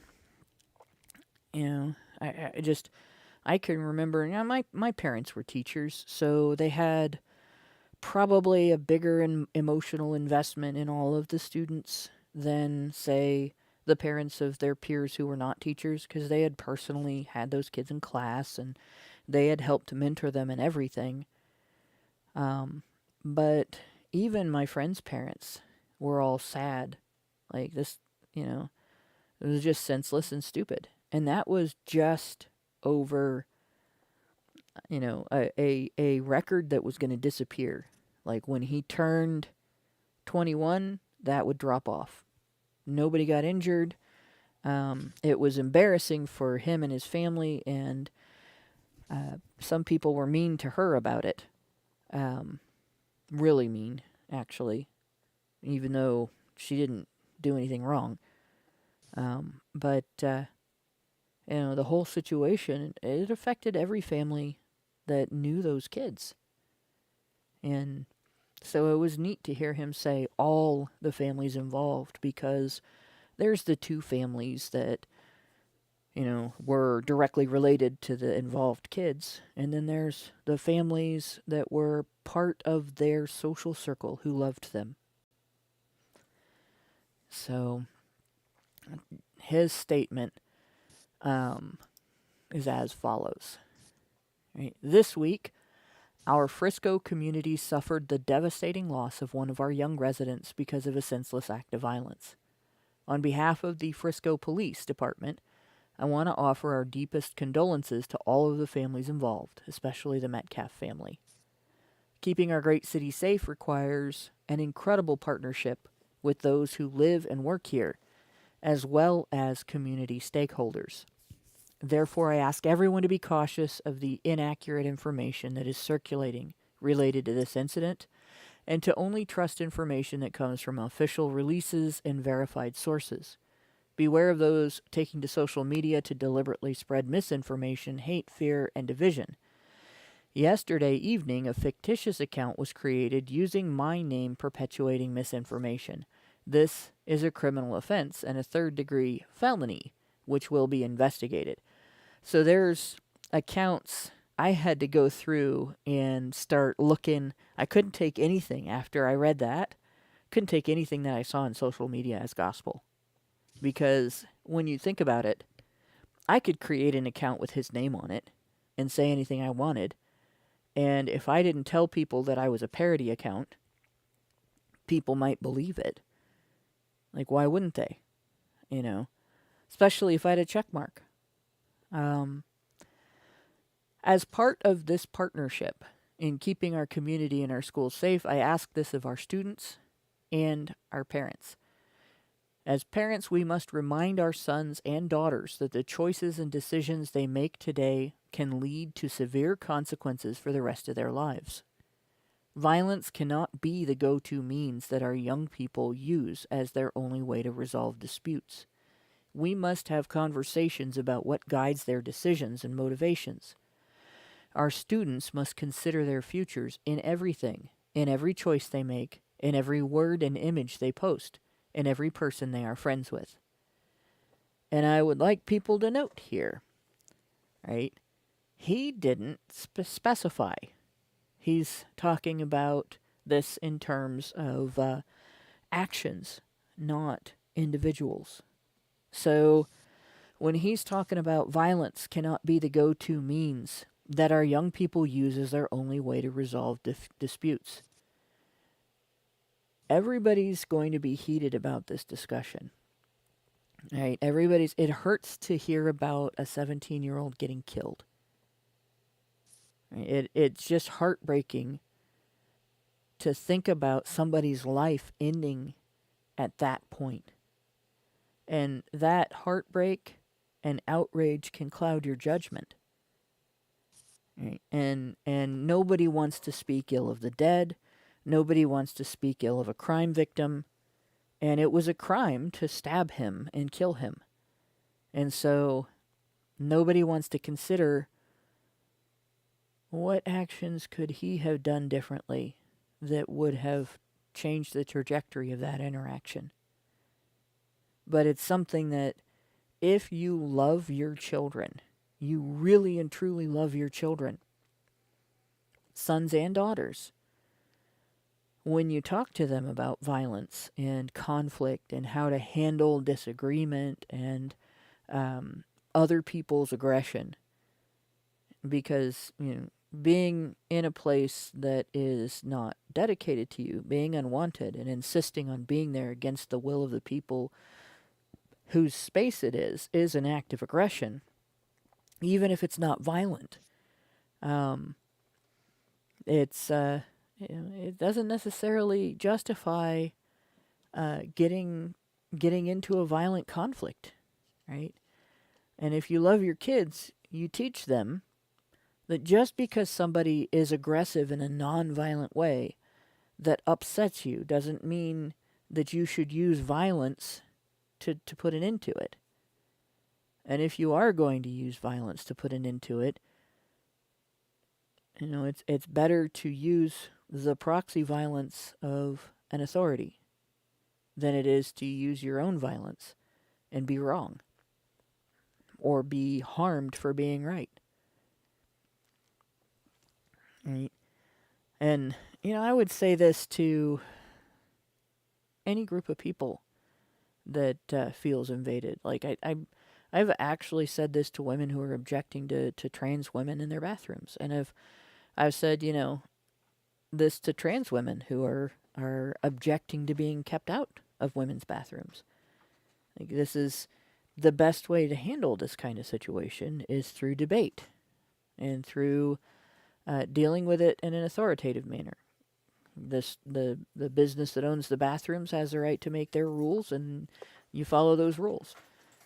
I can remember, my parents were teachers, so they had probably a bigger emotional investment in all of the students than, say, the parents of their peers who were not teachers, because they had personally had those kids in class and they had helped to mentor them and everything. But even my friends' parents were all sad. Like this, it was just senseless and stupid. And that was just over, a record that was going to disappear. Like when he turned 21, that would drop off. Nobody got injured. It was embarrassing for him and his family, and some people were mean to her about it. Really mean, actually, even though she didn't do anything wrong. But the whole situation, it affected every family that knew those kids. And so it was neat to hear him say all the families involved, because there's the two families that, were directly related to the involved kids. And then there's the families that were part of their social circle who loved them. So his statement is as follows. Right? This week, our Frisco community suffered the devastating loss of one of our young residents because of a senseless act of violence. On behalf of the Frisco Police Department, I want to offer our deepest condolences to all of the families involved, especially the Metcalf family. Keeping our great city safe requires an incredible partnership with those who live and work here, as well as community stakeholders. Therefore, I ask everyone to be cautious of the inaccurate information that is circulating related to this incident, and to only trust information that comes from official releases and verified sources. Beware of those taking to social media to deliberately spread misinformation, hate, fear, and division. Yesterday evening, a fictitious account was created using my name perpetuating misinformation. This is a criminal offense and a third-degree felony, which will be investigated. So there's accounts I had to go through and start looking. I couldn't take anything after I read that. Couldn't take anything that I saw on social media as gospel. Because when you think about it, I could create an account with his name on it and say anything I wanted. And if I didn't tell people that I was a parody account, people might believe it. Like, why wouldn't they? Especially if I had a check mark. As part of this partnership in keeping our community and our schools safe, I ask this of our students and our parents. As parents, we must remind our sons and daughters that the choices and decisions they make today can lead to severe consequences for the rest of their lives. Violence cannot be the go-to means that our young people use as their only way to resolve disputes. We must have conversations about what guides their decisions and motivations. Our students must consider their futures in everything, in every choice they make, in every word and image they post, in every person they are friends with. And I would like people to note here, right? He didn't specify. He's talking about this in terms of actions, not individuals. So when he's talking about violence cannot be the go-to means that our young people use as their only way to resolve disputes, everybody's going to be heated about this discussion. Right? It hurts to hear about a 17-year-old getting killed. It's just heartbreaking to think about somebody's life ending at that point. And that heartbreak and outrage can cloud your judgment. Right? And nobody wants to speak ill of the dead. Nobody wants to speak ill of a crime victim. And it was a crime to stab him and kill him. And so nobody wants to consider what actions could he have done differently that would have changed the trajectory of that interaction. But it's something that if you love your children, you really and truly love your children, sons and daughters, when you talk to them about violence and conflict and how to handle disagreement and other people's aggression, because being in a place that is not dedicated to you, being unwanted and insisting on being there against the will of the people whose space it is an act of aggression, even if it's not violent. It doesn't necessarily justify getting into a violent conflict, right? And if you love your kids, you teach them that just because somebody is aggressive in a non-violent way that upsets you doesn't mean that you should use violence to put an end to it. And if you are going to use violence to put an end to it, it's better to use the proxy violence of an authority than it is to use your own violence and be wrong or be harmed for being right. Right? And, I would say this to any group of people that feels invaded. Like, I've actually said this to women who are objecting to trans women in their bathrooms. And I've said, this to trans women who are objecting to being kept out of women's bathrooms. Like, this is the best way to handle this kind of situation is through debate and through dealing with it in an authoritative manner. The business that owns the bathrooms has the right to make their rules, and you follow those rules.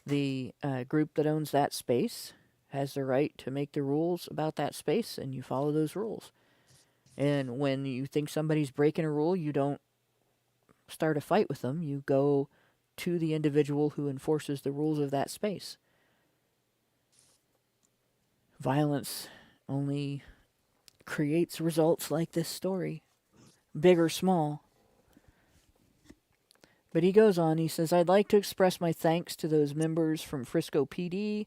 The group that owns that space has the right to make the rules about that space, and you follow those rules. And when you think somebody's breaking a rule, you don't start a fight with them. You go to the individual who enforces the rules of that space. Violence only creates results like this story, big or small. But he goes on, he says, I'd like to express my thanks to those members from Frisco PD,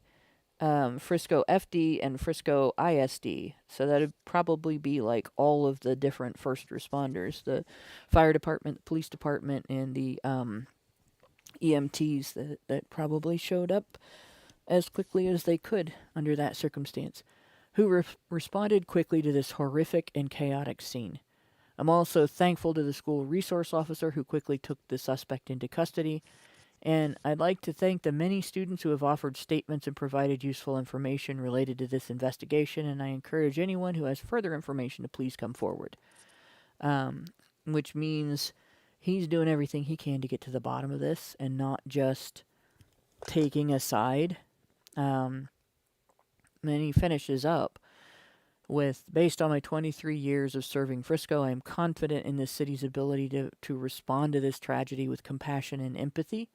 Frisco FD, and Frisco ISD. So that'd probably be like all of the different first responders, the fire department, the police department, and the EMTs that probably showed up as quickly as they could under that circumstance, who responded quickly to this horrific and chaotic scene. I'm also thankful to the school resource officer who quickly took the suspect into custody, and I'd like to thank the many students who have offered statements and provided useful information related to this investigation, and I encourage anyone who has further information to please come forward. Which means he's doing everything he can to get to the bottom of this and not just taking a side. And he finishes up with, based on my 23 years of serving Frisco, I am confident in this city's ability to respond to this tragedy with compassion and empathy.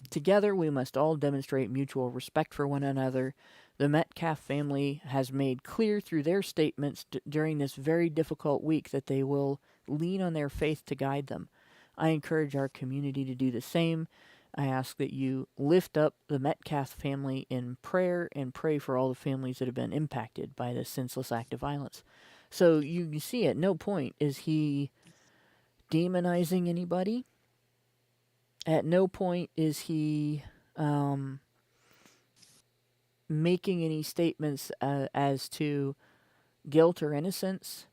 Together, we must all demonstrate mutual respect for one another. The Metcalf family has made clear through their statements during this very difficult week that they will lean on their faith to guide them. I encourage our community to do the same. I ask that you lift up the Metcalf family in prayer and pray for all the families that have been impacted by this senseless act of violence. So you see at no point is he demonizing anybody. At no point is he making any statements as to guilt or innocence.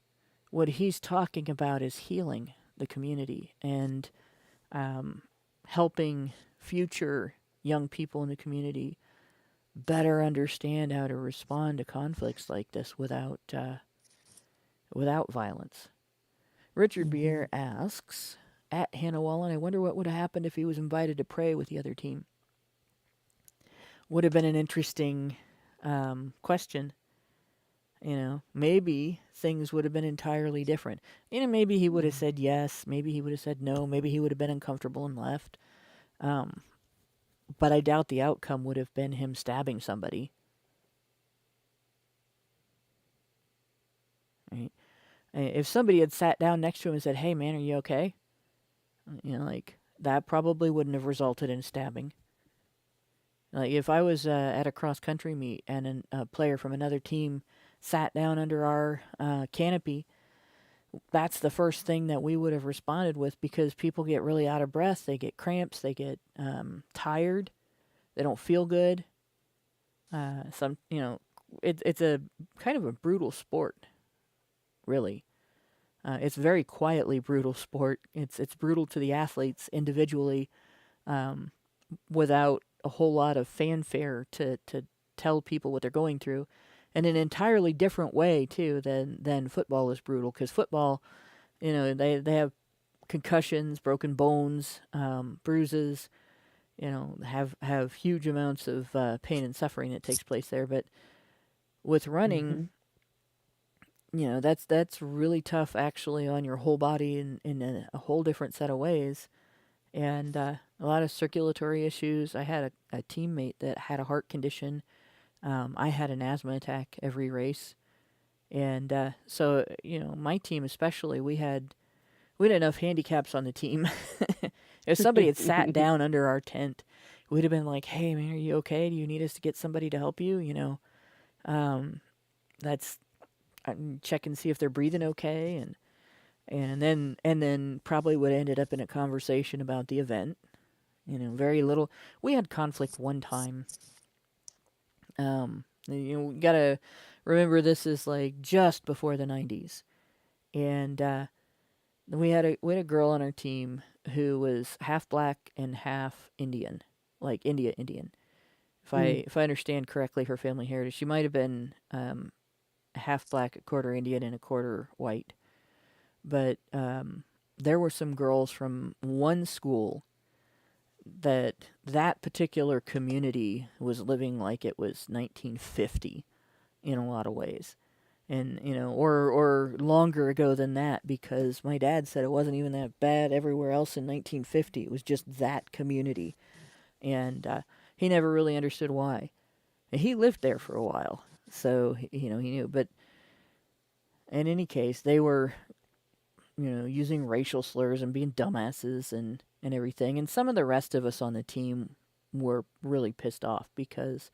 What he's talking about is healing the community and helping future young people in the community better understand how to respond to conflicts like this without violence. Richard Bier asks, at Hannah Wallen, I wonder what would have happened if he was invited to pray with the other team. Would have been an interesting question. Maybe things would have been entirely different. Maybe he would have said yes. Maybe he would have said no. Maybe he would have been uncomfortable and left. But I doubt the outcome would have been him stabbing somebody. Right? If somebody had sat down next to him and said, hey, man, are you okay? That probably wouldn't have resulted in stabbing. Like, if I was at a cross-country meet and a player from another team sat down under our canopy, that's the first thing that we would have responded with, because people get really out of breath, they get cramps, they get tired, they don't feel good. It's a kind of a brutal sport, really. It's very quietly brutal sport. It's brutal to the athletes individually, without a whole lot of fanfare to tell people what they're going through, in an entirely different way too than football is brutal. Because football, they have concussions, broken bones, bruises, have huge amounts of pain and suffering that takes place there. But with running, that's really tough actually on your whole body in a whole different set of ways. And a lot of circulatory issues. I had a teammate that had a heart condition. I had an asthma attack every race. And so, my team especially, we had enough handicaps on the team. If somebody had sat down under our tent, we'd have been like, "Hey, man, are you okay? Do you need us to get somebody to help you?" That's check and see if they're breathing okay, and then probably would have ended up in a conversation about the event. Very little. We had conflict one time. We gotta remember this is like just before the 90s, and we had a girl on our team who was half black and half Indian, like Indian. If I understand correctly, her family heritage, she might have been half black, a quarter Indian, and a quarter white. But there were some girls from one school that particular community was living like it was 1950 in a lot of ways. And, or longer ago than that, because my dad said it wasn't even that bad everywhere else in 1950. It was just that community. And he never really understood why. And he lived there for a while, so, he knew. But in any case, they were, using racial slurs and being dumbasses and everything. And some of the rest of us on the team were really pissed off because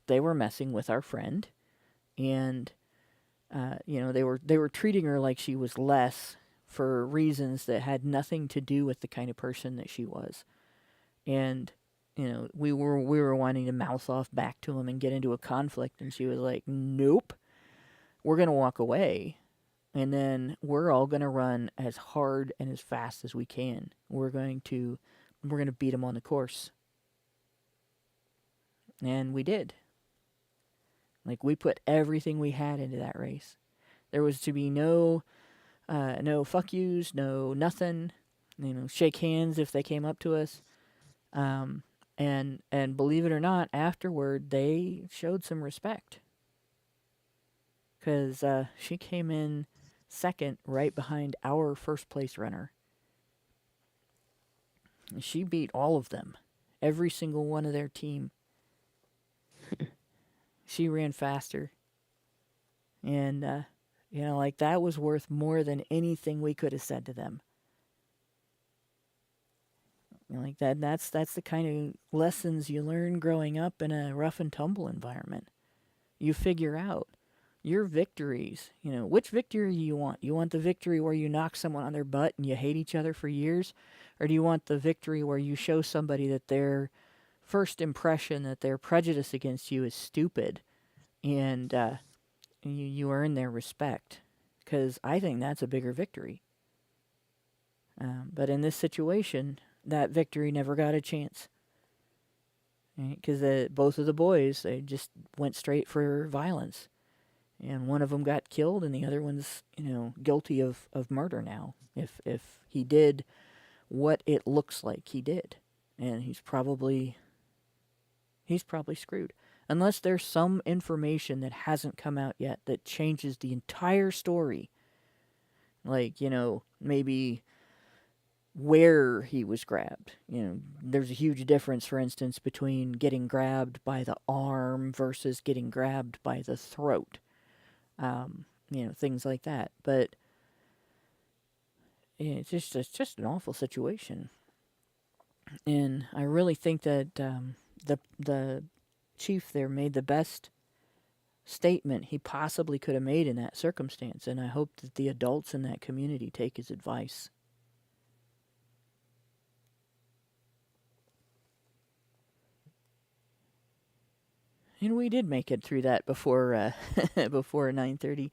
they were messing with our friend. And they were treating her like she was less for reasons that had nothing to do with the kind of person that she was. And we were wanting to mouth off back to him and get into a conflict, and she was like, "Nope, we're gonna walk away, and then we're all gonna run as hard and as fast as we can. We're gonna beat him on the course." And we did. Like, we put everything we had into that race. There was to be no fuck yous, no nothing. Shake hands if they came up to us. And believe it or not, afterward they showed some respect. Because she came in second, right behind our first place runner. And she beat all of them, every single one of their team. She ran faster. And, that was worth more than anything we could have said to them. Like that's the kind of lessons you learn growing up in a rough and tumble environment. You figure out your victories. Which victory do you want? You want the victory where you knock someone on their butt and you hate each other for years? Or do you want the victory where you show somebody that their first impression, that their prejudice against you is stupid, and you earn their respect? Because I think that's a bigger victory. But in this situation, that victory never got a chance. Because both of the boys, they just went straight for violence. And one of them got killed, and the other one's, guilty of murder now. If he did what it looks like he did. And he's probably screwed. Unless there's some information that hasn't come out yet that changes the entire story. Like, maybe where he was grabbed. There's a huge difference, for instance, between getting grabbed by the arm versus getting grabbed by the throat. Things like that. But it's just an awful situation. And I really think that the chief there made the best statement he possibly could have made in that circumstance. And I hope that the adults in that community take his advice. And we did make it through that before 9:30.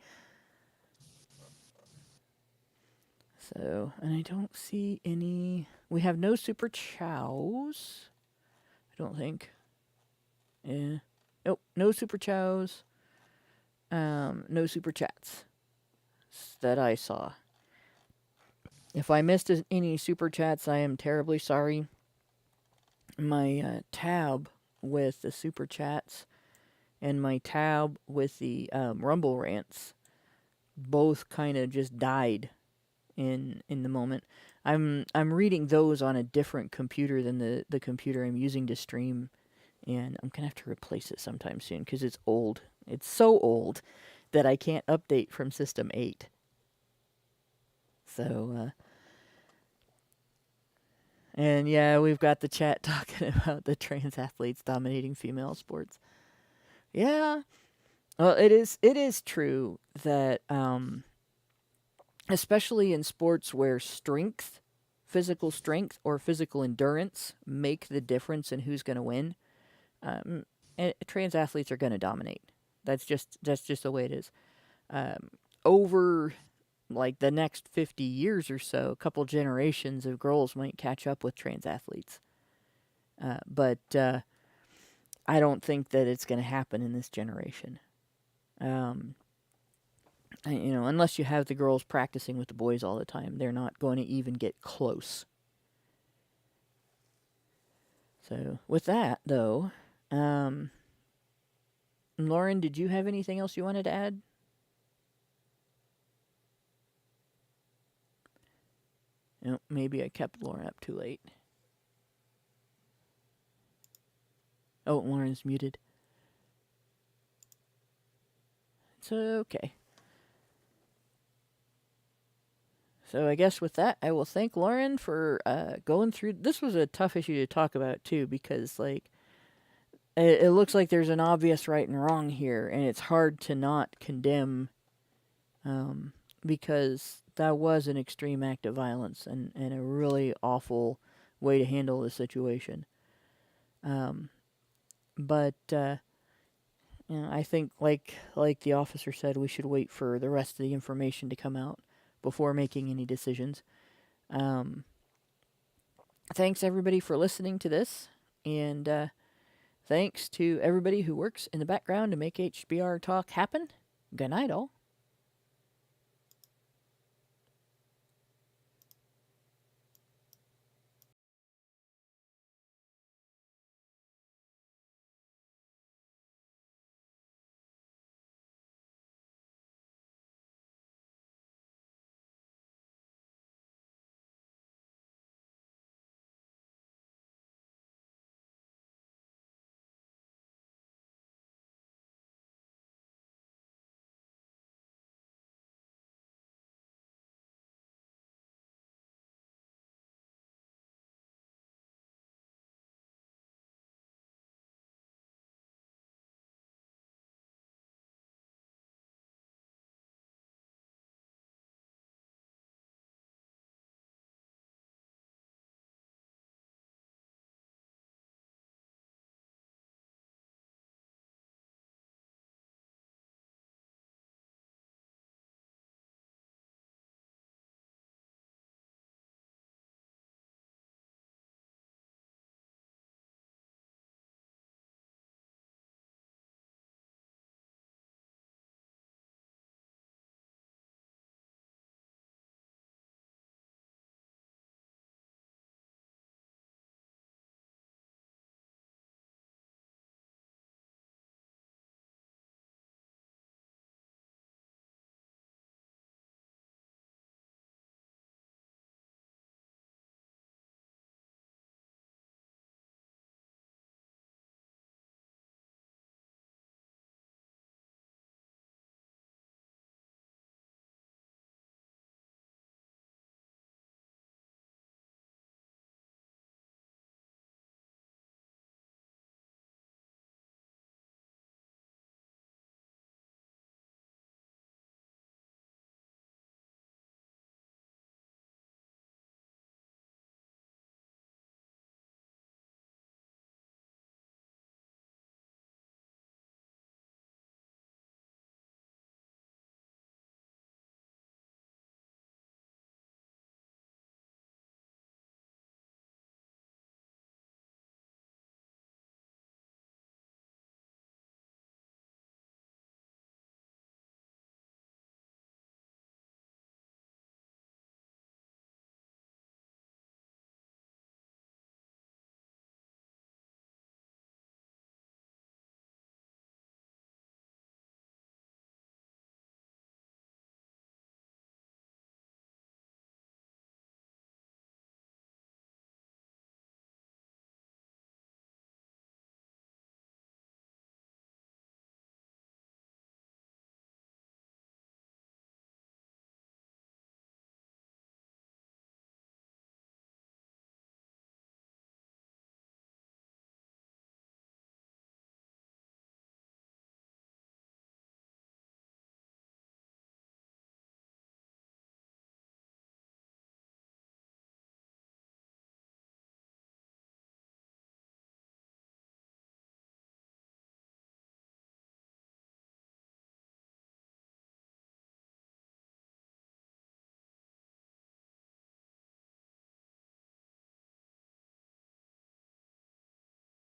So, and I don't see any. We have no super chows. I don't think. Yeah. Nope. No super chows. No super chats that I saw. If I missed any super chats, I am terribly sorry. My tab with the super chats and my tab with the Rumble rants both kind of just died in the moment. I'm reading those on a different computer than the computer I'm using to stream, and I'm gonna have to replace it sometime soon because it's old. It's so old that I can't update from System 8. So, and yeah, we've got the chat talking about the trans athletes dominating female sports. Yeah, well, it is true that, especially in sports where physical strength or physical endurance make the difference in who's going to win, trans athletes are going to dominate. That's just the way it is. Over like the next 50 years or so, a couple generations of girls might catch up with trans athletes. But I don't think that it's going to happen in this generation. Unless you have the girls practicing with the boys all the time, they're not going to even get close. So with that, though, Lauren, did you have anything else you wanted to add? No, maybe I kept Lauren up too late. Oh, Lauren's muted. It's okay. So I guess with that, I will thank Lauren for going through. This was a tough issue to talk about, too, because, like, it looks like there's an obvious right and wrong here, and it's hard to not condemn because that was an extreme act of violence and a really awful way to handle the situation. But I think, like the officer said, we should wait for the rest of the information to come out before making any decisions. Thanks, everybody, for listening to this, and thanks to everybody who works in the background to make HBR Talk happen. Good night, all.